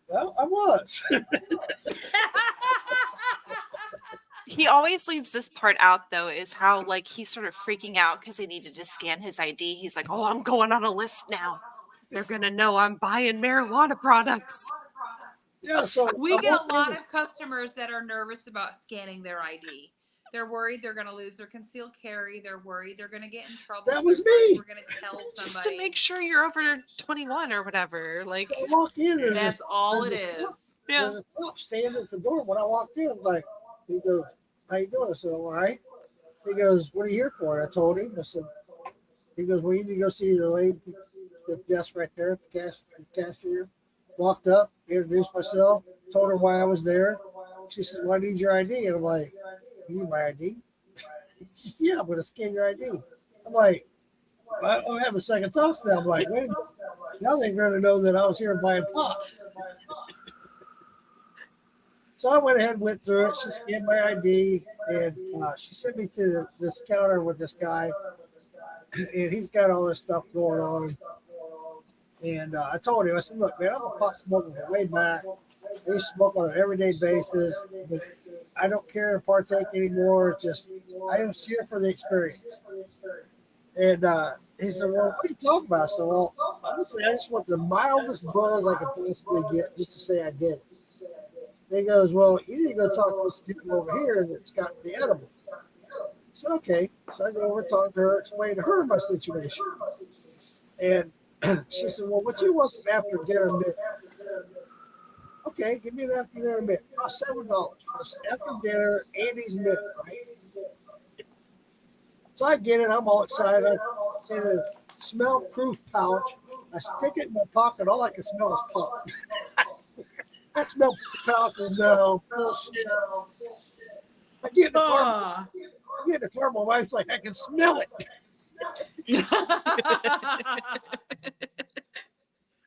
well, I was. He always leaves this part out, though, is how like he's sort of freaking out because they needed to scan his ID. He's like, oh, I'm going on a list now. They're going to know I'm buying marijuana products. Yeah, so We I get a walked in lot this- of customers that are nervous about scanning their ID. They're worried they're going to lose their concealed carry. They're worried they're going to get in trouble. That was They're worried me. We're going to tell Just somebody. to make sure you're over 21 or whatever. Like, I walk in, there's That's this, all it there's this is. yeah. there's a cop standing at the door. When I walked in, I'm like, he goes, how you doing? I said, all right. He goes, what are you here for? And I told him. I said, he goes, well, you need to go see the lady, the desk right there at the cashier. Walked up, introduced myself, told her why I was there. She said, well, I need your ID. And I'm like, you need my ID? Yeah, I'm going to scan your ID. I'm like, I'm having second thoughts now. I'm like, wait a minute. Now they're going to know that I was here buying pot. So I went ahead and went through it. She scanned my ID, and she sent me to this counter with this guy, and he's got all this stuff going on. And I told him, I said, look, man, I'm a pot smoker from way back. I used to smoke on an everyday basis, but I don't care to partake anymore. It's just, I am here for the experience. And he said, well, what are you talking about? I said, well, honestly, I just want the mildest buzz I could possibly get just to say I did it. And he goes, well, you need to go talk to this people over here that's got the edible. I said, okay. So I go over and talk to her, explain to her my situation. And she said, well, what you want some after dinner meal? Okay, give me an after dinner meal. Oh, $7 for after dinner, Andy's meal, right? So I get it. I'm all excited. I in a smell-proof pouch. I stick it in my pocket. All I can smell is pop. I smell the pouch and no bullshit. I get in the car. I get in the car. My wife's like, I can smell it.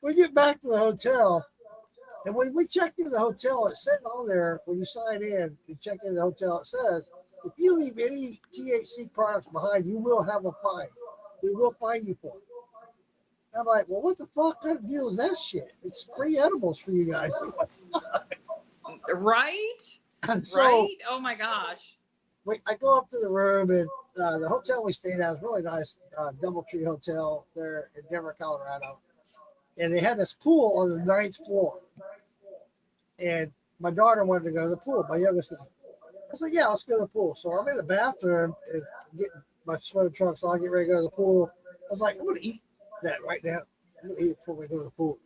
We get back to the hotel, and when we checked in the hotel, it said on there when you sign in and check in the hotel, it says if you leave any THC products behind, you will have a fine. We will fine you for it. And I'm like, well, what the fuck kind of deal is that shit? It's free edibles for you guys. Right? And so, Right? Oh my gosh. I go up to the room, and the hotel we stayed at was really nice, Doubletree Hotel there in Denver, Colorado. And they had this pool on the 9th floor. And my daughter wanted to go to the pool, my youngest daughter. I was like, yeah, let's go to the pool. So I'm in the bathroom and getting my swimming trunks on, get ready to go to the pool. I was like, I'm going to eat that right now. I'm going to eat it before we go to the pool.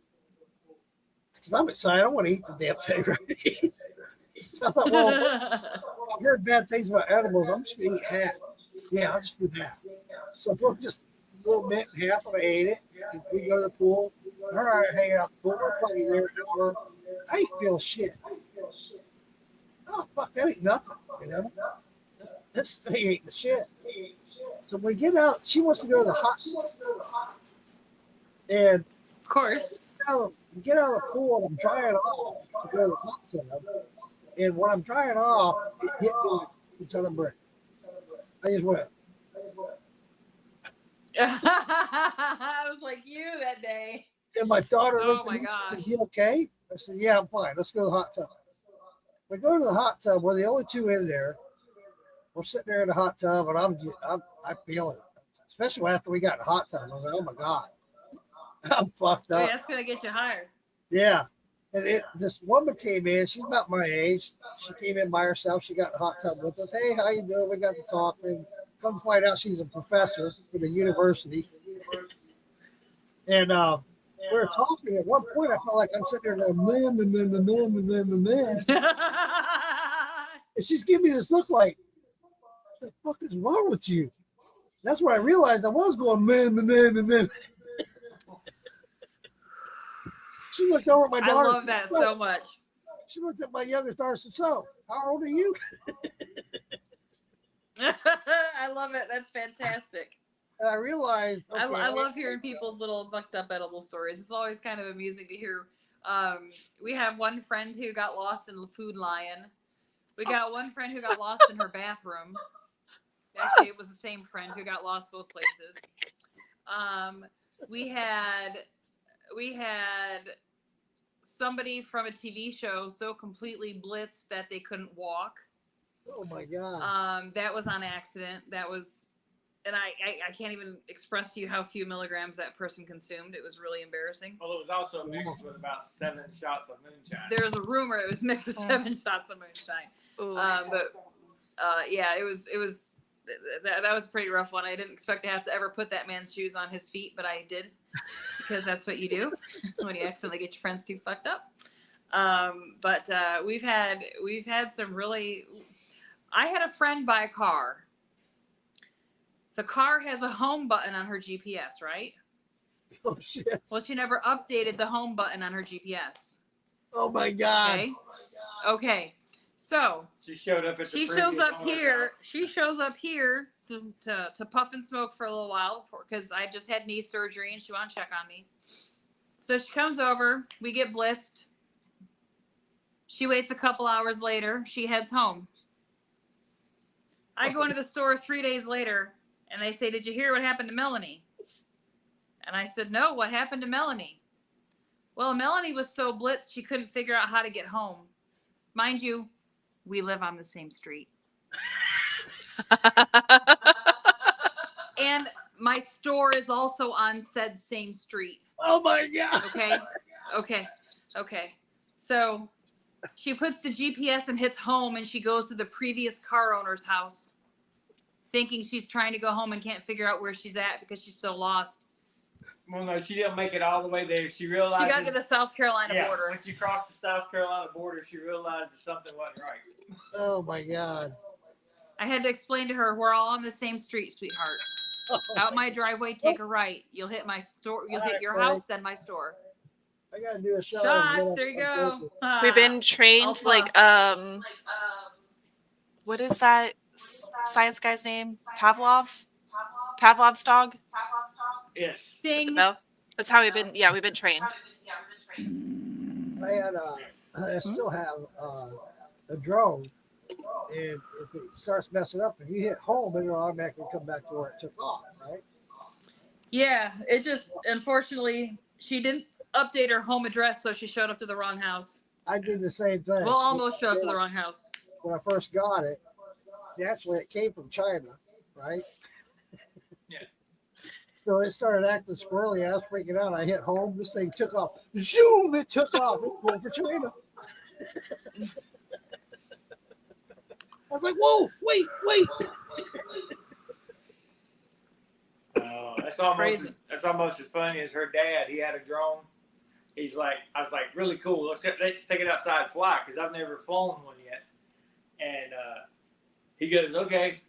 Because I'm excited. I want to eat the damn thing right. So I thought, well, I've heard bad things about edibles. I'm just going to eat half. Yeah, I'll just do half. So I broke just a little bit in half, and I ate it. And we go to the pool. Her and I hanging out the pool. We're probably there an hour. I ain't feel shit. Oh, fuck, that ain't nothing, you know? This thing ain't the shit. So we get out. She wants to go to the hot tub. And Of course. we get out of the pool, and I'm drying off to go to the hot tub. And when I'm drying off, it hit me like each other brick. I just went. I was like you that day. And my daughter Oh looked at my me and said, gosh. you okay? I said, yeah, I'm fine. Let's go to the hot tub. We go to the hot tub. We're the only two in there. We're sitting there in the hot tub, and I feel it. Especially after we got in the hot tub. I was like, oh my God. I'm fucked Oh, up. yeah, that's gonna get you higher. Yeah. And this woman came in. She's about my age. She came in by herself. She got in the hot tub with us. Hey, how you doing? We got to talk. And come to find out she's a professor for the university. And we were talking. At one point, I felt like I'm sitting there going, man. And she's giving me this look like, what the fuck is wrong with you? That's when I realized I was going, man. She looked over at my I daughter. love that so much. She looked at my youngest daughter and said, so, how old are you? I love it. That's fantastic. And I realized, okay, I love hearing people's little fucked up edible stories. It's always kind of amusing to hear. We have one friend who got lost in the Food Lion. We got one friend who got lost in her bathroom. Actually, it was the same friend who got lost both places. We had somebody from a TV show so completely blitzed that they couldn't walk. oh my God. That was on accident. That was, and I can't even express to you how few milligrams that person consumed. It was really embarrassing. Well, it was also mixed with about 7 shots of moonshine. There's a rumor it was mixed with 7 shots of moonshine. Yeah, it was that was a pretty rough one. I didn't expect to have to ever put that man's shoes on his feet, but I did, because that's what you do when you accidentally get your friends too fucked up. But we've had some really. I had a friend buy a car. The car has a home button on her GPS, right? Oh shit. Well, she never updated the home button on her GPS. Oh my God. Okay. So She showed up at the she previous shows up owner's here. house. She shows up here to puff and smoke for a little while because I just had knee surgery and she wanted to check on me. So she comes over. We get blitzed. She waits a couple hours later. She heads home. I go into the store 3 days later, and they say, "Did you hear what happened to Melanie?" And I said, "No, what happened to Melanie?" "Well, Melanie was so blitzed she couldn't figure out how to get home." Mind you, we live on the same street. And my store is also on said same street. Oh my God. Okay. So she puts the GPS and hits home, and she goes to the previous car owner's house, thinking she's trying to go home and can't figure out where she's at because she's so lost. Well, no, she didn't make it all the way there. She realized She got to the South Carolina border. When she crossed the South Carolina border, she realized that something wasn't right. Oh my God. I had to explain to her, we're all on the same street, sweetheart. Out my driveway, take a right. You'll hit my store. You'll hit your house, then my store. I gotta do a shot. Shots. There you go. We've been trained like what is that science guy's name? Pavlov's dog. Yes. Ding. Bell. That's how we've been. Yeah, we've been trained. I still have a drone, and if it starts messing up, if you hit home, it'll automatically come back to where it took off, right? Yeah, it just, unfortunately, she didn't update her home address, so she showed up to the wrong house. I did the same thing. Well, almost showed up to the wrong house. When I first got it, naturally it came from China, right? Yeah. So it started acting squirrely. I was freaking out. I hit home. This thing took off. Zoom! It took off. It was going for China. I was like, "Whoa! Wait!" That's crazy. almost as funny as her dad. He had a drone. I was like, really cool. Let's take it outside and fly, because I've never flown one yet. And he goes, okay.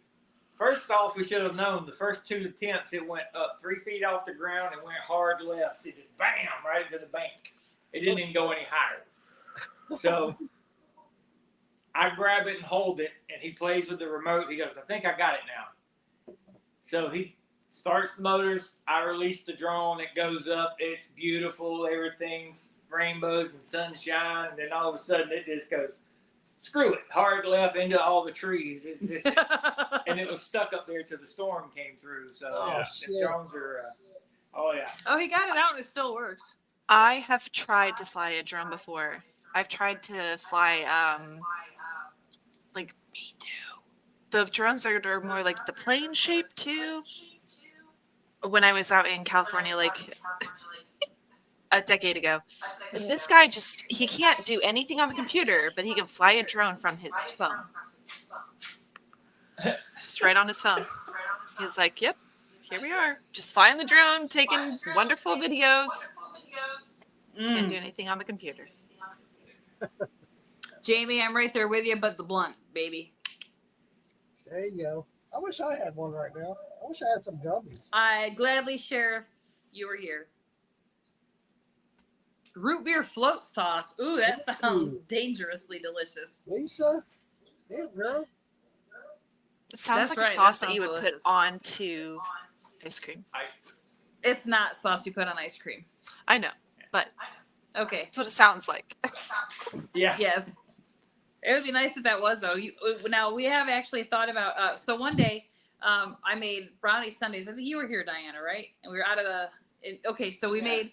First off, we should have known the first 2 attempts, it went up 3 feet off the ground and went hard left. It just bam right into the bank. It didn't even go any higher. So I grab it and hold it, and he plays with the remote. He goes, I think I got it now. So he starts the motors. I release the drone. It goes up. It's beautiful. Everything's rainbows and sunshine. And then all of a sudden, it just goes, screw it, hard left into all the trees. It's just, and it was stuck up there till the storm came through. So the drones are, oh he got it out and it still works. I have tried to fly a drone before. I've tried to fly, like, me too. The drones are more like the plane shape too. When I was out in California, like a decade ago, and this guy he can't do anything on the computer, but he can fly a drone from his phone. Just right on his phone. He's like, yep, here we are. Just flying the drone, taking wonderful videos. Can't do anything on the computer. Jamie, I'm right there with you, but the blunt, baby. There you go. I wish I had one right now. I wish I had some gummies. I'd gladly share if you were here. Root beer float sauce. Ooh, that sounds dangerously delicious. Lisa? Yeah, girl. It sounds That's like right, a sauce that that you sounds would delicious. put onto ice cream. It's not sauce you put on ice cream. I know, but Okay. that's what it sounds like. yeah. Yes. It would be nice if that was, though. Now, we have actually thought about, so one day I made brownie sundaes. I think you were here, Diana, right? And we were out of okay, so we made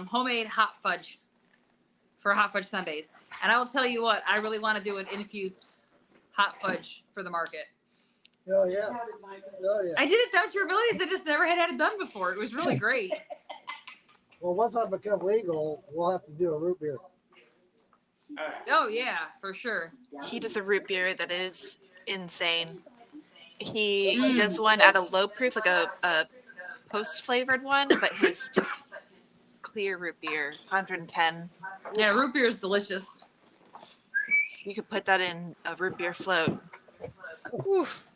homemade hot fudge for hot fudge sundaes. And I will tell you what, I really want to do an infused hot fudge for the market. Oh, yeah. Oh, yeah. I did it down to your abilities. I just never had it done before. It was really great. Well, once I become legal, we'll have to do a root beer. Oh, yeah, for sure. He does a root beer that is insane. He does one at a low proof, like a post flavored one, but his clear root beer, 110. Yeah, root beer is delicious. You could put that in a root beer float. Oof.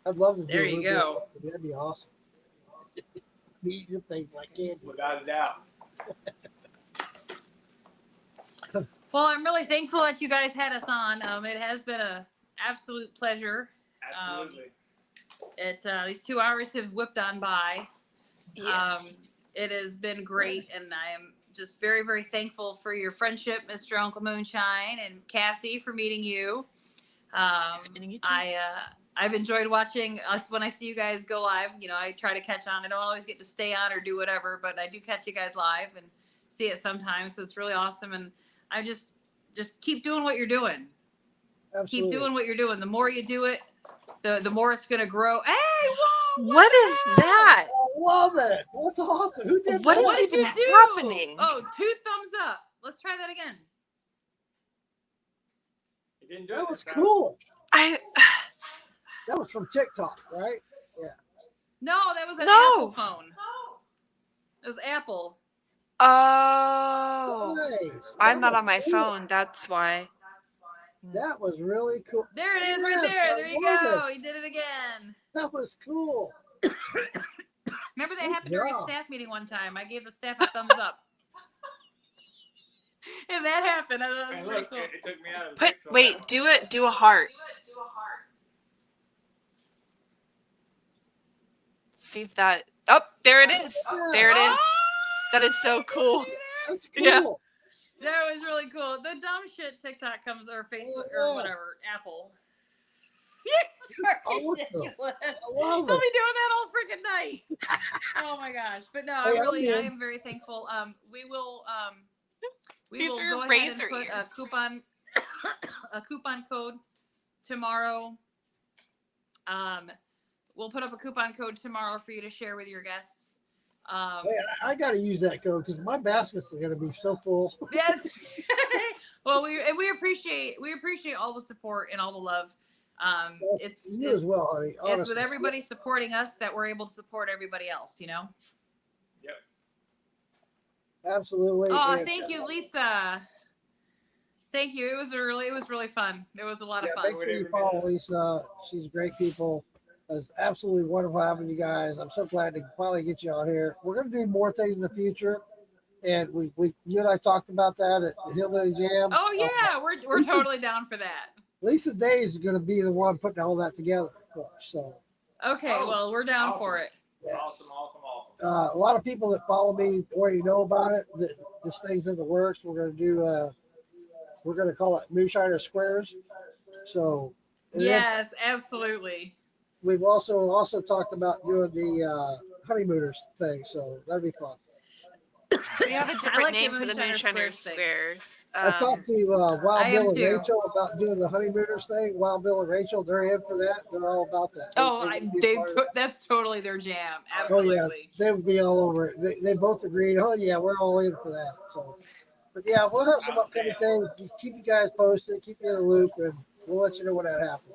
I'd love to do There a you root go. beer. That'd be awesome. Be eating things like candy. Without a doubt. Well, I'm really thankful that you guys had us on. It has been an absolute pleasure. Absolutely. These 2 hours have whipped on by. Yes. It has been great, and I am just very, very thankful for your friendship, Mr. Uncle Moonshine, and Cassie for meeting you. Meeting you too. I've enjoyed watching us when I see you guys go live. You know, I try to catch on. I don't always get to stay on or do whatever, but I do catch you guys live and see it sometimes. So it's really awesome. And I just keep doing what you're doing. Absolutely. Keep doing what you're doing. The more you do it, the more it's going to grow. Hey, whoa! What is that? I love it. That's awesome. Who did What that? is What did even you do? happening? Oh, 2 thumbs up. Let's try that again. You didn't do it. That was this time. cool. I That was from TikTok, right? Yeah. No, that was an No. Apple phone. It was Apple. oh, Nice. I'm That not on my was cool. phone. That's why. That was really cool. There it is, right Yes, there. I There you love go. it. You did it again. That was cool. Remember that Good happened during a job. staff meeting one time. I gave the staff a thumbs up. And that happened. I thought that And was pretty look, cool. it took me out of the Put picture. wait, do it. Do a heart. See if that. Oh, there it is. There it is. That is so cool. That's cool. Yeah. That was really cool. The dumb shit TikTok comes or Facebook Yeah. or whatever, Apple. Yes, Awesome. ridiculous. I love We'll it. be doing that all freaking night. Oh my gosh! But no, Hey, I I'm in. am very thankful. We will These are go ahead and razor put a ears. coupon code tomorrow. We'll put up a coupon code tomorrow for you to share with your guests. Hey, I got to use that code because my baskets are going to be so full. Yes. Well, we appreciate all the support and all the love. It's You as well, honey. It's with Honestly. everybody supporting us that we're able to support everybody else. You know. Yep. Absolutely. Oh, And, thank you, Lisa. Thank you. It was really fun. It was a lot of yeah, fun. thanks for your call, Lisa. She's great people. It's absolutely wonderful having you guys. I'm so glad to finally get you on here. We're going to do more things in the future. And you and I talked about that at the Hillbilly Jam. Oh yeah, we're totally down for that. Lisa Days is going to be the one putting all that together for us. So Okay, well we're down for it. Awesome. a lot of people that follow me already know about it. This thing's in the works. We're going to do. We're going to call it Moonshiner Squares. So and then Yes, absolutely. we've also talked about doing the honeymooners thing. So that'd be fun. We have a I different like name the for the Moonshiner Moonshiner Squares thing. Squares. I talked to Wild I am Bill and too. Rachel about doing the honeymooners thing. Wild Bill and Rachel, they're in for that. They're all about that. Oh, They would be a part of it. that's totally their jam. Oh Absolutely. yeah, they would be all over it. They both agreed. Oh yeah, we're all in for that. So, but yeah, we'll have some upcoming things. Keep you guys posted. Keep you in the loop, and we'll let you know when that happens.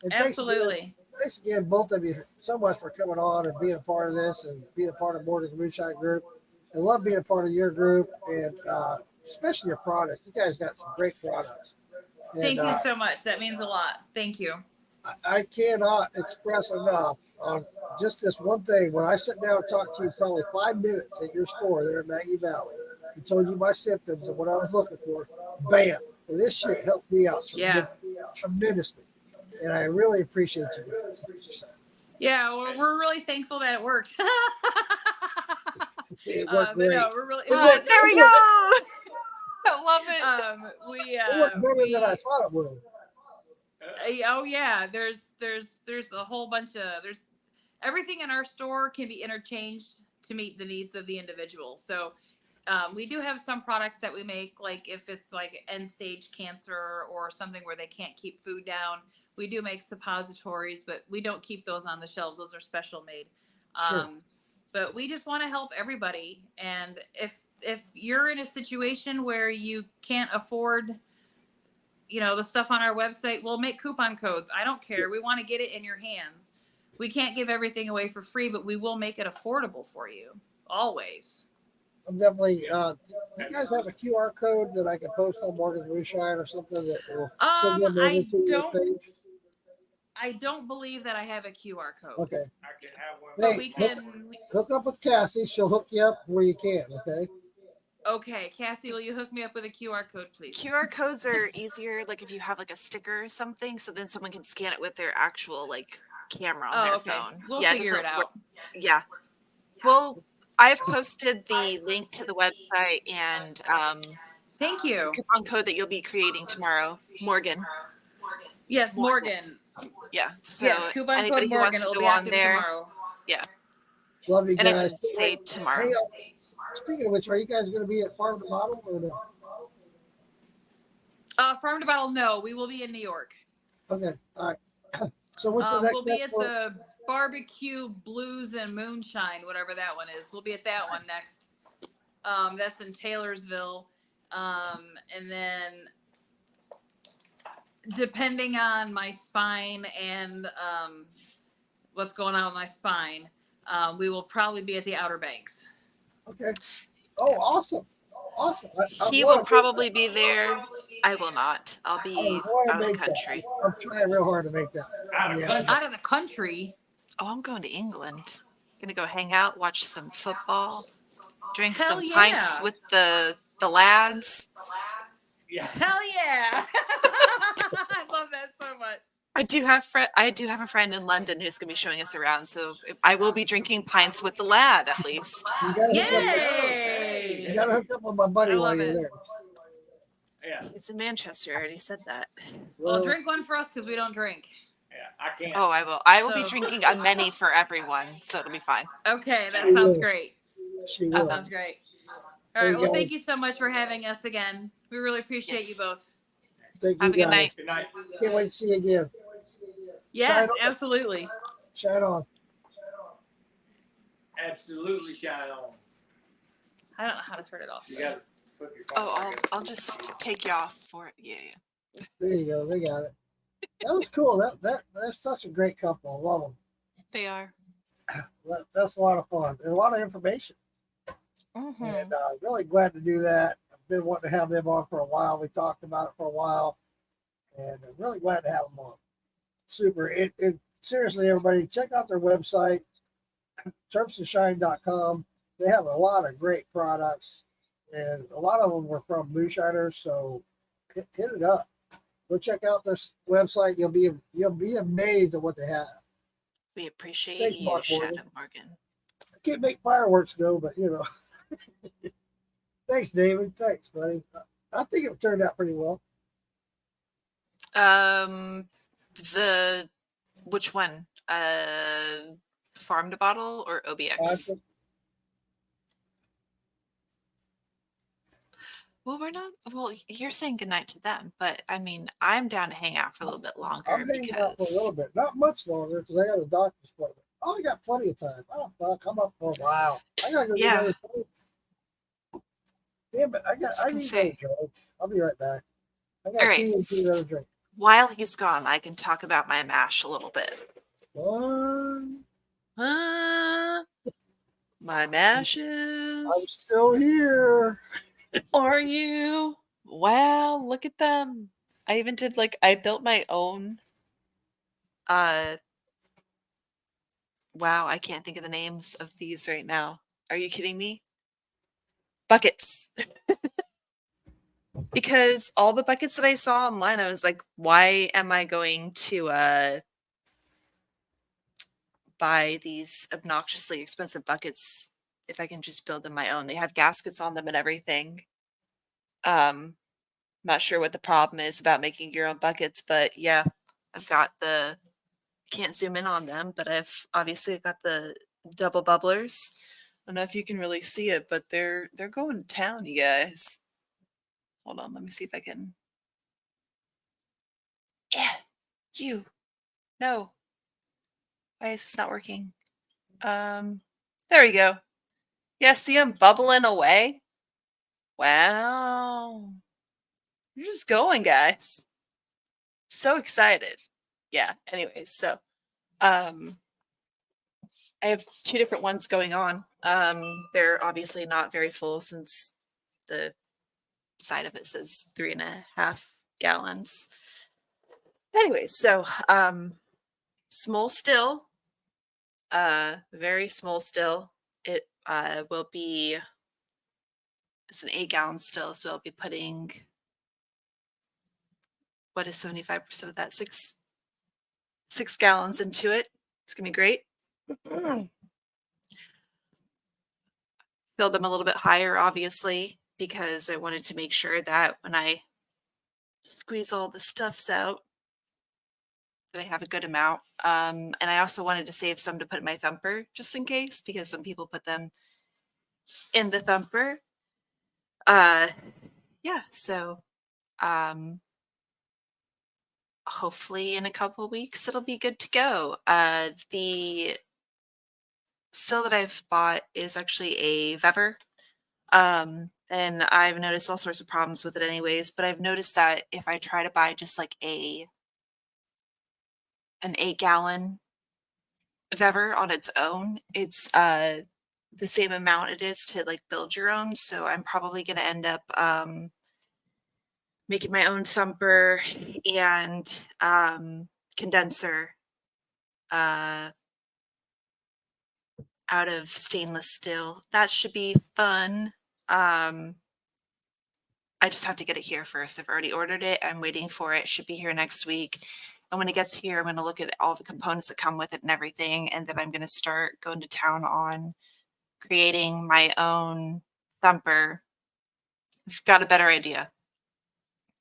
And Absolutely. Thanks again, both of you, so much for coming on and being a part of this and being a part of Morgan's Moonshine Group. I love being a part of your group and especially your products. You guys got some great products. And, Thank you so much. That means a lot. Thank you. I cannot express enough on just this one thing. When I sat down and talked to you probably 5 minutes at your store there in Maggie Valley, and told you my symptoms and what I was looking for, bam. And this shit helped me out tremendously. And I really appreciate you guys. Yeah, we're really thankful that it worked. It worked But great. no, we're really. there we go. I love it. It worked better than I thought it would. Oh yeah, there's a whole bunch of everything in our store can be interchanged to meet the needs of the individual. So we do have some products that we make, like if it's like end stage cancer or something where they can't keep food down, we do make suppositories, but we don't keep those on the shelves. Those are special made. Sure. But we just want to help everybody. And if you're in a situation where you can't afford, the stuff on our website, we'll make coupon codes. I don't care. We want to get it in your hands. We can't give everything away for free, but we will make it affordable for you always. I'm definitely, you guys have a QR code that I can post on Morgan's Moonshine or something that will send them over to your page? I don't believe that I have a QR code. Okay. I can have one. But Hey, we can. Hook up with Cassie. She'll hook you up where you can, okay? Okay, Cassie, will you hook me up with a QR code, please? QR codes are easier, like if you have like a sticker or something, so then someone can scan it with their actual like camera on their phone. We'll figure just it out. Yeah. Well, I've posted the link to the website and Thank you. coupon code that you'll be creating tomorrow, Morgan. Yes, Morgan. Yeah. So Yes, coupon code anybody who Morgan. wants to It'll go be on active there, tomorrow. yeah. Love you And I guys. can say tomorrow. Hey, speaking of which, are you guys going to be at Farm to Bottle or no? Farm to Battle, no. We will be in New York. Okay, all right. So what's the next We'll be at festival? the Barbecue Blues and Moonshine, whatever that one is. We'll be at that one next. That's in Taylorsville. And then depending on my spine and what's going on with my spine, we will probably be at the Outer Banks. Okay. Oh, awesome. Awesome. I He wanna will probably be there. I will not. I'll be wanna out of the make that. country. I'm trying real hard to make that. Out of Yeah. country. Out of the country. Oh, I'm going to England. Gonna go hang out, watch some football, drink Hell some yeah. pints with the lads. Yeah. Hell yeah. I love that so much. I do have a friend in London who's gonna be showing us around, so I will be drinking pints with the lad at least. You gotta hook up, Yay. you gotta hook up with my buddy I while love you're it. there. Yeah. He's in Manchester. I already said that. Well, drink one for us because we don't drink. Yeah. I can't. Oh, I will. I will be So- drinking a many for everyone, so it'll be fine. Okay, that She sounds will. great. She That will. sounds great. All There right. you Well, go. thank you so much for having us again. We really appreciate you Yes. both. Thank Have a you good guys. night. Good night. Can't wait to see you again. Yes, Shine on. absolutely. Shine on. Absolutely shine on. I don't know how to turn it off. You got to put your Oh, phone I'll just take you off for it. Yeah. There you go. They got it. That was cool. They're such a great couple. I love them. They are. That's a lot of fun and a lot of information. Mm-hmm. And really glad to do that. I've been wanting to have them on for a while. We talked about it for a while, and I'm really glad to have them on. Super. It seriously, everybody, check out their website, terpsandshine.com. They have a lot of great products, and a lot of them were from moonshiners. So hit it up. Go check out their website. You'll be amazed at what they have. We appreciate Thanks, you, Mark Shadow Morgan. Morgan. I can't make fireworks go, but you know. Thanks, David. Thanks, buddy. I think it turned out pretty well. Which one? Farm to Bottle or OBX? Well, we're not. Well, you're saying goodnight to them, but I mean, I'm down to hang out for a little bit longer I'm hanging out for a little bit, not much longer, because I got a doctor's appointment. Oh, I got plenty of time. Oh, I'll come up for a while. I gotta go get Yeah. another phone. Damn it! I was need gonna to say. go. I'll be right back. I got All right. pee and get another drink. While he's gone, I can talk about my mash a little bit. One. My I'm mashes. still here. Are you? Wow, look at them. I even did I built my own wow, I can't think of the names of these right now. Are you kidding me? Buckets. Because all the buckets that I saw online, I was like, why am I going to buy these obnoxiously expensive buckets if I can just build them my own? They have gaskets on them and everything. Not sure what the problem is about making your own buckets, but yeah, I've got can't zoom in on them, but I've obviously got the double bubblers. I don't know if you can really see it, but they're going to town, you guys. Hold on, let me see if I can. Yeah, you. No. Why is this not working? There we go. Yeah, see I'm bubbling away. Wow. You're just going, guys. So excited. Yeah, anyways, so I have two different ones going on. They're obviously not very full since the side of it says 3.5 gallons. Anyways, so small still, very small still. It will be, it's an 8-gallon still, so I'll be putting, what is 75% of that? 6 gallons into it. It's gonna be great. Build them a little bit higher, obviously, because I wanted to make sure that when I squeeze all the stuffs out, that I have a good amount. And I also wanted to save some to put in my thumper just in case, because some people put them in the thumper. Yeah, so hopefully in a couple weeks it'll be good to go. The still that I've bought is actually a Vever. And I've noticed all sorts of problems with it anyways, but I've noticed that if I try to buy just like an 8-gallon Vever on its own, it's the same amount it is to like build your own. So I'm probably gonna end up making my own thumper and condenser uh out of stainless steel. That should be fun. Um I just have to get it here first. I've already ordered it. I'm waiting for it. It should be here next week. And when it gets here, I'm going to look at all the components that come with it and everything. And then I'm going to start going to town on creating my own thumper. I've got a better idea.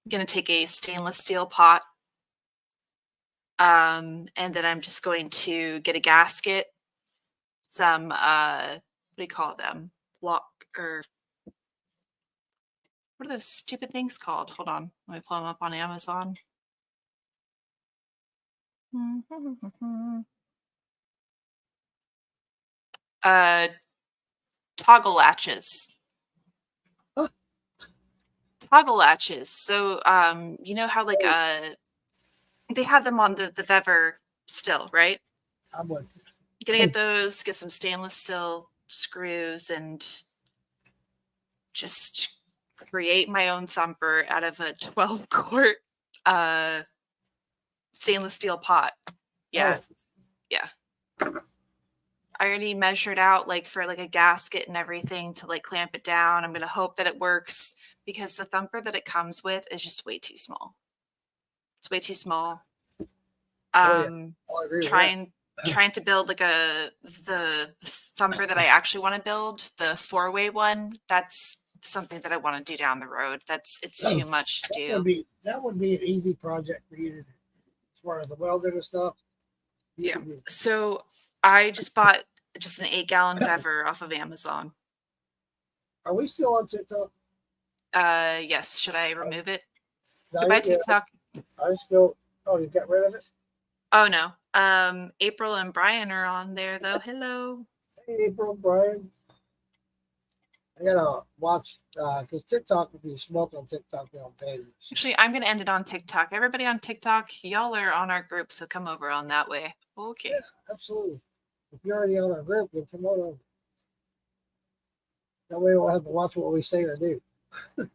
I'm going to take a stainless steel pot. And then I'm just going to get a gasket, some, what do you call them? Block or what are those stupid things called? Hold on. Let me pull them up on Amazon. Uh, toggle latches. Huh. Toggle latches. So, you know how like they have them on the Vever still, right? I'm with You're gonna get those, get some stainless steel screws, and just create my own thumper out of a 12-quart stainless steel pot. Yeah. Oh. Yeah. I already measured out like for like a gasket and everything to like clamp it down. I'm gonna hope that it works because the thumper that it comes with is just way too small. It's way too small. Oh, yeah. I'll agree with that. Trying to build like the thumper that I actually want to build, the 4-way one. That's something that I want to do down the road. It's too much to do. That would be an easy project for you to do, as far as the welding and stuff. Yeah. So I just bought just an 8-gallon Vever off of Amazon. Are we still on TikTok? Yes. Should I remove it? No, Goodbye, yeah, TikTok. I just go. Oh, you got rid of it? Oh no. April and Brian are on there though. Hello. Hey, April, Brian. I gotta watch because TikTok, if you smoke on TikTok, they don't pay you. Actually, I'm gonna end it on TikTok. Everybody on TikTok, y'all are on our group, so come over on that way. Okay. Yeah, absolutely. If you're already on our group, then come on over. That way, we don't have to watch what we say or do. All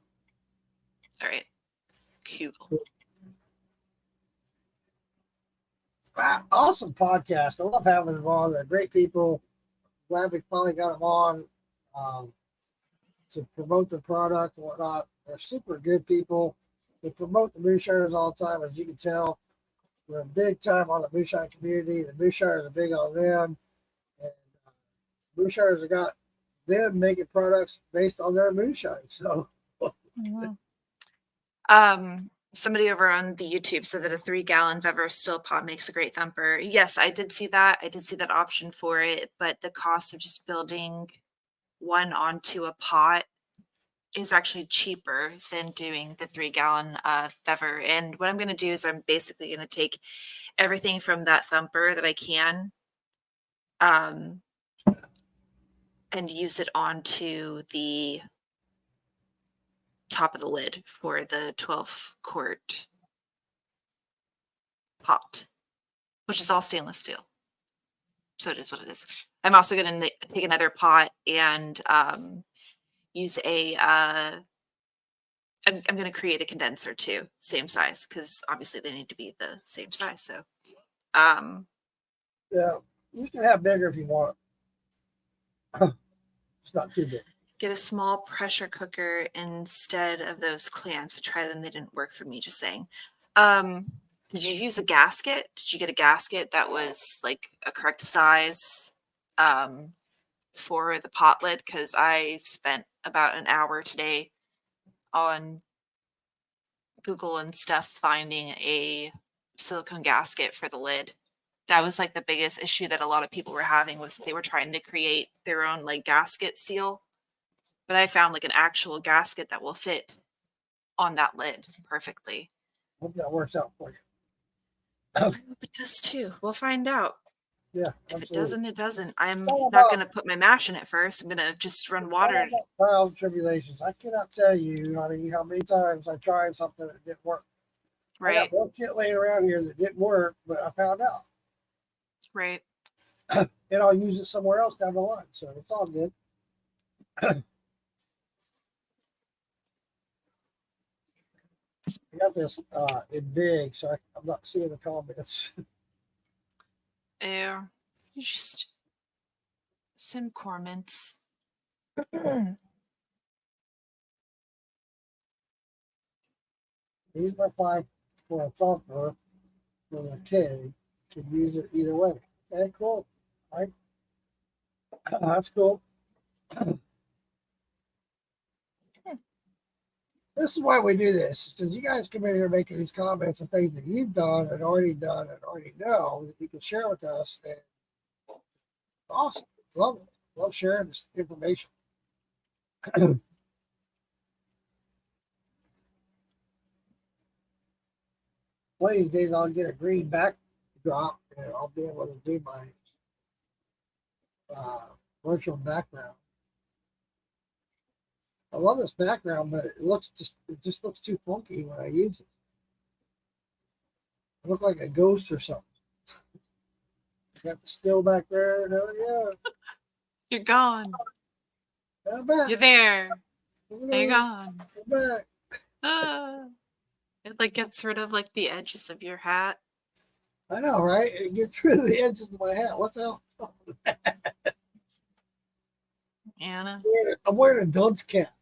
right. Cool. Awesome podcast. I love having them on. They're great people. Glad we finally got them on to promote the product and whatnot. They're super good people. They promote the moonshiners all the time, as you can tell. We're big time on the moonshine community. The moonshiners are big on them. And moonshiners have got them making products based on their moonshine. So, Somebody over on the YouTube said that a 3-gallon Vever still pot makes a great thumper. Yes, I did see that. I did see that option for it, but the cost of just building one onto a pot is actually cheaper than doing the 3-gallon Vever. And what I'm going to do is I'm basically going to take everything from that thumper that I can and use it onto the top of the lid for the 12-quart pot, which is all stainless steel. So it is what it is. I'm also going to take another pot and use a I'm going to create a condenser too, same size, because obviously they need to be the same size. So yeah, you can have bigger if you want. It's not too big. get a small pressure cooker instead of those clamps. I tried them, they didn't work for me, just saying. Did you use a gasket? Did you get a gasket that was like a correct size? for the pot lid because I spent about an hour today on Google and stuff finding a silicone gasket for the lid. That was like the biggest issue that a lot of people were having was they were trying to create their own like gasket seal. But I found like an actual gasket that will fit on that lid perfectly. Hope that works out for you. I hope it does too. We'll find out. Yeah, If it absolutely. doesn't, it doesn't. I'm all not about- going to put my mash in it first. I'm going to just run All water. about trials and tribulations. I cannot tell you, honey, how many times I tried something that didn't work. I Right, got one shit laying around here that didn't work, but I found out. right. And I'll use it somewhere else down the line. So it's all good. I got this in big, so I'm not seeing the comments. Ew. Just some comments. Use my 5 for a thumper for the K. Can use it either way. Okay, cool. All right. That's cool. This is why we do this, because you guys come in here making these comments and things that you've done and already know that you can share with us. And awesome. Love it. Love sharing this information. One of these days I'll get a green backdrop and I'll be able to do my virtual background. I love this background, but it just looks too funky when I use it. I look like a ghost or something. Got the still back there. Yeah. You're gone. I'm back. You're there. I'm You're gone. back. Ah. It like gets rid of like the edges of your hat. I know, right? It gets rid of the edges of my hat. What the hell? Anna. I'm wearing a dunce cap.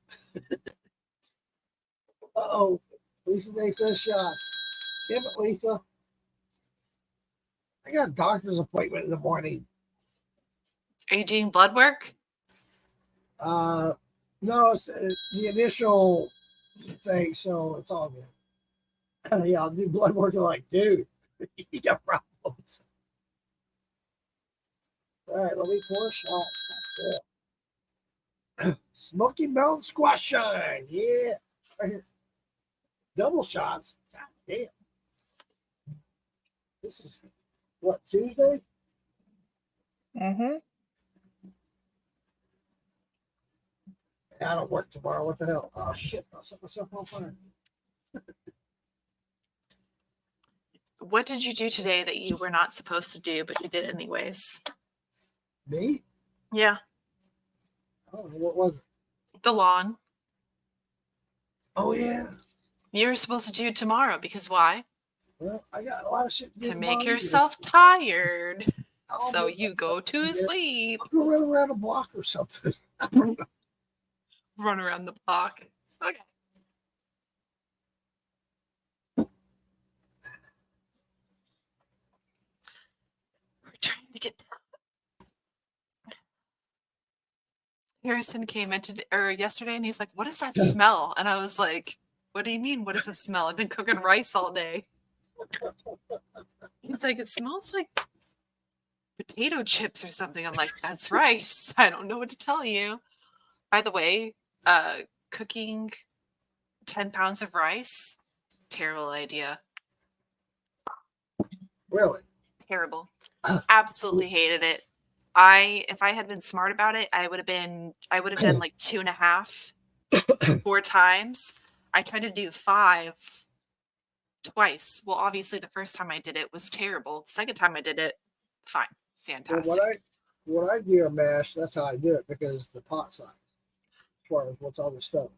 Uh-oh. Lisa Day says shots. Damn it, Lisa. I got a doctor's appointment in the morning. Are you doing blood work? No, it's the initial thing, so it's all good. Yeah, I'll do blood work. They're like, dude, you got problems. All right, let me pour a shot. Yeah. Smoky Mountain Squash Shine. Yeah. Right here. Double shots. God damn. This is what, Tuesday? Mm-hmm. I don't work tomorrow. What the hell? Oh shit! I'll set myself on fire. What did you do today that you were not supposed to do, but you did anyways? Me? Yeah. I don't know what was it. The lawn. Oh yeah. You were supposed to do it tomorrow because why? Well, I got a lot of shit To do make tomorrow. yourself tired. I'll So get you go myself to there. sleep. I'll go run around a block or something. Run around the block. Okay. We're trying to get down. Harrison came in yesterday and he's like, "What is that smell?" And I was like, "What do you mean? What is the smell? I've been cooking rice all day." He's like, "It smells like potato chips or something." I'm like, "That's rice. I don't know what to tell you." By the way, cooking 10 pounds of rice, terrible idea. Really? Terrible. Absolutely hated it. If I had been smart about it, I would have done like 2.5, 4 times. I tried to do 5 twice. Well, obviously the first time I did it was terrible. The second time I did it, fine. Well, Fantastic. when I do a mash, that's how I do it because the pot size, as far as what's all the stuff.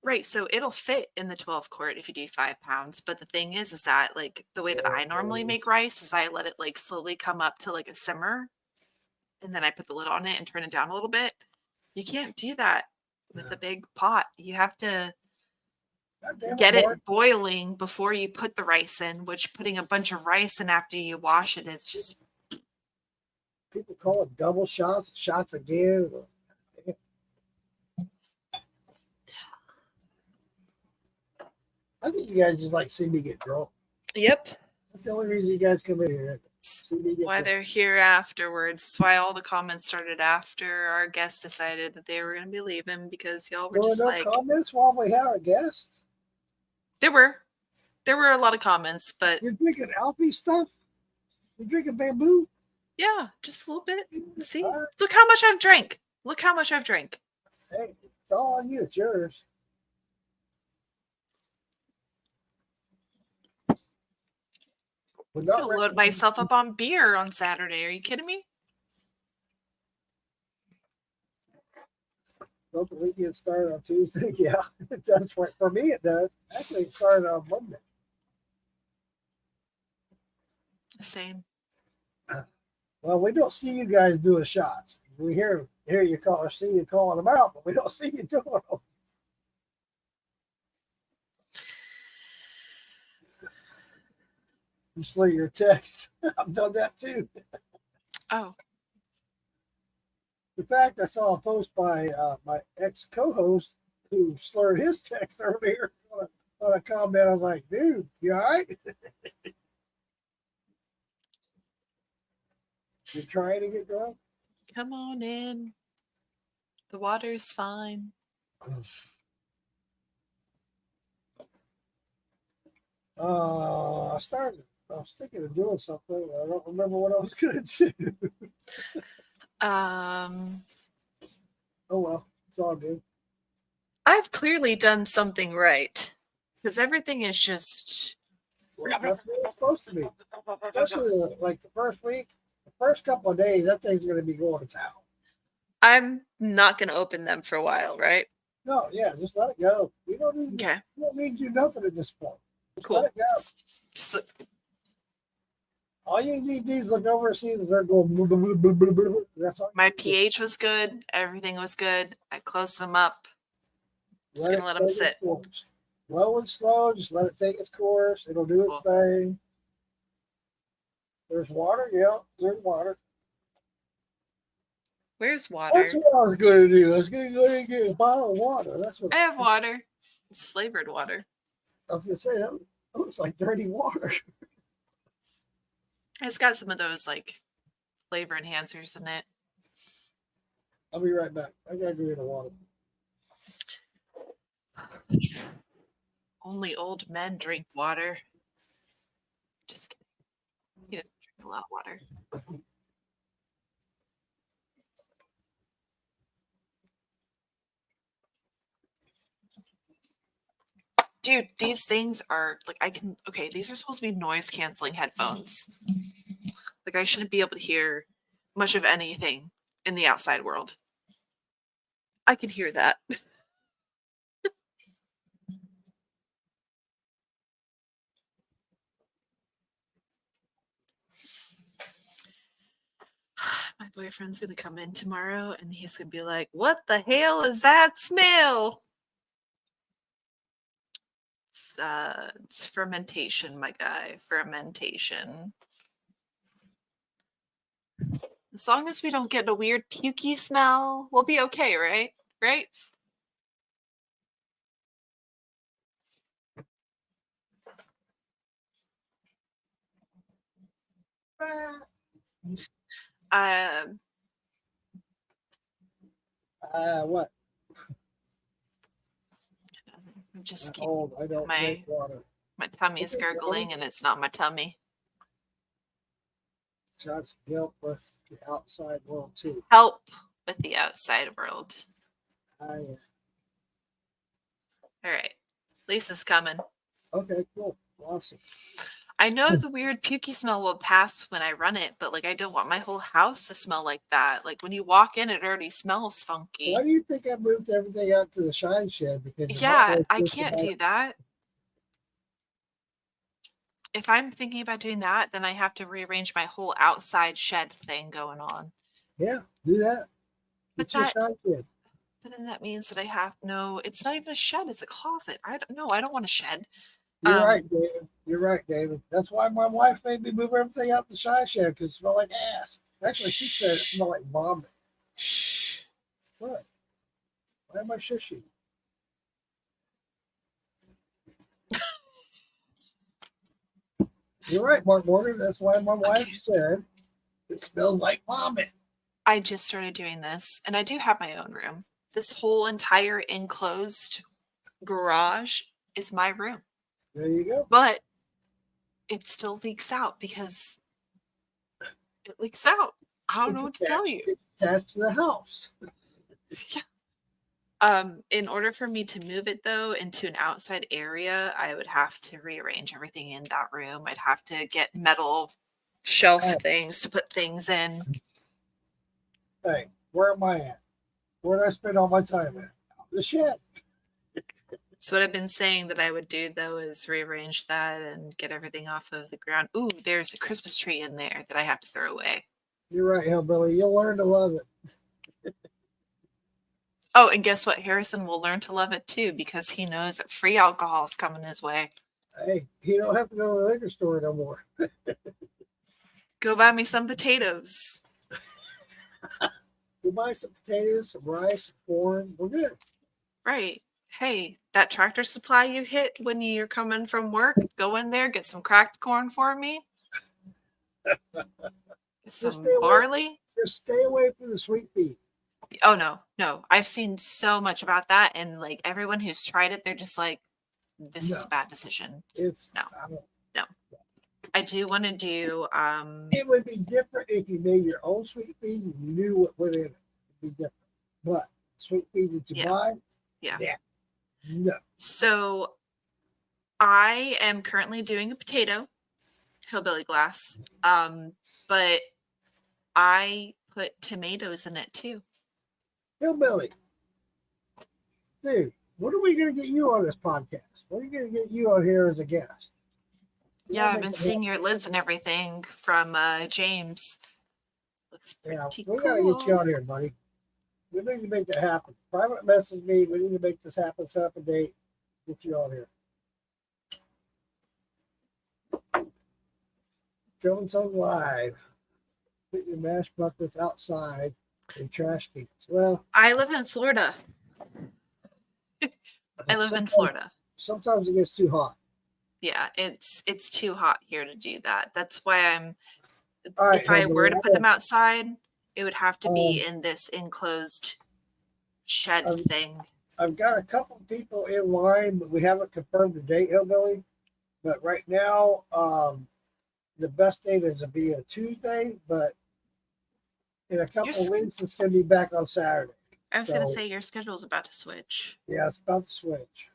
Right. So it'll fit in the 12 quart if you do 5 pounds. But the thing is that like the way that I normally make rice is I let it like slowly come up to like a simmer. And then I put the lid on it and turn it down a little bit. You can't do that with a big pot. You have to get it boiling before you put the rice in, which putting a bunch of rice in after you wash it is just People call it double shots, shots again. I think you guys just like see me get drunk. Yep. That's the only reason you guys come in here. See me get Why drunk. they're here afterwards. That's why all the comments started after our guests decided that they were going to be leaving, because y'all were There were just no like, comments while we had our guests. there were a lot of comments, but You're drinking Alfie stuff. You're drinking bamboo. yeah, just a little bit. See, All right. look how much I've drank. Look how much I've drank. Hey, it's all on you. It's yours. We're I'm not gonna load recommending- myself up on beer on Saturday. Are you kidding me? Don't the weekend started on Tuesday? Yeah, it does. For me, it does. Actually, it started on Monday. Same. Well, we don't see you guys doing shots. We hear you call or see you calling them out, but we don't see you doing them. You slur your text. I've done that too. Oh, In fact, I saw a post by my ex co-host who slurred his text earlier on a comment. I was like, dude, you all right? You're trying to get drunk? come on in. The water's fine. I was thinking of doing something. I don't remember what I was going to do. Oh, well, it's all good. I've clearly done something right, because everything is just. Well, that's what it's supposed to be. Especially like the first week, the first couple of days, that thing's going to be going to town. I'm not gonna open them for a while, right? No, yeah, just let it go. We don't need Okay, you don't need to do nothing at this point. Just cool. let it go. Just look, All you need to do is look over and see that they're going. Blah, blah, blah, blah, blah, blah. That's all. my pH was good. Everything was good. I closed them up. Just gonna let them take its sit. course. Low and slow, just let it take its course. It'll do its thing. There's water, yeah, there's water. Where's water? That's what I was going to do. I was going to go and get a bottle of water. That's what I have water. It's flavored water. I was going to say. That looks like dirty water. It's got some of those like flavor enhancers in it. I'll be right back. I got to go get the water. Only old men drink water. Just kidding. He doesn't drink a lot of water. Dude, these things are like okay, these are supposed to be noise canceling headphones. Like I shouldn't be able to hear much of anything in the outside world. I can hear that. My boyfriend's gonna come in tomorrow and he's gonna be like, "What the hell is that smell?" It's fermentation, my guy. Fermentation. As long as we don't get a weird pukey smell, we'll be okay, right? Right? What? I'm just keep Old. I don't my- drink water. my tummy's Okay, gurgling and it's not my tummy. Shots help with the outside world too. Help with the outside world. I, All right. Lisa's coming. okay, cool. Awesome. I know the weird pukey smell will pass when I run it, but like I don't want my whole house to smell like that. Like when you walk in, it already smells funky. Why do you think I moved everything out to the shine shed? Because your Yeah, hot I water can't system- do that. If I'm thinking about doing that, then I have to rearrange my whole outside shed thing going on. Yeah, do that. But It's your that- shine shed. But then that means that I have no, it's not even a shed, it's a closet. I don't know, I don't want a shed. You're right, David. You're right, David. That's why my wife made me move everything out the shine shed because it smelled like ass. Actually, she said it smelled like vomit. Shh. What? Why am I shushing? You're right, Mark Morgan. That's why my wife said it smelled like vomit. I just started doing this, and I do have my own room. This whole entire enclosed garage is my room, There you go. but it still leaks out because it leaks out. I don't know what to tell you. It's attached to the house. In order for me to move it though into an outside area, I would have to rearrange everything in that room. I'd have to get metal shelf things to put things in. Hey, where am I at? Where did I spend all my time at? The shed. So what I've been saying that I would do though is rearrange that and get everything off of the ground. Ooh, there's a Christmas tree in there that I have to throw away. You're right, Hillbilly. You'll learn to love it. Oh, and guess what? Harrison will learn to love it too because he knows that free alcohol is coming his way. Hey, he don't have to go to the liquor store no more. Go buy me some potatoes. You buy some potatoes, some rice, some corn. We're good. Right. Hey, that Tractor Supply you hit when you're coming from work, go in there, get some cracked corn for me. Get some barley. Just stay away from the sweet pea. Oh no. I've seen so much about that, and like everyone who's tried it, they're just like, this was a bad decision. No. I do want to do It would be different if you made your own sweet pea, you knew what went in it. It'd be different. But sweet pea that you buy, no. So I am currently doing a potato hillbilly glass. But I put tomatoes in it too. Hillbilly. Dude, when are we going to get you on this podcast? When are we going to get you on here as a guest? Yeah, I've been seeing your lids and everything from James. Looks pretty cool. We got to get you on here, buddy. We need to make that happen. Private message me. We need to make this happen. Set up a date. Get you on here. Jones on live. Put your mash buckets outside and trash cans. Well, I live in Florida. I live in Florida. Sometimes it gets too hot. Yeah, it's too hot here to do that. That's why I'm. Right, if I were to put them outside, it would have to be in this enclosed shed thing. I've got a couple people in line, but we haven't confirmed the date, Hillbilly. But right now, the best date is to be a Tuesday, but in a couple of weeks, it's going to be back on Saturday. I was going to say your schedule's about to switch. Yeah, it's about to switch.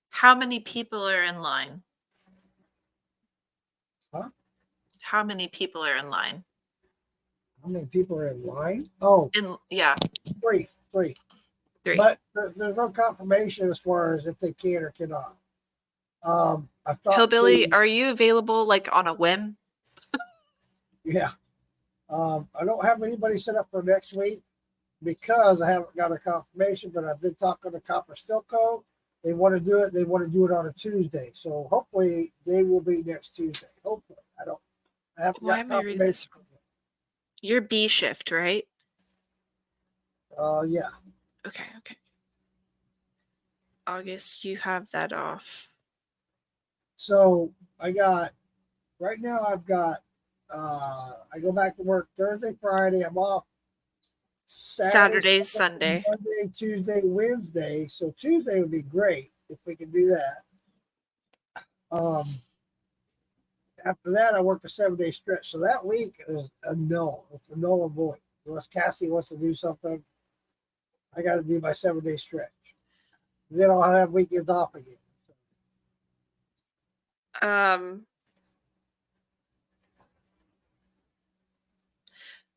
How many people are in line? Huh? How many people are in line? How many people are in line? Oh, yeah. Three. But there's no confirmation as far as if they can or cannot. Hillbilly, are you available like on a whim? Yeah. I don't have anybody set up for next week because I haven't got a confirmation, but I've been talking to Copper Stilco. They want to do it. They want to do it on a Tuesday. So hopefully they will be next Tuesday. Hopefully. I haven't got confirmation. You're B shift, right? Yeah. Okay. August, you have that off. So I go back to work Thursday, Friday. I'm off Saturday, Sunday. Monday, Tuesday, Wednesday. So Tuesday would be great if we could do that. After that, I work a 7-day stretch. So that week is a no. It's a null and void. Unless Cassie wants to do something, I got to do my 7-day stretch. Then I'll have weekends off again.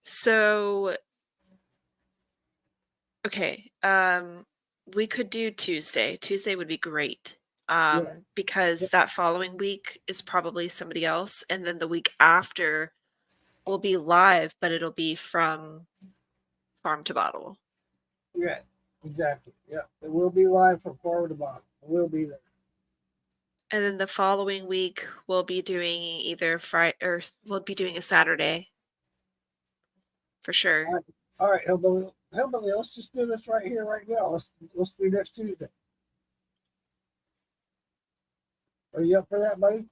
So, okay. We could do Tuesday. Tuesday would be great. Because that following week is probably somebody else. And then the week after will be live, but it'll be from farm to bottle. Yeah, exactly. Yeah. It will be live from farm to bottle. We'll be there. And then the following week we'll be doing either Friday or we'll be doing a Saturday for sure. All right, Hillbilly. Hillbilly, let's just do this right here, right now. Let's do next Tuesday. Are you up for that, buddy?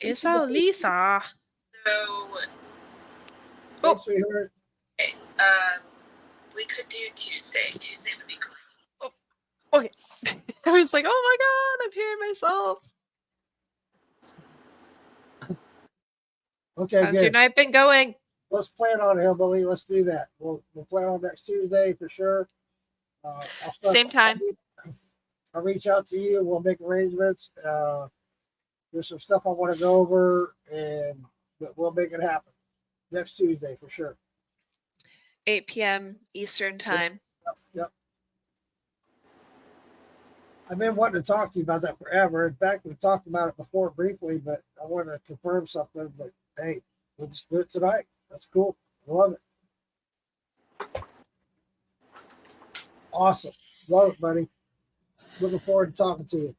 Esa Lisa. So, Oh. Thanks, sweetheart. okay, we could do Tuesday. Tuesday would be great. Okay. I was like, oh my god, I'm hearing myself. Okay, How's your good. night been going? Let's plan on it, Hillbilly. Let's do that. We'll plan on next Tuesday for sure. I'll start, Same time. I'll reach out to you. We'll make arrangements. There's some stuff I want to go over, and we'll make it happen next Tuesday for sure. 8 p.m. Eastern time. Yep. I've been wanting to talk to you about that forever. In fact, we talked about it before briefly, but I wanted to confirm something. But hey, we'll just do it tonight. That's cool. I love it. Awesome. Love it, buddy. Looking forward to talking to you.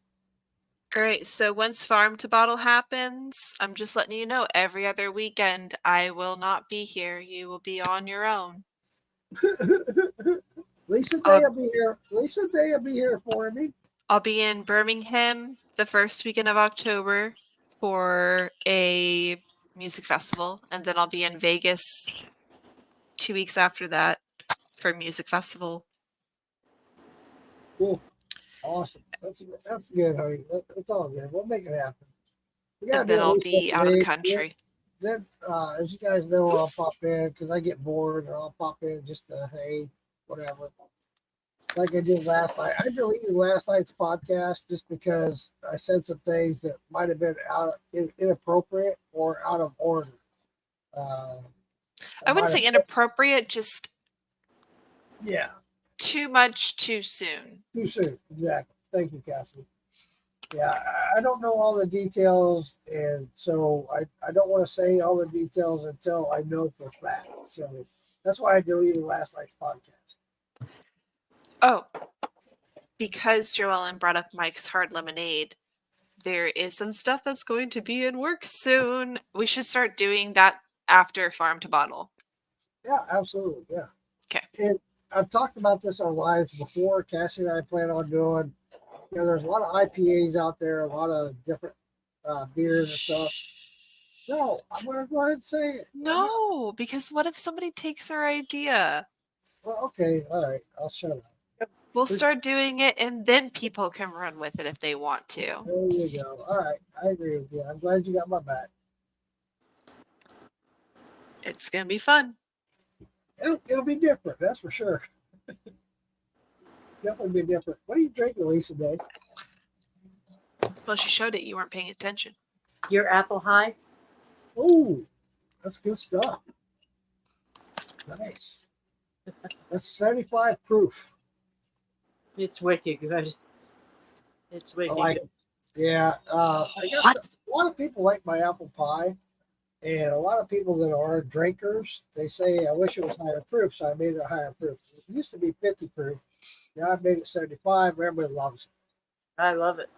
All right, so once Farm to Bottle happens, I'm just letting you know every other weekend I will not be here. You will be on your own. Lisa Day will be here. Lisa Day will be here for me. I'll be in Birmingham the first weekend of October for a music festival, and then I'll be in Vegas 2 weeks after that for a music festival. Cool. Awesome. That's good, honey. That's all good. We'll make it happen. And then I'll be out of the country. Then, as you guys know, I'll pop in because I get bored, or I'll pop in just to, hey, whatever. Like I did last night. I deleted last night's podcast just because I said some things that might have been inappropriate or out of order. I wouldn't say inappropriate, just too much too soon. Too soon, exactly. Thank you, Cassie. Yeah, I don't know all the details, and so I don't want to say all the details until I know for a fact. So that's why I deleted last night's podcast. Oh, because Jo Ellyn brought up Mike's Hard Lemonade, there is some stuff that's going to be in works soon. We should start doing that after Farm to Bottle. Yeah, absolutely. Yeah. Okay. And I've talked about this on lives before. Cassie and I plan on doing. There's a lot of IPAs out there, a lot of different beers and stuff. No, I'm going to go ahead and say it. No, because what if somebody takes our idea? Well, okay, all right, I'll shut up. We'll start doing it, and then people can run with it if they want to. There you go. All right, I agree with you. I'm glad you got my back. It's going to be fun. It'll be different, that's for sure. Definitely be different. What are you drinking, Lisa Day? Well, she showed it. You weren't paying attention. Your apple high? Ooh, that's good stuff. Nice. That's 75 proof. It's wicked good. It's wicked I like good. it. Yeah. I guess a lot of people like my apple pie, and a lot of people that are drinkers, they say, I wish it was higher proof, so I made it a higher proof. It used to be 50 proof. Now I've made it 75. Everybody loves it. I love it.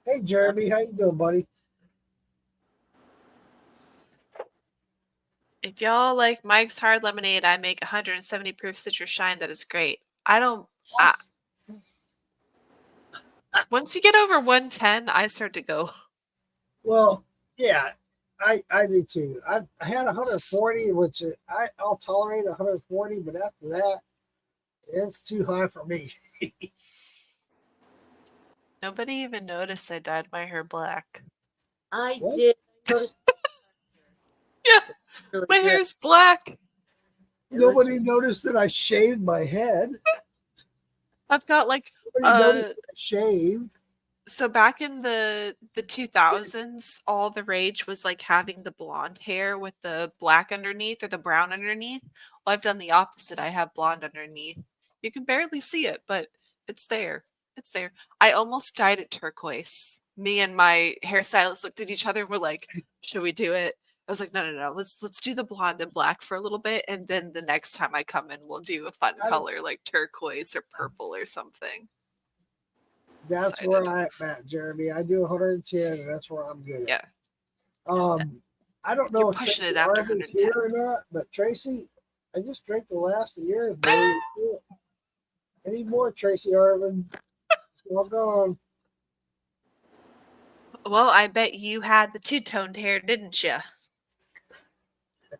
Hey, Jeremy, how you doing, buddy? If y'all like Mike's Hard Lemonade, I make 170 proof citrus shine. That is great. Once you get over 110, I start to go. Well, yeah, I do too. I had 140, which I'll tolerate 140, but after that, it's too high for me. Nobody even noticed I dyed my hair black. I What? did notice. Yeah, Really my good. hair's black. Nobody noticed that I shaved my head. I've got like Nobody noticed that I shaved. so back in the 2000s, all the rage was like having the blonde hair with the black underneath or the brown underneath. Well, I've done the opposite. I have blonde underneath. You can barely see it, but it's there. It's there. I almost dyed it turquoise. Me and my hairstylist looked at each other and were like, should we do it? I was like, no. Let's do the blonde and black for a little bit, and then the next time I come in, we'll do a fun color like turquoise or purple or something. That's excited. where I'm at, Jeremy. I do 110, and that's where I'm good at. Yeah. I don't know You're if pushing Tracy it after Arvin's 110. here or not, but Tracy, I just drank the last of yours, buddy. I need more, Tracy Arvin. Well gone. Well, I bet you had the two-toned hair, didn't you?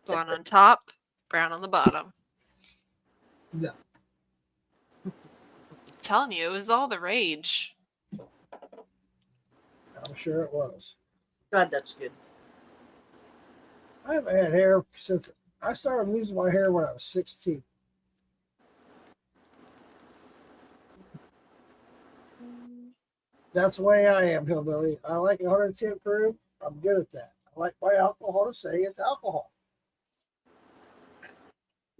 Blonde on top, brown on the bottom. No. I'm telling you, it was all the rage. I'm sure it was. God, that's good. I haven't had hair since I started losing my hair when I was 16. That's the way I am, hillbilly. I like 110 proof. I'm good at that. I like my alcohol to say it's alcohol.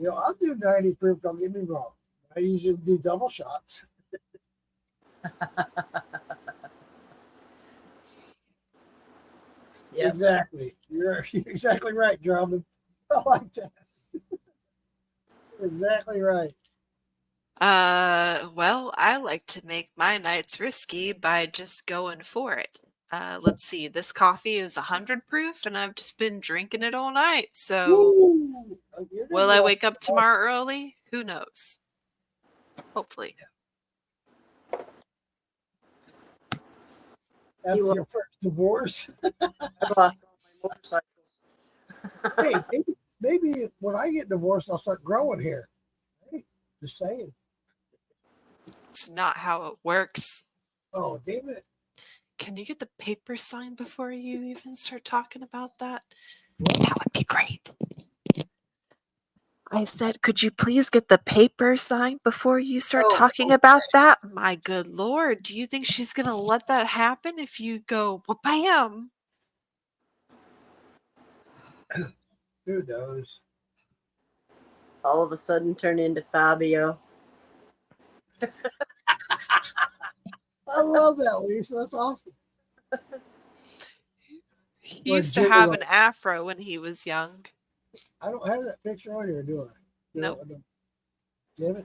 I'll do 90 proof. Don't get me wrong. I usually do double shots. Yep. Exactly. You're exactly right, Drummond. I like that. You're exactly right. Well, I like to make my nights risky by just going for it. Let's see, this coffee is 100 proof, and I've just been drinking it all night. So, Woo! You're gonna will be I like, wake up tomorrow early? Who knows? Hopefully. after You will- your first divorce. I've lost all my motorcycles. Hey, maybe when I get divorced, I'll start growing hair. Hey, just saying. It's not how it works. Oh, damn it. Can you get the paper signed before you even start talking about that? That would be great. I said, could you please get the paper signed before you start talking about that? My good Lord, do you think she's going to let that happen if you go, well, bam? Who knows? All of a sudden turn into Fabio. I love that, Lisa. That's awesome. He Or used to have Gigolo. an afro when he was young. I don't have that picture on here, do I? No, Nope. I don't. Damn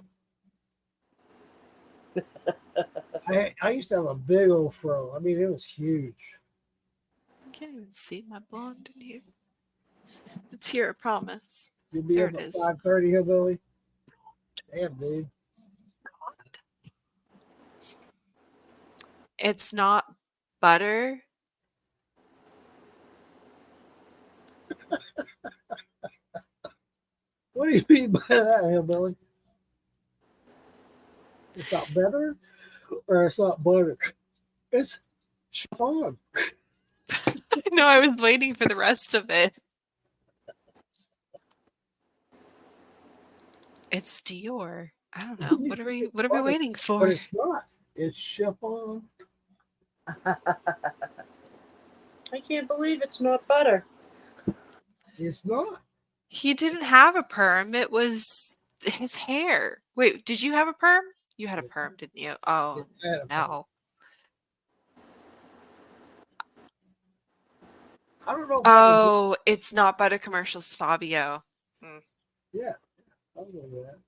it. I used to have a big old fro. I mean, it was huge. You can't even see my blonde in here. It's here, I promise. You'd be There up it at is. 5:30, hillbilly. Damn, dude. It's not butter. What do you mean by that, hillbilly? It's not better or it's not butter. It's chiffon. No, I was waiting for the rest of it. It's Dior. I don't know. What are we waiting But for? it's not. It's chiffon. I can't believe it's not butter. It's not. He didn't have a perm. It was his hair. Wait, did you have a perm? You had a perm, didn't you? Oh, It had a no. I don't know. If Oh, it's not butter commercials, Fabio. yeah, I'll go with that.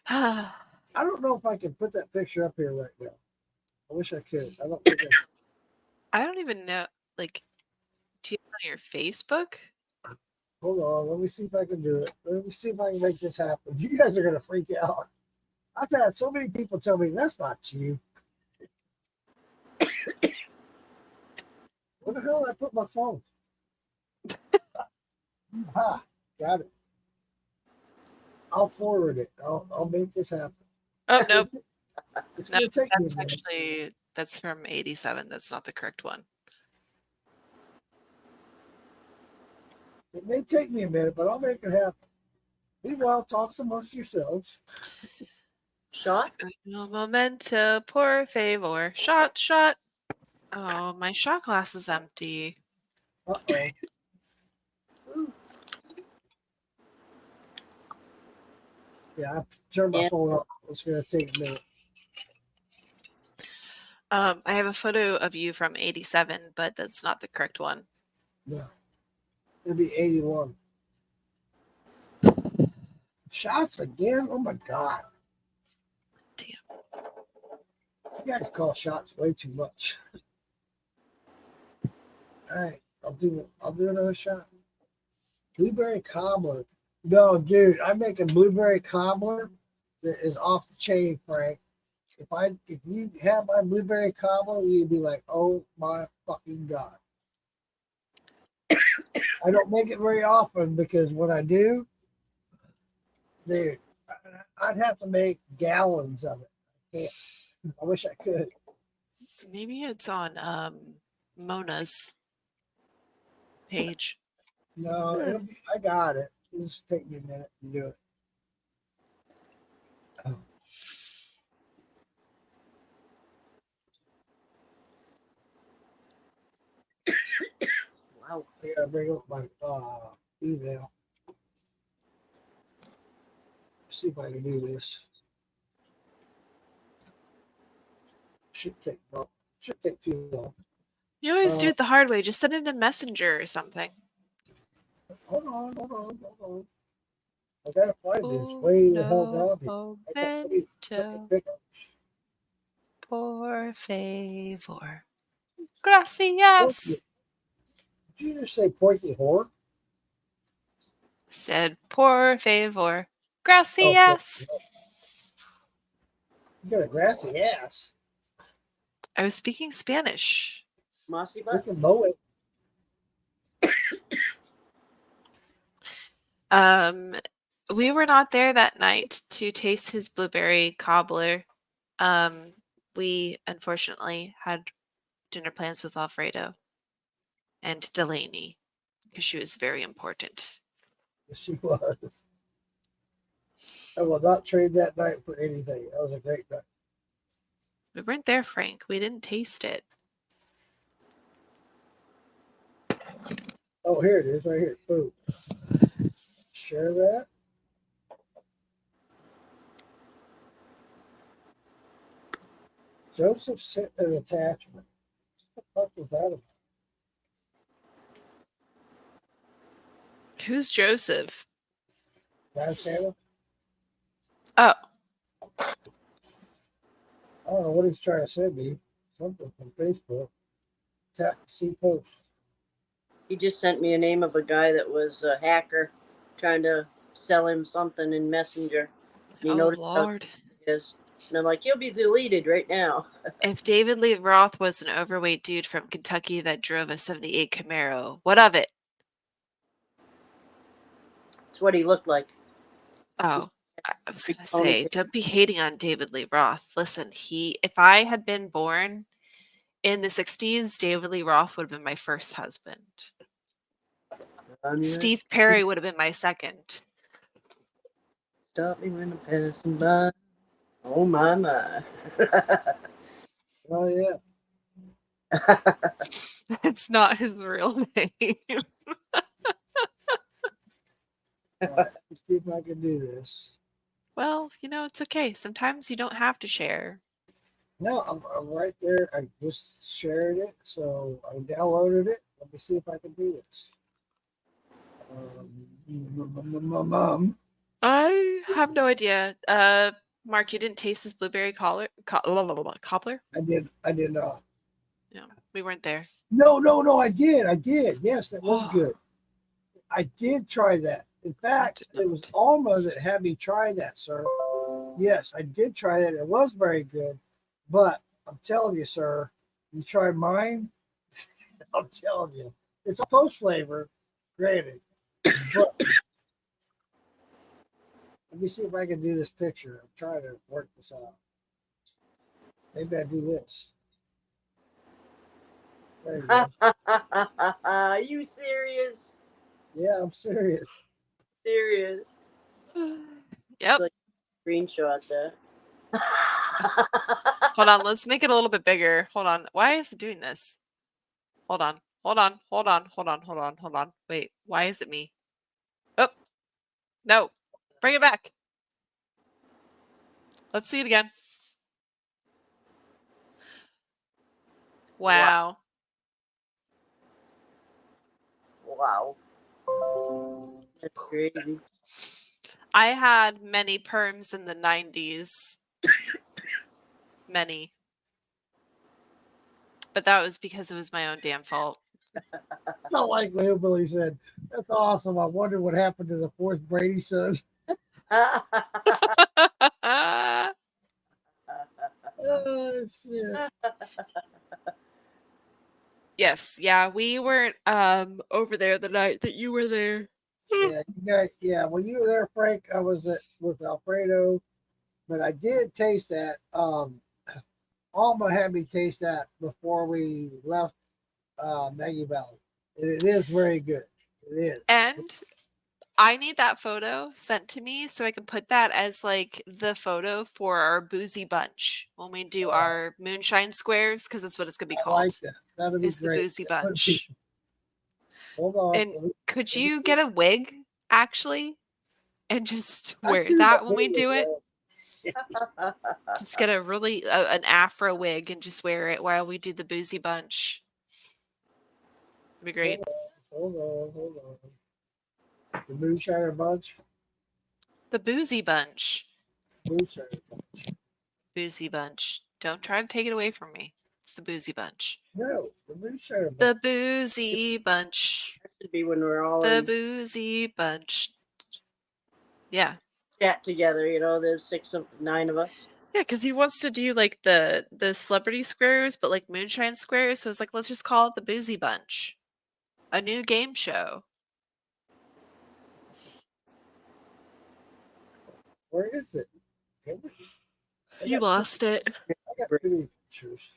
I I don't know if I can put that picture up here right now. I wish I could. I don't think don't even know. Like, do you have it on your Facebook? Hold on. Let me see if I can do it. Let me see if I can make this happen. You guys are going to freak out. I've had so many people tell me that's not you. Where the hell did I put my phone? Got it. I'll forward it. I'll make this happen. Oh, nope. It's No, going to take me a that's minute. actually, that's from 87. That's not the correct one. It may take me a minute, but I'll make it happen. Meanwhile, talk amongst yourselves. Shot? No momento, por favor. Shot, shot. Oh, my shot glass is empty. Uh-oh. Yeah, I turned my phone off. It's going to take a minute. I have a photo of you from 87, but that's not the correct one. No. It'll be 81. Shots again? Oh my God. Damn. You guys call shots way too much. All right, I'll do another shot. Blueberry cobbler. No, dude, I'm making blueberry cobbler that is off the chain, Frank. If you have my blueberry cobbler, you'd be like, oh my fucking god. I don't make it very often because when I do, dude, I'd have to make gallons of it. I can't. I wish I could. Maybe it's on Mona's page. No, I got it. It'll just take me a minute to do it. Oh. Wow. I gotta bring up my email. See if I can do this. Should take too long. You always do it the hard way. Just send it in Messenger or something. Hold on. I gotta find this way the hell down here. I got so many fucking pictures. Por favor. Gracias. Did you just say porky whore? Said por favor. Gracias. Oh, you got a grassy ass. I was speaking Spanish. Mossy We butt. can mow it. We were not there that night to taste his blueberry cobbler. We unfortunately had dinner plans with Alfredo and Delaney because she was very important. Yes, she was. I will not trade that night for anything. That was a great night. We weren't there, Frank. We didn't taste it. Oh, here it is, right here. Boom. Share that. Joseph sent an attachment. What the fuck was that about? Who's Joseph? That Santa? Oh, I don't know what he's trying to send me. Something from Facebook. Tap see post. He just sent me a name of a guy that was a hacker trying to sell him something in Messenger. And he oh noticed how Lord. it is. And I'm like, he'll be deleted right now. If David Lee Roth was an overweight dude from Kentucky that drove a 78 Camaro, what of it? It's what he looked like. Oh, I was Big gonna say, ponytail. don't be hating on David Lee Roth. Listen, if I had been born in the 60s, David Lee Roth would have been my first husband. Steve Perry would have been my second. Stop me when I'm passing by. Oh my. Oh yeah. It's not his real name. Let's see if I can do this. Well, it's okay. Sometimes you don't have to share. No, I'm right there. I just shared it, so I downloaded it. Let me see if I can do this. I have no idea. Mark, you didn't taste his blueberry cobbler? I did not. Yeah, we weren't there. No, I did. Yes, that was good. I did try that. In fact, it was Alma that had me try that, sir. Yes, I did try that. It was very good. But I'm telling you, sir, you try mine, I'm telling you, it's a post flavor, granted. But let me see if I can do this picture. I'm trying to work this out. Maybe I do this. There you go. Are you serious? Yeah, I'm serious. Serious. Yep. Like screenshot that. Hold on, let's make it a little bit bigger. Hold on. Why is it doing this? Hold on. Wait, why is it me? Oh, no. Bring it back. Let's see it again. Wow. Wow. That's crazy. I had many perms in the 90s. Many. But that was because it was my own damn fault. Not like Hillbilly said. That's awesome. I wonder what happened to the fourth Brady son. Shit. Yes, yeah, we weren't over there the night that you were there. Yeah, you guys. Yeah, when you were there, Frank, I was with Alfredo, but I did taste that. Alma had me taste that before we left Maggie Valley. It is very good. It is. And I need that photo sent to me so I can put that as like the photo for our boozy bunch when we do our moonshine squares, because that's what it's gonna be I called. like that. That'd be Is the great. boozy That would be- bunch. Hold on. And could you get a wig actually and just I wear do that when we wig, do it? man. Just get a really an afro wig and just wear it while we do the boozy bunch. It'd be great. Hold on. The Moonshiner Bunch. The boozy bunch. Moonshiner Bunch. Boozy bunch. Don't try to take it away from me. It's the boozy bunch. No, the Moonshiner Bunch. The boozy bunch. That should be when we're all The in boozy bunch. Yeah. chat together. You know, there's 9 of us. Yeah, because he wants to do like the celebrity squares, but like moonshine squares. So it's like, let's just call it the boozy bunch. A new game show. Where is it? You lost it. I got too many pictures.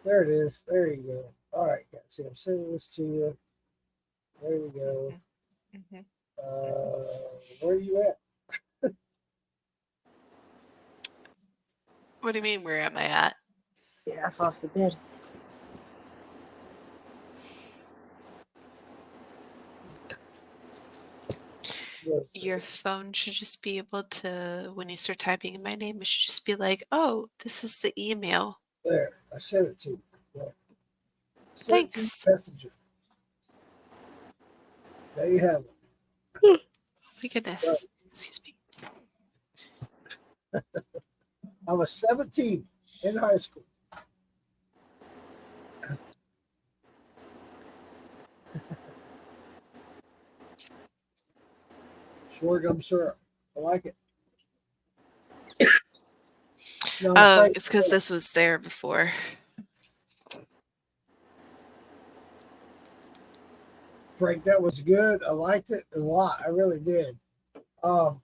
There it is. There you go. All right, guys. See, I'm sending this to you. There you go. Mhm. Where are you at? What do you mean, where am I at? Yeah, I off the bed. Your phone should just be able to, when you start typing in my name, it should just be like, oh, this is the email. There. I sent it to you. There. Send it to Thanks. Messenger. There you have it. Oh my goodness. Excuse me. I was 17 in high school. Sorghum syrup. I like it. No, Oh, Frank, it's because this was there before. Frank, that was good. I liked it a lot. I really did.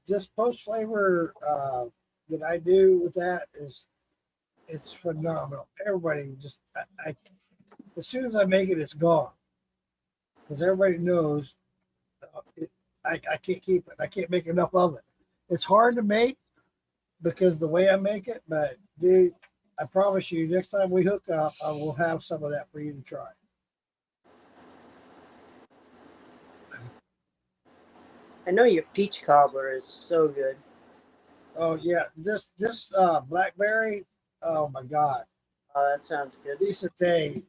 This post flavor that I do with that it's phenomenal. Everybody just I as soon as I make it, it's gone because everybody knows I can't keep it. I can't make enough of it. It's hard to make because the way I make it, but dude, I promise you, next time we hook up, I will have some of that for you to try. I know your peach cobbler is so good. Oh yeah, this blackberry. Oh my god, Oh, that sounds good. decent day.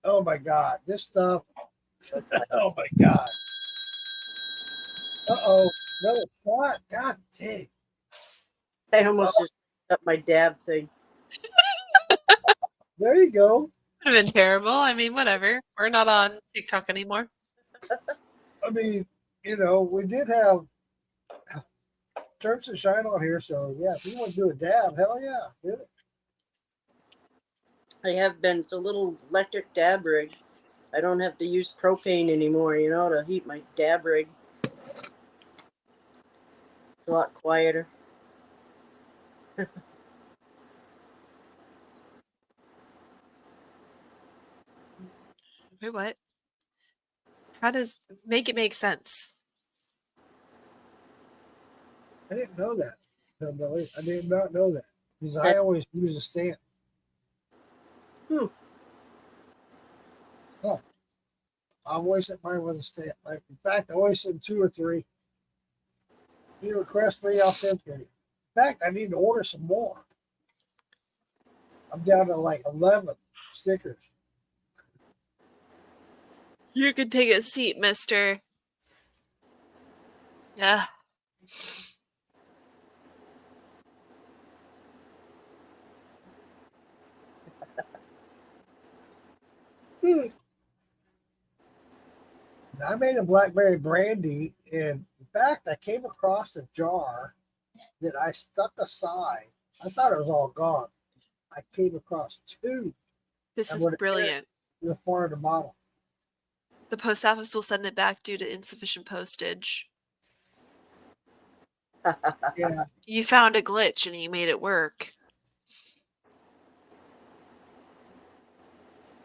Oh my god, this stuff. Oh my god. Uh-oh, another shot. God dang. I almost just up my dab thing. There you go. Would have been terrible. I mean, whatever. We're not on TikTok anymore. I mean, we did have Terps and Shine on here, so yeah, if you want to do a dab, hell yeah, do it. I have been. It's a little electric dab rig. I don't have to use propane anymore, to heat my dab rig. It's a lot quieter. Wait, what? How does make it make sense? I didn't know that. No, Billy. I did not know that because I always use a stand. Oh, I always hit mine with a stand. In fact, I always send 2 or 3. If you request 3, I'll send 3. In fact, I need to order some more. I'm down to like 11 stickers. You can take a seat, mister. Yeah. I made a blackberry brandy, and in fact, I came across a jar that I stuck aside. I thought it was all gone. I came across two. This I is would have brilliant. in the front of the bottle. The post office will send it back due to insufficient postage. Yeah, You found a glitch and you made it work.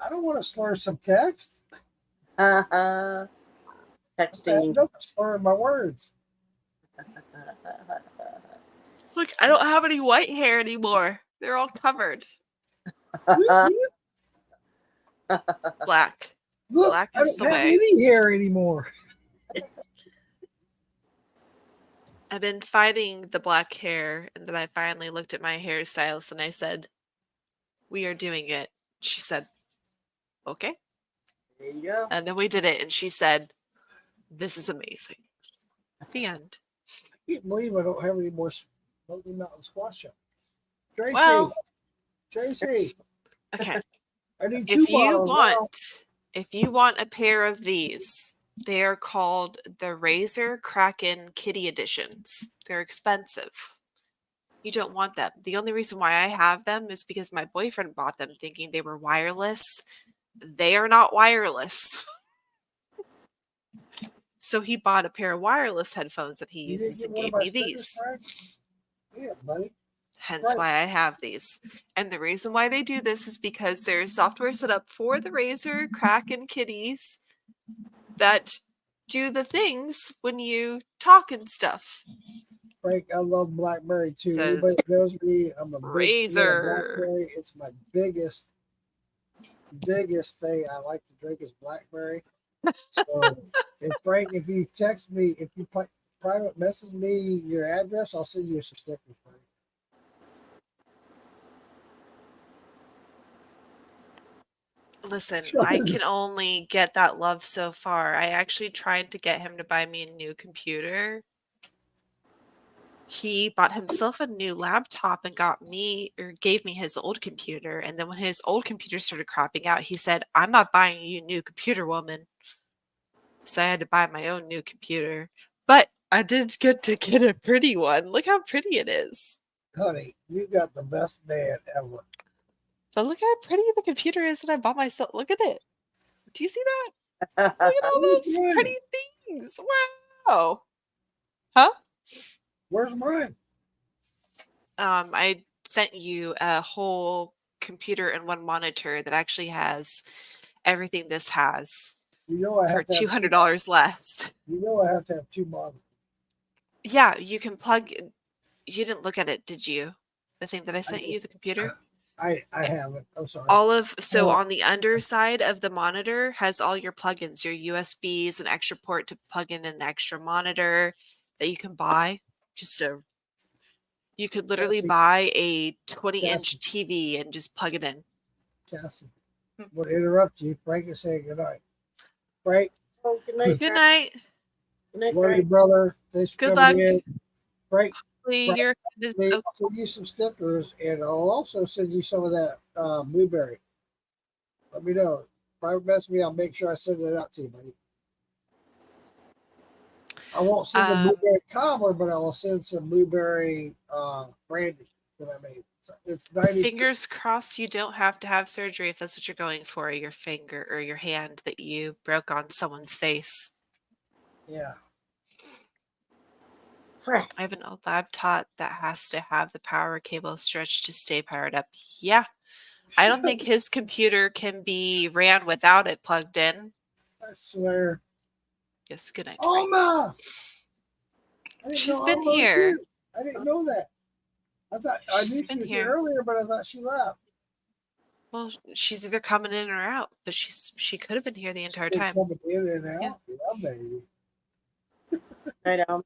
I don't want to slur some text. Texting. Don't slur my words. Look, I don't have any white hair anymore. They're all covered. Black. Look, Black I is don't the have way. any hair anymore. I've been fighting the black hair, and then I finally looked at my hairstylist and I said, "We are doing it." She said, "Okay." There you go. And then we did it, and she said, "This is amazing." The end. I can't believe I don't have any more Smoky Mountain Squash up. Tracy, Well, Tracy, okay. I need two bottles now. If you want a pair of these, they are called the Razor Kraken Kitty Editions. They're expensive. You don't want them. The only reason why I have them is because my boyfriend bought them thinking they were wireless. They are not wireless. So he bought a pair of wireless headphones that he You didn't uses get and one of gave my me stickers, these. Frank? Yeah, buddy. Hence Right. why I have these. And the reason why they do this is because there's software set up for the Razor Kraken kitties that do the things when you talk and stuff. Frank, I love blackberry too. Says Anybody that knows me, I'm a big fan of Razor. blackberry. It's my biggest thing I like to drink is blackberry. So, and Frank, if you text me, if you private message me your address, I'll send you some stickers, Frank. Listen, I can only get that love so far. I actually tried to get him to buy me a new computer. He bought himself a new laptop and gave me his old computer. And then when his old computer started crapping out, he said, "I'm not buying you a new computer, woman." So I had to buy my own new computer. But I did get to get a pretty one. Look how pretty it is. Honey, you got the best man ever. But look how pretty the computer is that I bought myself. Look at it. Do you see that? Look at all those Yeah. pretty things. Wow. Huh? Where's mine? I sent you a whole computer and one monitor that actually has everything this has You know I for have to have $200 less. You know I have to have two monitors. Yeah, you can plug. You didn't look at it, did you? The thing that I sent did. you, the computer? I haven't. I'm sorry. So Oh. on the underside of the monitor has all your plugins, your USBs, an extra port to plug in an extra monitor that you can buy. You could literally Cassie. buy a 20-inch TV and just plug it in. Cassie, I'm going to interrupt you. Frank is saying goodnight. Frank, Oh, good night, Good Frank. night. Good night, love you, Frank. brother. Thanks for Good coming luck. in. Frank, Hopefully Right. your head is I'll okay. send you some stickers, and I'll also send you some of that blueberry. Let me know. Private message me. I'll make sure I send it out to you, buddy. I won't send the blueberry cobbler, but I will send some blueberry brandy that I made. So it's 90. Fingers crossed you don't have to have surgery if that's what you're going for, your finger or your hand that you broke on someone's face. Yeah. Frank. I have an old laptop that has to have the power cable stretched to stay powered up. Yeah. I don't think his computer can be ran without it plugged in. I swear. Yes, good night, Frank. Alma! I didn't She's know been Alma was here. I didn't know that. I knew She's she been was here here. earlier, but I thought she left. Well, she's either coming in or out, but she could have been here the entire Been time. coming in and out. Yeah. Yeah, baby. Night, Al.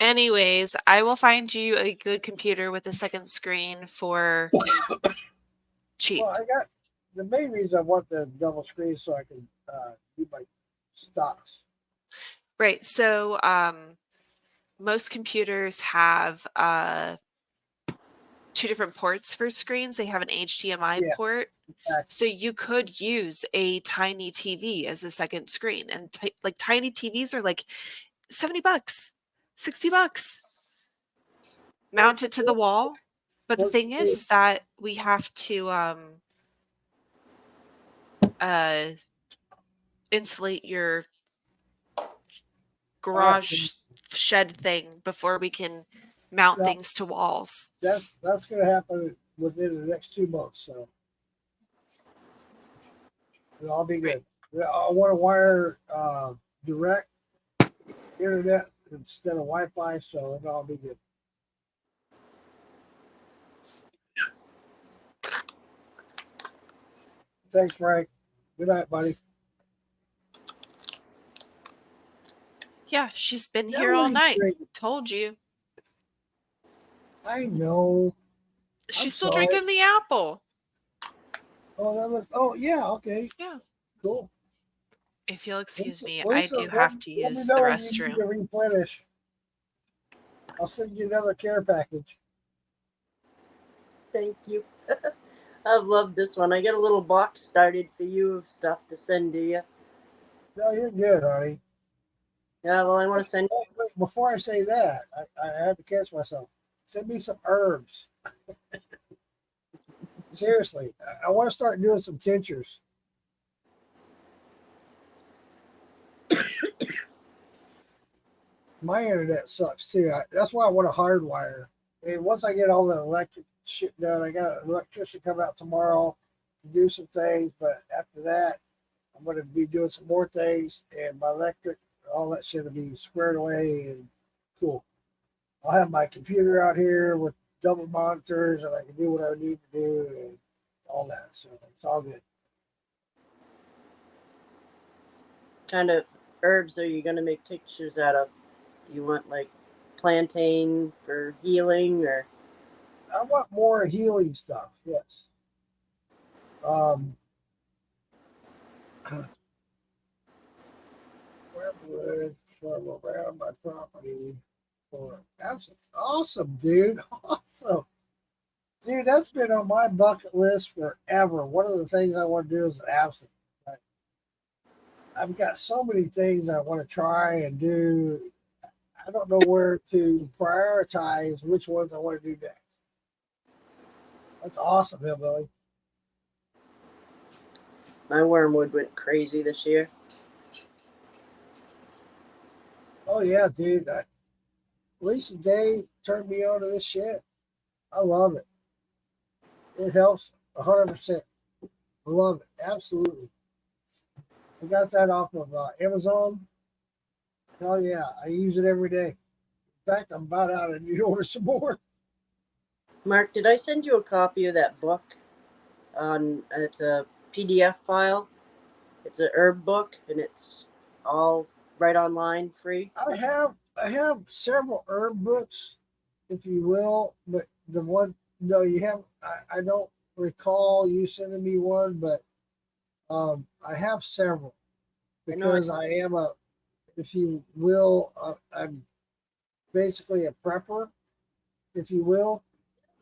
Anyways, I will find you a good computer with a second screen for cheap. Well, I got the main reason I want the double screen so I can do my stocks. Right. So, most computers have two different ports for screens. They have an HDMI Yeah. port. Exactly. So you could use a tiny TV as a second screen, and like tiny TVs are like $70, $60. Mount it to the wall. But the thing is that we have to insulate your garage shed thing before we can mount things to walls. That's going to happen within the next 2 months. So it'll all be good. I want to wire direct internet instead of Wi-Fi, so it'll all be good. Thanks, Frank. Good night, buddy. Yeah, she's been here all night. Told you. I know. She's still drinking the apple. Oh, yeah, okay. Yeah. Cool. If you'll excuse me, Lisa, I do have to use the restroom. You need to replenish. I'll send you another care package. Thank you. I've loved this one. I got a little box started for you of stuff to send to you. No, you're good, honey. Yeah, well, I want to send. Wait, before I say that, I have to catch myself. Send me some herbs. Seriously, I want to start doing some tinctures. My internet sucks too. That's why I want a hardwire. And once I get all the electric shit done, I got an electrician coming out tomorrow to do some things. But after that, I'm going to be doing some more things, and my electric, all that shit will be squared away and cool. I'll have my computer out here with double monitors, and I can do what I need to do and all that. So it's all good. What kind of herbs are you going to make tinctures out of? Do you want like plantain for healing, or? I want more healing stuff. Yes. Redwood from around my property for absinthe. Awesome, dude. Awesome. Dude, that's been on my bucket list forever. One of the things I want to do is absinthe. I've got so many things I want to try and do. I don't know where to prioritize which ones I want to do next. That's awesome, Hillbilly. My wormwood went crazy this year. Oh yeah, dude. Lisa Day turned me on to this shit. I love it. It helps 100%. I love it. Absolutely. I got that off of Amazon. Hell yeah. I use it every day. In fact, I'm about out and you order some more. Mark, did I send you a copy of that book? It's a PDF file. It's an herb book, and it's all right online, free. I have several herb books, if you will, but the one you have I don't recall you sending me one, but I have several because I am if you will, I'm basically a prepper, if you will,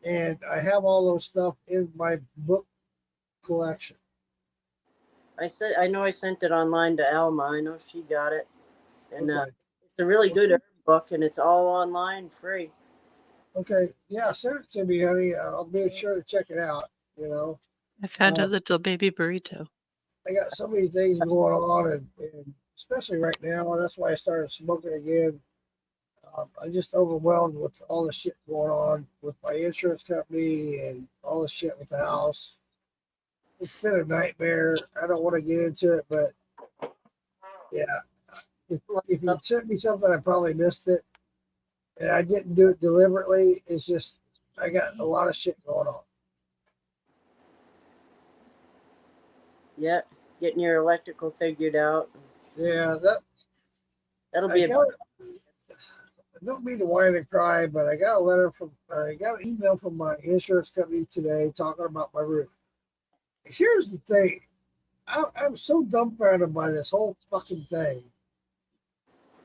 and I have all those stuff in my book collection. I know I sent it online to Alma. I know she got it, and Okay. it's a really good herb book, and it's all online, free. Okay, yeah, send it to me, honey. I'll be sure to check it out. You know, I found a little baby burrito. I got so many things going on, and especially right now, that's why I started smoking again. I'm just overwhelmed with all the shit going on with my insurance company and all the shit with the house. It's been a nightmare. I don't want to get into it, but yeah, if you sent me something, I probably missed it, and I didn't do it deliberately. It's just I got a lot of shit going on. Yeah, getting your electrical figured out. Yeah, that'll be I don't mean to whine and cry, but I got an email from my insurance company today talking about my roof. Here's the thing. I'm so dumbfounded by this whole fucking thing.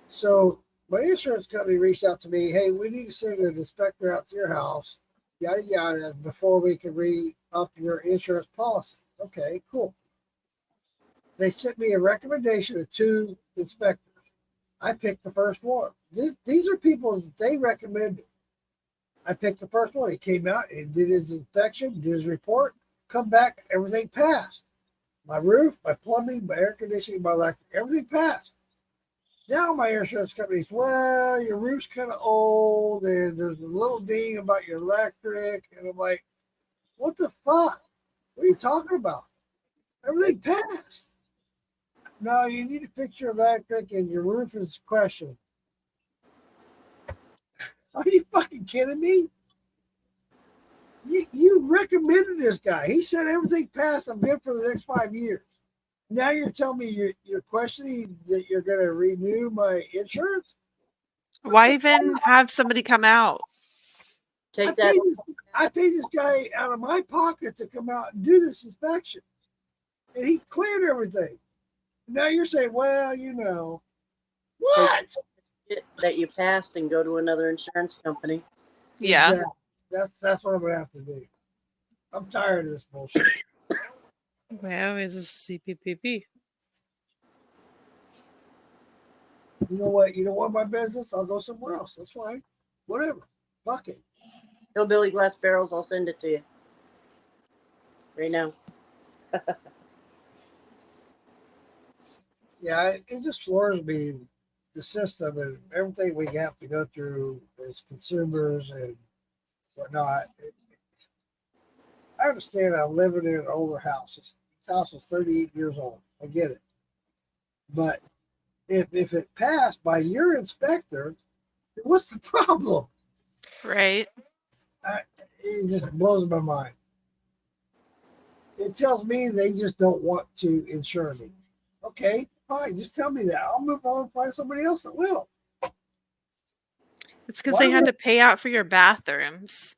So my insurance company reached out to me. Hey, we need to send an inspector out to your house yada yada, before we can re-up your insurance policy. Okay, cool. They sent me a recommendation of 2 inspectors. I picked the first one. These are people that they recommended. I picked the first one. He came out and did his inspection, did his report, come back, everything passed. My roof, my plumbing, my air conditioning, my electric, everything passed. Now my insurance company's, well, your roof's kind of old and there's a little ding about your electric. And I'm like, what the fuck? What are you talking about? Everything passed. No, you need to fix your electric and your roof is questioned. Are you fucking kidding me? You recommended this guy. He said everything passed. I'm good for the next 5 years. Now you're telling me you're questioning that you're going to renew my insurance? Why even have somebody come out? Take that. I paid this guy out of my pocket to come out and do this inspection, and he cleared everything. Now you're saying, well, you know, what? That you passed and go to another insurance company. Yeah. Exactly. That's what I'm gonna have to do. I'm tired of this bullshit. Well, is a CPPP. You know what? You don't want my business? I'll go somewhere else. That's fine. Whatever. Fuck it. Hillbilly Glass Barrels, I'll send it to you. Right now. Yeah, it just floors me, the system and everything we have to go through as consumers and whatnot. I understand I'm living in older houses. This house is 38 years old. I get it. But if it passed by your inspector, what's the problem? Right. It just blows my mind. It tells me they just don't want to insure me. Okay, fine. Just tell me that. I'll move on and find somebody else that will. It's because Why they had would- to pay out for your bathrooms.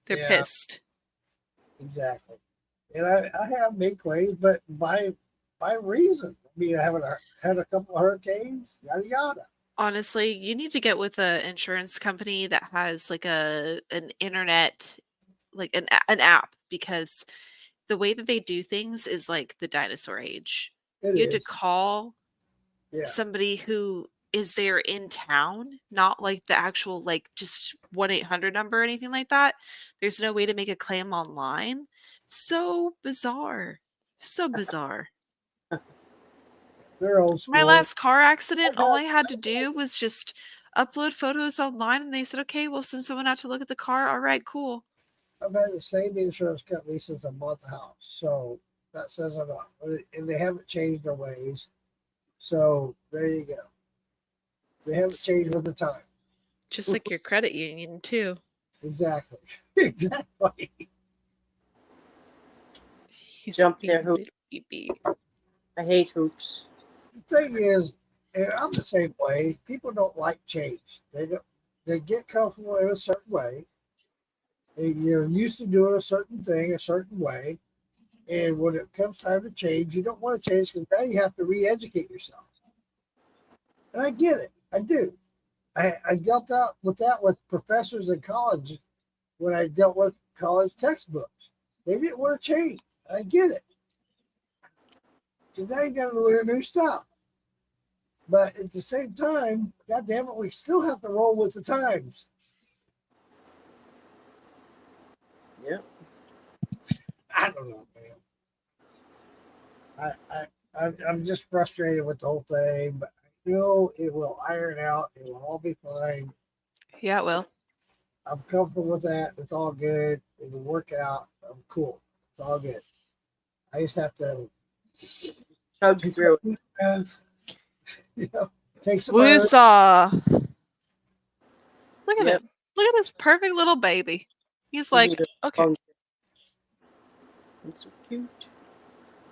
They're Yeah. pissed. Exactly. And I have big claims, but by reason. I mean, I haven't had a couple of hurricanes, yada yada. Honestly, you need to get with an insurance company that has like an internet, like an app, because the way that they do things is like the dinosaur age. It You have to is. call Yeah. somebody who is there in town, not like the actual like just 1-800 number or anything like that. There's no way to make a claim online. So bizarre. So bizarre. They're old school. My last car accident, all I had to do was just upload photos online and they said, okay, we'll send someone out to look at the car. All right, cool. I've had the same insurance company since I bought the house. So that says a lot. And they haven't changed their ways. So there you go. They haven't changed with the time. Just like your credit union, too. Exactly. Exactly. Jump there, hoop. I hate hoops. The thing is, and I'm the same way, people don't like change. They get comfortable in a certain way. And you're used to doing a certain thing a certain way. And when it comes time to change, you don't want to change because now you have to re-educate yourself. And I get it. I do. I dealt out with that with professors in college when I dealt with college textbooks. They didn't want to change. I get it. So now you got to learn new stuff. But at the same time, God damn it, we still have to roll with the times. Yeah. I don't know, man. I'm just frustrated with the whole thing, but I know it will iron out. It will all be fine. Yeah, it will. I'm comfortable with that. It's all good. It will work out. I'm cool. It's all good. I just have to chug through it. You know, take some. Woosah. Look at him. Look at this perfect little baby. He's like, okay. It's so cute.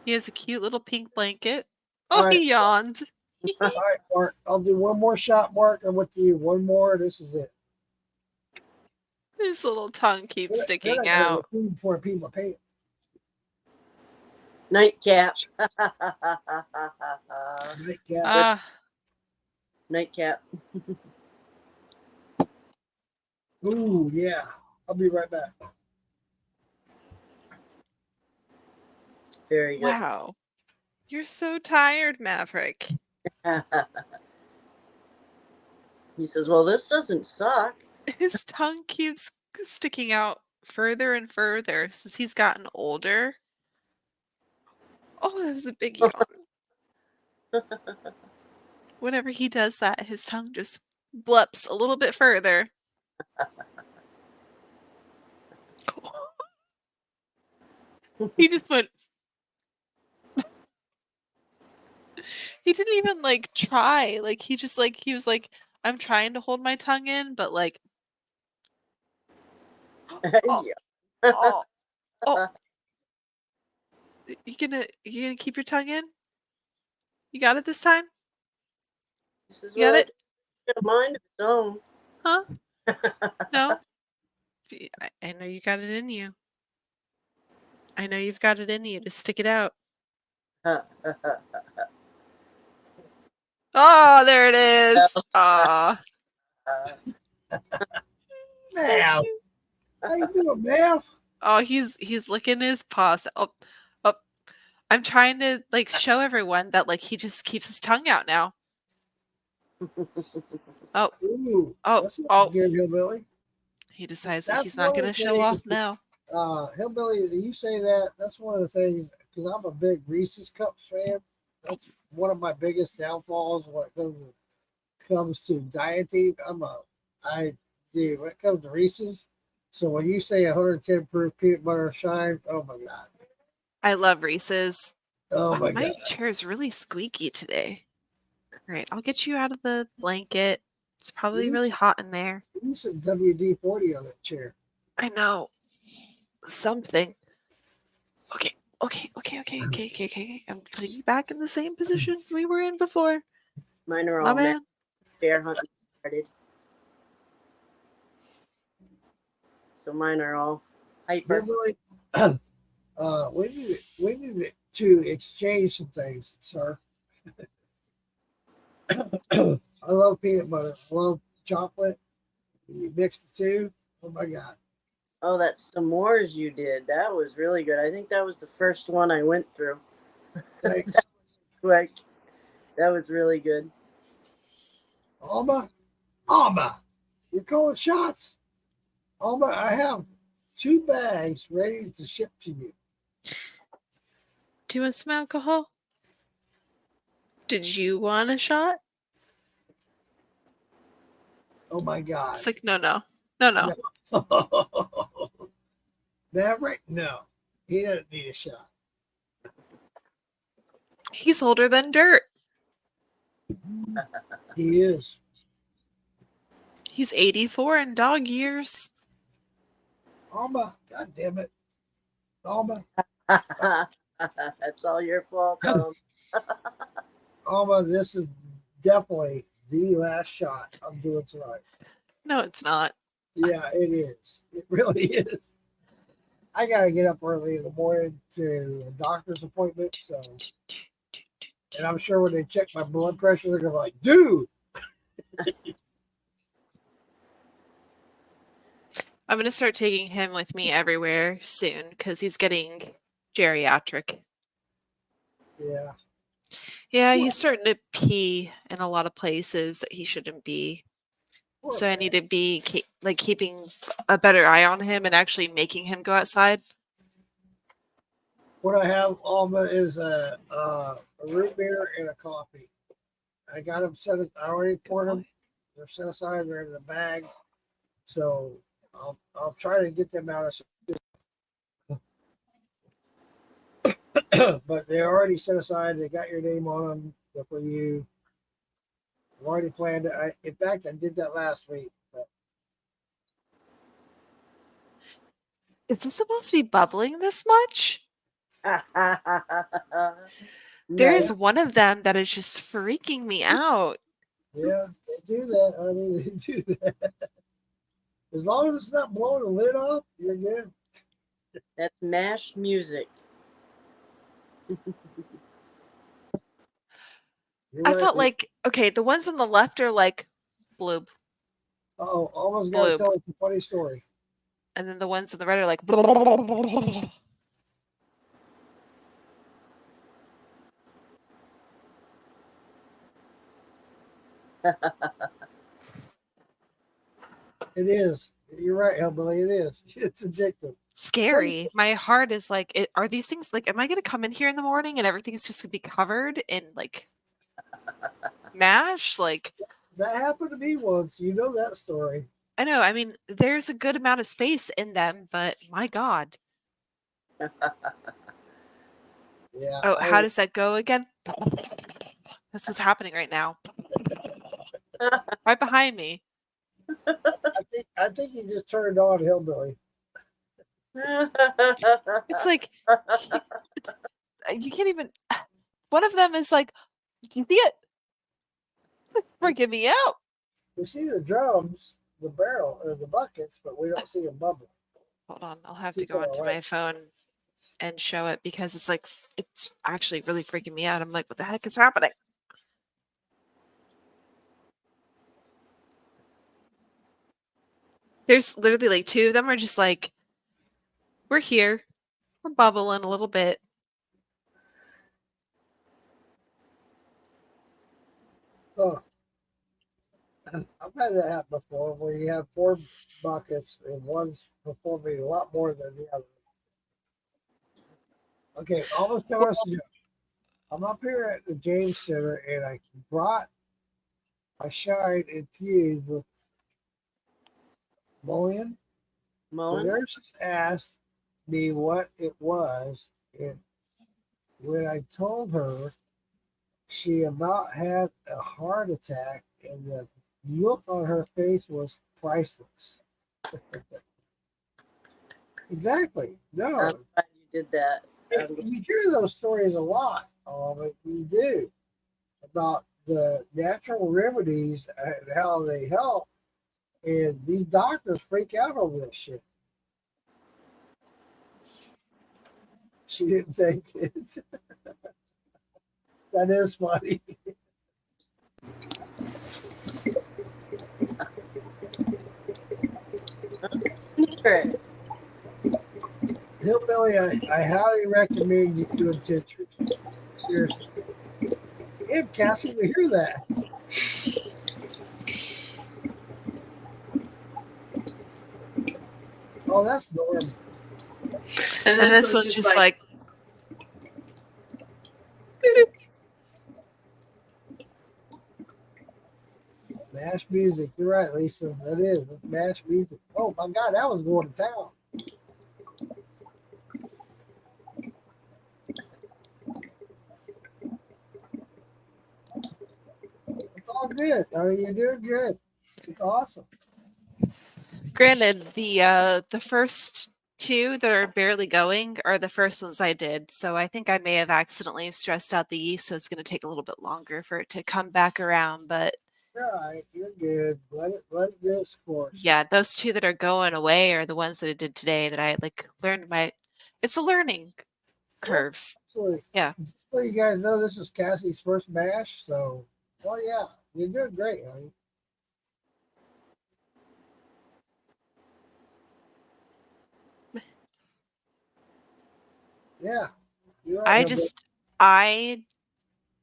He has a cute little pink blanket. Oh, he yawned. All right, Mark. I'll do one more shot, Mark. I'm with you. One more. This is it. His little tongue keeps Then sticking I gotta out. go food before I pee my pants. Nightcap. Nightcap. Nightcap. Ooh, yeah. I'll be right back. Very good. Wow. You're so tired, Maverick. He says, "Well, this doesn't suck." His tongue keeps sticking out further and further since he's gotten older. Oh, that was a big yawn. Whenever he does that, his tongue just blips a little bit further. He just went. He didn't even like try. Like he just like he was like, I'm trying to hold my tongue in, but like oh, Yeah. oh, oh. You gonna keep your tongue in? You got it this time? He says, You got "Well, it? it's got a mind of its own." Huh? No? I know you got it in you. I know you've got it in you to stick it out. Oh, there it is. Aw. So Mav, cute. how you doing, Mav? Oh, he's licking his paws. Oh, oh. I'm trying to like show everyone that like he just keeps his tongue out now. Oh, Ooh, oh, that's not oh. good, Hillbilly. He decides that That's he's one not of the gonna show off things. now. Hillbilly, you say that. That's one of the things because I'm a big Reese's Cups fan. That's one of my biggest downfalls when it comes to dieting. I do when it comes to Reese's. So when you say 110 proof peanut butter shine, oh my god, I love Reese's. oh Wow, my my god. chair is really squeaky today. All right, I'll get you out of the blanket. It's probably You really need hot in there. you need some WD-40 on that chair. I know. Something. Okay, okay. I'm putting you back in the same position we were in before. Mine are My all man. bear hunting started. So mine are all hyper. Hillbilly, we need to exchange some things, sir. I love peanut butter. I love chocolate. You mix the two. Oh my god. Oh, that s'mores you did. That was really good. I think that was the first one I went through. Thanks. Like, that was really good. Alma, you're calling shots. Alma, I have 2 bags ready to ship to you. Do you want some alcohol? Did you want a shot? Oh my god. It's like, no. Maverick, no. He doesn't need a shot. He's older than dirt. He is. He's 84 in dog years. Alma, god damn it. Alma, That's all your fault, Tom. Alma, this is definitely the last shot I'm doing tonight. No, it's not. Yeah, it is. It really is. I gotta get up early in the morning to a doctor's appointment, so and I'm sure when they check my blood pressure, they're gonna be like, dude. I'm going to start taking him with me everywhere soon because he's getting geriatric. Yeah. Yeah, he's starting to pee in a lot of places that he shouldn't be. Poor So I man. need to be keeping a better eye on him and actually making him go outside. What I have, Alma, is a root beer and a coffee. I got them set. I already poured them. They're set aside. They're in the bag. So I'll try to get them out of. But they're already set aside. They got your name on them. They're for you. I've already planned it. In fact, I did that last week. But Is this supposed to be bubbling this much? No. There's one of them that is just freaking me out. yeah, they do that. I mean, they do that. As long as it's not blowing the lid off, you're good. That's MASH music. You're I right. thought like, okay, the ones on the left are like bloob. Oh, almost got to Bloob. tell us a funny story. and then the ones in the red are like. It is. You're right, Hillbilly. It is. It's addictive. Scary. My heart is like, are these things like, am I going to come in here in the morning and everything's just going to be covered in like mash? Like, That happened to me once. You know that story. I know. I mean, there's a good amount of space in them, but my God. Yeah. Oh, how does that go again? That's what's happening right now. Right behind me. I think he just turned on Hillbilly. It's like, you can't even. One of them is like, do you see it? It's like, freaking me out. We see the drums, the barrel, or the buckets, but we don't see them bubble. Hold on. I'll have to Super go onto alright. my phone and show it because it's like, it's actually really freaking me out. I'm like, what the heck is happening? There's literally like two of them are just like, we're here. We're bubbling a little bit. Oh. I've had that happen before where you have 4 buckets and one's performing a lot more than the other. Okay, almost tell us a joke. I'm up here at the James Center and I brought my shine infused with mullion. The Mullen? nurse asked me what it was, and when I told her, she about had a heart attack, and the look on her face was priceless. Exactly. I'm No, glad you did that. you hear those stories a lot. But you do about the natural remedies and how they help, and these doctors freak out over this shit. She didn't take it. That is funny. Secret. Hillbilly, I highly recommend you doing tinctures. Seriously. Yeah, Cassie, we hear that. Oh, that's normal. And And this one's just like, Mash music. You're right, Lisa. That is. It's mash music. Oh my God, that was going to town. It's all good. I mean, you're doing good. It's awesome. granted, the first two that are barely going are the first ones I did. So I think I may have accidentally stressed out the yeast, so it's going to take a little bit longer for it to come back around. But You're all right. You're good. Let it do its course. yeah, those two that are going away are the ones that I did today that I like learned my. It's a learning curve. Absolutely. Yeah. So you guys know this is Cassie's first mash, so oh yeah, you're doing great, honey. Yeah. You're right, I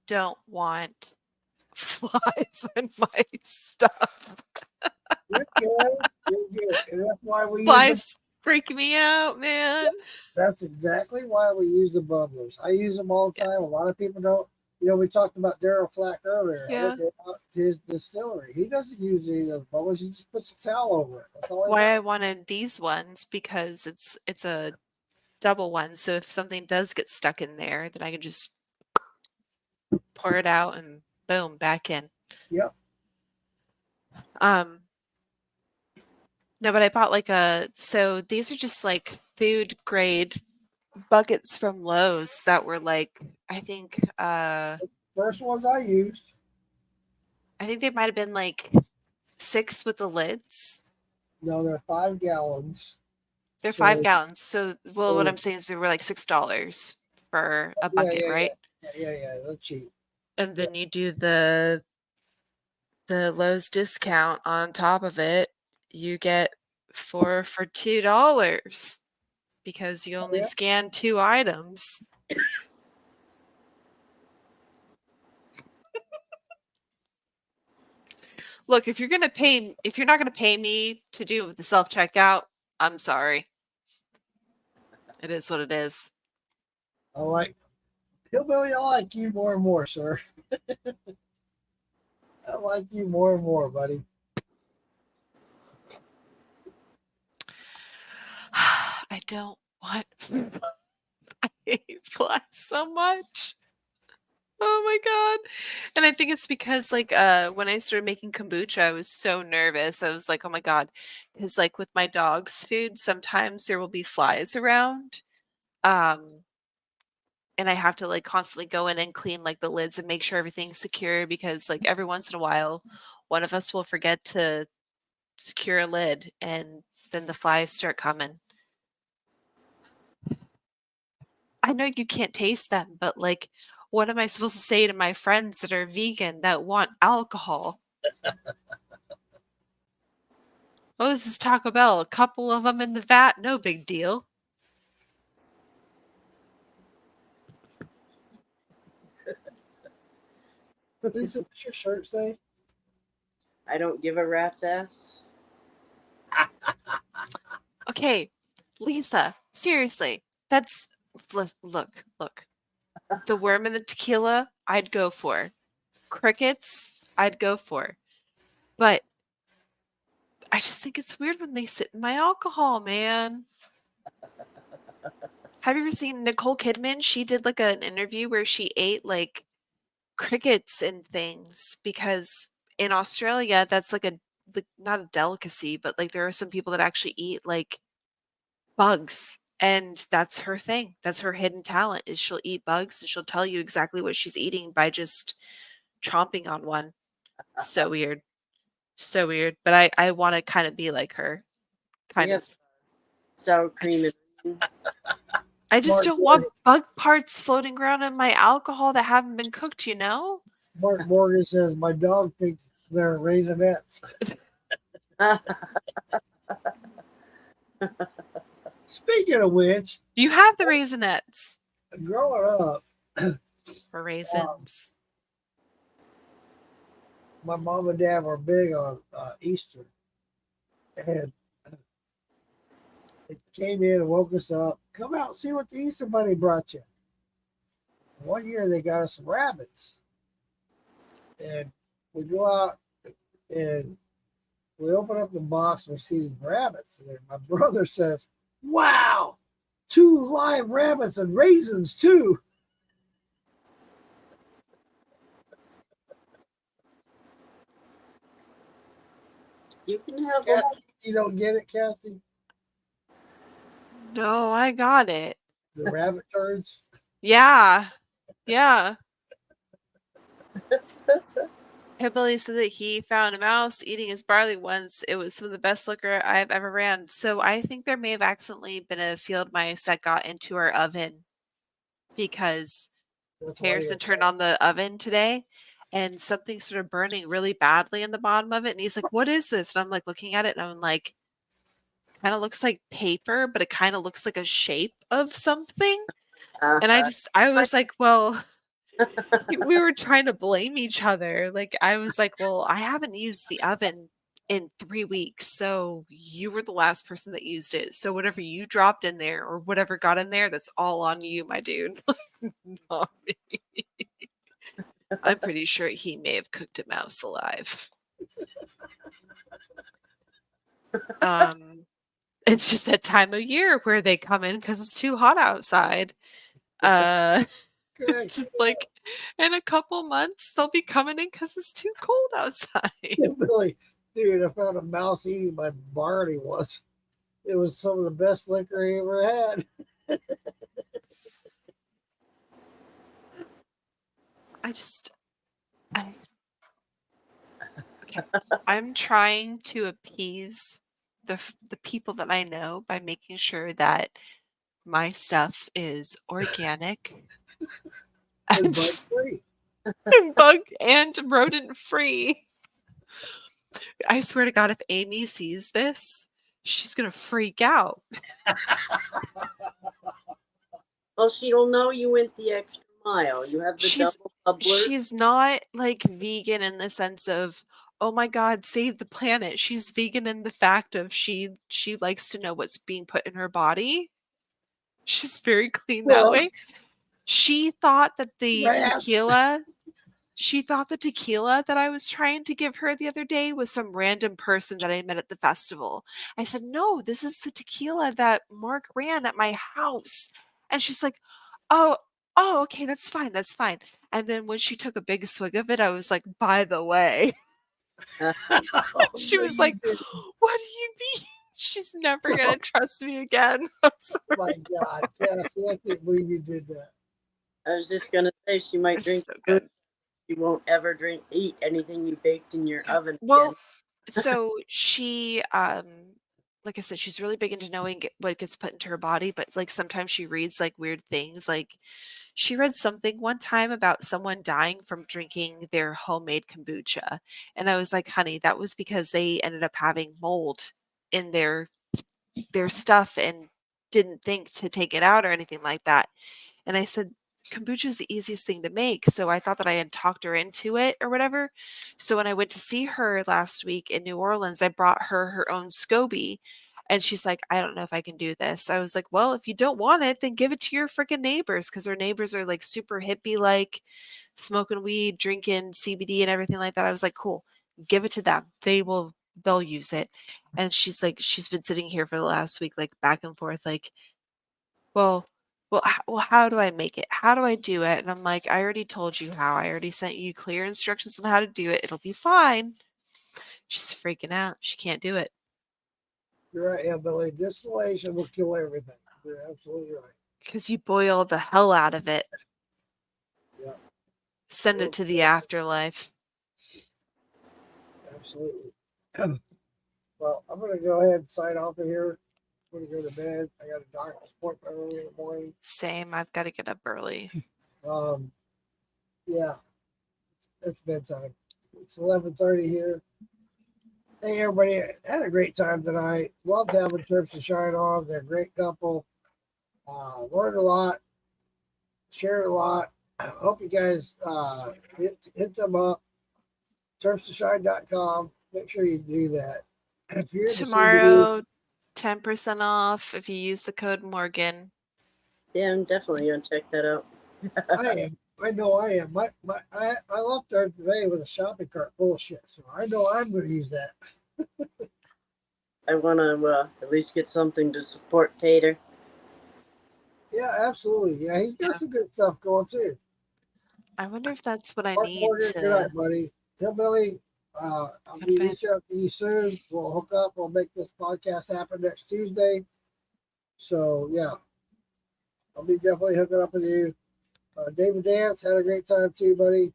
don't want flies in my stuff. you're good. You're good. And that's why we use Flies freak me out, man. that's exactly why we use the bubblers. I use them all the time. A lot of people don't. You know, we talked about Daryl Flack earlier. I Yeah. went to his distillery. He doesn't use any of those bubblers. He just puts a towel over it. That's all he Why I does. wanted these ones because it's a double one. So if something does get stuck in there, then I can just pour it out and boom, back in. Yep. No, but I bought like so these are just like food grade buckets from Lowe's that were like, I think First ones I used. they might have been like 6 with the lids. No, they're 5 gallons. They're So- 5 gallons. So, well, what Oh. I'm saying is they were like $6 for a Yeah, bucket, yeah, right? Yeah, they're cheap. And then you do the Lowe's discount on top of it. You get 4 for $2 because you only yeah? scan 2 items. Look, if you're not gonna pay me to do the self checkout, I'm sorry. It is what it is. I like Hillbilly. I like you more and more, sir. I like you more and more, buddy. I don't want. I hate flies so much. Oh my god. And I think it's because like when I started making kombucha, I was so nervous. I was like, "Oh my god." Cuz like with my dog's food, sometimes there will be flies around. Um and I have to like constantly go in and clean like the lids and make sure everything's secure because like every once in a while one of us will forget to secure a lid and then the flies start coming. I know you can't taste them, but like what am I supposed to say to my friends that are vegan that want alcohol? Oh, this is Taco Bell. A couple of them in the vat, no big deal. Lisa, what's your shirt say? I don't give a rat's ass. Okay, Lisa, seriously, that's look. The worm in the tequila, I'd go for. Crickets, I'd go for. But I just think it's weird when they sit in my alcohol, man. Have you ever seen Nicole Kidman? She did like an interview where she ate like crickets and things because in Australia that's like not a delicacy, but like there are some people that actually eat like bugs and that's her thing. That's her hidden talent is she'll eat bugs and she'll tell you exactly what she's eating by just chomping on one. So weird. So weird. But I want to kind of be like her. We Kind have of. sour I cream just, and I just Mark don't want Morgan, bug parts floating around in my alcohol that haven't been cooked, you know? Mark Morgan says my dog thinks they're Raisinets. Speaking of which, You have the Raisinets. growing up, Or raisins. my mom and dad were big on Easter, and they came in and woke us up. Come out and see what the Easter Bunny brought you. One year they got us some rabbits, and we go out and we open up the box and we see these rabbits. And my brother says, "Wow, 2 live rabbits and raisins too." you can have them. Kathy, you don't get it, Kathy? No, I got it. The rabbit turds. Yeah. Yeah. Hillbilly said that he found a mouse eating his barley once. It was some of the best liquor I've ever ran. So I think there may have accidentally been a field mice that got into our oven because That's why Harrison you're turned on the oven today and something started burning really badly in the bottom of it. And he's like, "What is this?" And I'm like looking at it and I'm like, kind of looks like paper, but it kind of looks like a shape of something. And I was like, well, we were trying to blame each other. Like, I was like, well, I haven't used the oven in 3 weeks. So you were the last person that used it. So whatever you dropped in there or whatever got in there, that's all on you, my dude. Not me. I'm pretty sure he may have cooked a mouse alive. It's just that time of year where they come in because it's too hot outside. correct. Just like in a couple months, they'll be coming in because it's too cold outside. Billy, dude, I found a mouse eating my barley once. It was some of the best liquor he ever had. Okay. I'm trying to appease the people that I know by making sure that my stuff is organic And and, bug free. and bug and rodent free. I swear to God, if Amy sees this, she's gonna freak out. Well, she'll know you went the extra mile. You have the double bubbler. She's not like vegan in the sense of, oh my God, save the planet. She's vegan in the fact of she likes to know what's being put in her body. She's very clean that Well, way. She thought that the rats. tequila that I was trying to give her the other day was some random person that I met at the festival. I said, "No, this is the tequila that Mark ran at my house." And she's like, "Oh, oh, okay, that's fine, that's fine." And then when she took a big swig of it, I was like, "By the way." She was like, "What do you mean? She's never gonna trust me again." I'm Oh my God, Cassie, I can't believe you did that. I was just gonna say she might drink so food. good. She won't ever eat anything you baked in your oven Well, again. so she, like I said, she's really big into knowing what gets put into her body, but like sometimes she reads like weird things. Like she read something one time about someone dying from drinking their homemade kombucha. And I was like, honey, that was because they ended up having mold in their stuff and didn't think to take it out or anything like that. And I said, kombucha is the easiest thing to make. So I thought that I had talked her into it or whatever. So when I went to see her last week in New Orleans, I brought her her own SCOBY. And she's like, I don't know if I can do this. I was like, well, if you don't want it, then give it to your freaking neighbors because her neighbors are like super hippie, like smoking weed, drinking CBD and everything like that. I was like, cool, give it to them. They'll use it. And she's like, she's been sitting here for the last week, like back and forth, like, well, how do I make it? How do I do it? And I'm like, I already told you how. I already sent you clear instructions on how to do it. It'll be fine. She's freaking out. She can't do it You're right, Billy. Distillation will kill everything. You're absolutely right. because you boil the hell out of it. Yeah. Send it to the afterlife. Absolutely. Well, I'm going to go ahead and sign off of here. I'm going to go to bed. I got a doctor's appointment early in the morning. Same. I've got to get up early. Yeah, it's bedtime. It's 11:30 here. Hey, everybody, had a great time tonight. Loved having Terp and Shine on. They're a great couple. Learned a lot, shared a lot. I hope you guys hit them up. terpsandshine.com. Make sure you do that. If you're in the CBD, Tomorrow, 10% off if you use the code Morgan. Yeah, I'm definitely gonna check that out. I am. I know I am. I left there today with a shopping cart full of shit, so I know I'm going to use that. I want to at least get something to support Tater. Yeah, absolutely. Yeah, he's got some good stuff going too. I wonder if that's what I Mark need Morgan, to. good night, buddy. Hillbilly, I'll be reaching out to you soon. We'll hook up. We'll make this podcast happen next Tuesday. So yeah, I'll be definitely hooking up with you. David Dance, had a great time too, buddy.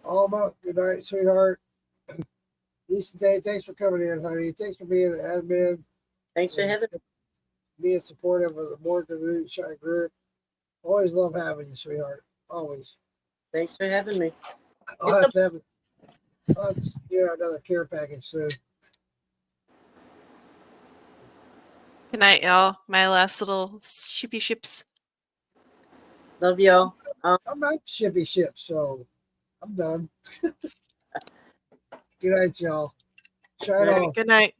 Alma, good night, sweetheart. Lisa Day, thanks for coming in, honey. Thanks for being an admin. Thanks for having me. Being supportive of the Morgan Root Shine group. Always love having you, sweetheart. Always. Thanks for having me. I'll have to have another care package soon. Good night, y'all. My last little shippy ships. Love y'all. I'm not shippy ship, so I'm done. Good night, y'all. Shine on. Good night.